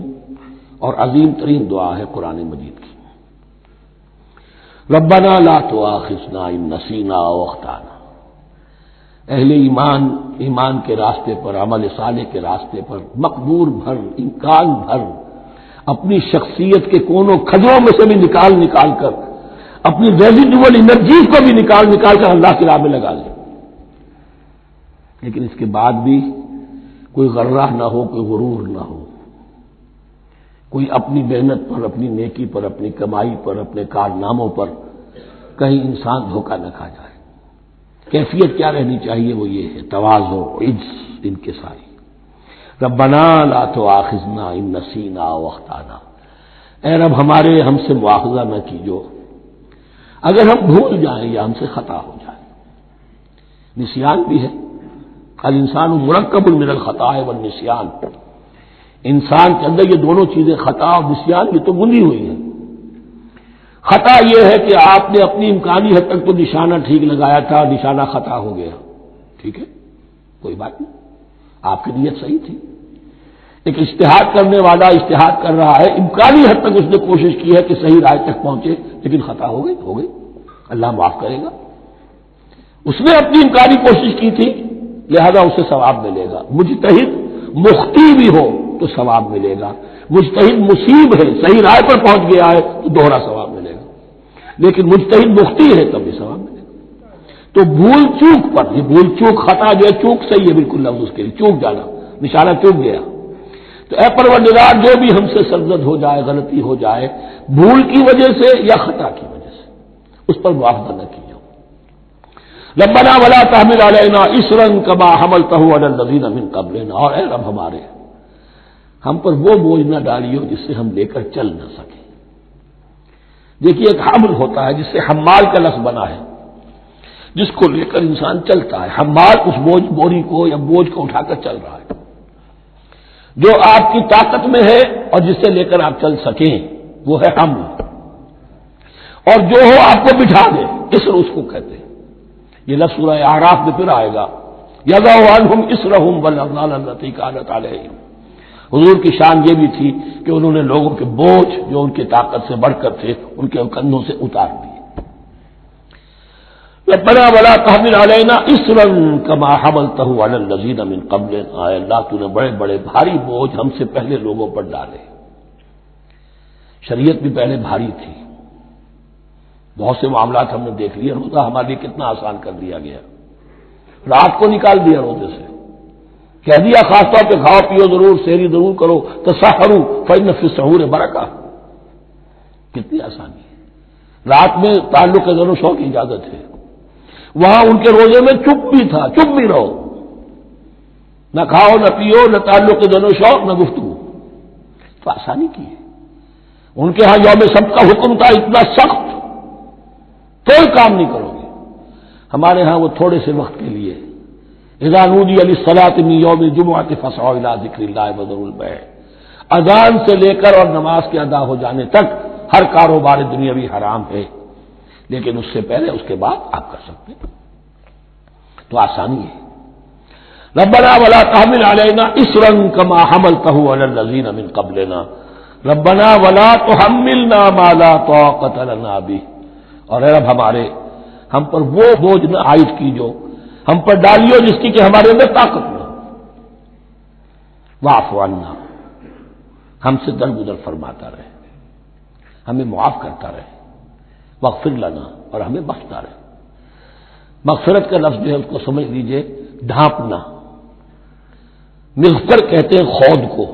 اور عظیم ترین دعا ہے قرآن مجید کی. ربنا لا تؤاخذنا ان نسینا او اخطانا. اہل ایمان کے راستے پر، عمل صالح کے راستے پر مقدور بھر، امکان بھر اپنی شخصیت کے کونوں کھجروں میں سے بھی نکال کر، اپنی ریزیڈول انرجیز کو بھی نکال کر اللہ کی راہ میں لگا لیں. لیکن اس کے بعد بھی کوئی غرہ نہ ہو، کوئی غرور نہ ہو، کوئی اپنی محنت پر، اپنی نیکی پر، اپنی کمائی پر، اپنے کارناموں پر کہیں انسان دھوکہ نہ کھا جائے. کیفیت کیا رہنی چاہیے وہ یہ ہے تواضع، عجز، انکساری. ربنا لا تؤاخذنا ان نسینا او اخطانا. اے رب ہم سے مواخذہ نہ کیجو اگر ہم بھول جائیں یا ہم سے خطا ہو جائے. نسیان بھی ہے، الانسان مرکب من الخطاء والنسیان. انسان کے اندر یہ دونوں چیزیں خطا اور نسیان یہ تو بندھی ہوئی ہیں. خطا یہ ہے کہ آپ نے اپنی امکانی حد تک تو نشانہ ٹھیک لگایا تھا، نشانہ خطا ہو گیا، ٹھیک ہے کوئی بات نہیں، آپ کی نیت صحیح تھی. ایک اجتہاد کرنے والا اجتہاد کر رہا ہے، امکانی حد تک اس نے کوشش کی ہے کہ صحیح رائے تک پہنچے، لیکن خطا ہو گئی، اللہ معاف کرے گا. اس نے اپنی امکانی کوشش کی تھی، لہذا اسے ثواب ملے گا۔ مجتہد مخطی بھی ہو تو ثواب ملے گا، مجتہد مصیب ہے، صحیح رائے پر پہنچ گیا ہے تو دوہرا ثواب ملے گا، لیکن مجتہد مخطی ہے تب بھی ثواب ملے گا۔ تو بھول چوک پر، یہ بھول چوک خطا جو ہے، چوک صحیح ہے بالکل لفظ اس کے لیے، چوک جانا، نشانہ چوک گیا، تو اے پروردگار جو بھی ہم سے سرزد ہو جائے، غلطی ہو جائے، بھول کی وجہ سے یا خطا کی وجہ سے، اس پر معاوضہ نہ کیجیے۔ ربنا ولا تحمل علینا اصرا کما حملتہ علی الذین من قبلنا، اور اے رب ہمارے، ہم پر وہ بوجھ نہ ڈالیو جس سے ہم لے کر چل نہ سکیں۔ دیکھیے ایک حمل ہوتا ہے جس سے حمال کا لفظ بنا ہے، جس کو لے کر انسان چلتا ہے۔ حمال اس بوری کو یا بوجھ کو اٹھا کر چل رہا ہے، جو آپ کی طاقت میں ہے اور جس سے لے کر آپ چل سکیں وہ ہے حمل، اور جو ہو آپ کو بٹھا دے، اسر اس کو کہتے ہیں۔ یہ لفظ سورہ اعراف میں پھر آئے گا، یضع عنہم اسرہم والاغلال التی کانت علیہم۔ حضور کی شان یہ بھی تھی کہ انہوں نے لوگوں کے بوجھ جو ان کی طاقت سے بڑھ کر تھے ان کے کندھوں سے اتار دیے۔ ربنا ولا تحمل علینا اصرا کما حملتہ علی الذین من قبلنا، اے اللہ تو نے بڑے بڑے بھاری بوجھ ہم سے پہلے لوگوں پر ڈالے۔ شریعت بھی پہلے بھاری تھی، بہت سے معاملات ہم نے دیکھ لیے، روزہ ہمارے لیے کتنا آسان کر دیا گیا، رات کو نکال دیا روزے سے، کہہ دیا خاص طور پہ کھاؤ پیو ضرور، سحری ضرور کرو، تسحروا فإن فی السحور برکہ، کتنی آسانی ہے۔ رات میں تعلق زن و شو کی اجازت ہے، وہاں ان کے روزے میں چپ بھی تھا، چپ بھی رہو، نہ کھاؤ نہ پیو نہ تعلق زن و شوق نہ گفتگو، تو آسانی کی ہے۔ ان کے ہاں یوم سبت کا حکم تھا اتنا سخت، کوئی کام نہیں کرو گے، ہمارے ہاں وہ تھوڑے سے وقت کے لیے، اذا نودی للصلاۃ من یوم الجمعۃ فاسعوا الی ذکر اللہ وذروا البیع، اذان سے لے کر اور نماز کے ادا ہو جانے تک ہر کاروبار دنیاوی حرام ہے، لیکن اس سے پہلے اس کے بعد آپ کر سکتے ہیں، تو آسانی ہے۔ ربنا ولا تحمل علینا اصرا کما حملتہ علی الذین من قبلنا ربنا ولا تحملنا ما لا طاقۃ لنا بہ، اور اے رب ہمارے، ہم پر وہ بوجھ نہ عائد کیجو، ہم پر ڈالیو جس کی کہ ہمارے اندر طاقت نہ ہو۔ واعف عنا، ہم سے درگزر فرماتا رہے، ہمیں معاف کرتا رہے، واغفر لنا، اور ہمیں بخشتا رہے۔ مغفرت کا لفظ جو ہے اس کو سمجھ لیجئے ڈھانپنا، مغفر کہتے ہیں خود کو،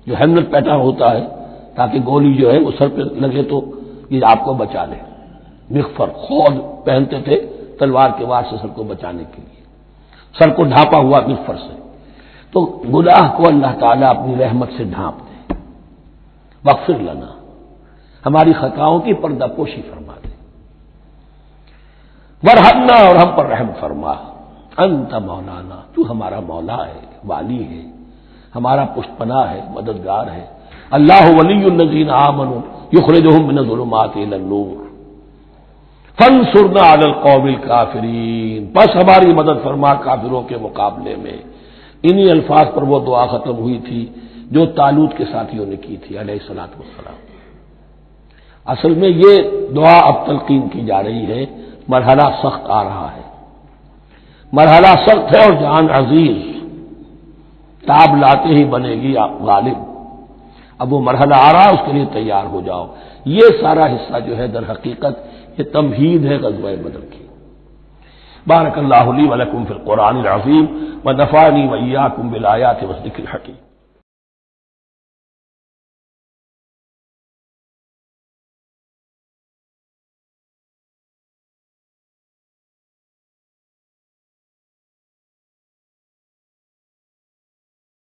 جو ہیلمٹ پہنا ہوتا ہے تاکہ گولی جو ہے وہ سر پہ لگے تو یہ آپ کو بچا لے، مغفر خود پہنتے تھے تلوار کے وار سے سر کو بچانے کے لیے، سر کو ڈھانپا ہوا مغفر سے، تو گناہ کو اللہ تعالیٰ اپنی رحمت سے ڈھانپ دے۔ واغفر لنا، ہماری خطاؤں کی پردہ پوشی فرما دے۔ ورحمنا، اور ہم پر رحم فرما، انت مولانا، تو ہمارا مولا ہے، والی ہے، ہمارا پشت پناہ ہے، مددگار ہے۔ اللہ ولی الذین آمنوا یخرجہم من الظلمات الی النور فانصرنا علی القوم الکافرین، بس ہماری مدد فرما کافروں کے مقابلے میں۔ انہی الفاظ پر وہ دعا ختم ہوئی تھی جو طالوت کے ساتھیوں نے کی تھی علیہ الصلوۃ والسلام۔ اصل میں یہ دعا اب تلقین کی جا رہی ہے، مرحلہ سخت آ رہا ہے، مرحلہ سخت ہے اور جان عزیز، تاب لاتے ہی بنے گی آپ غالب۔ اب وہ مرحلہ آ رہا ہے، اس کے لیے تیار ہو جاؤ۔ یہ سارا حصہ جو ہے در حقیقت یہ تمہید ہے غزوہ بدر کی۔ بارک اللہ لی ولکم فی القرآن العظیم ونفعنی وإیاکم بالآیات والذکر الحکیم۔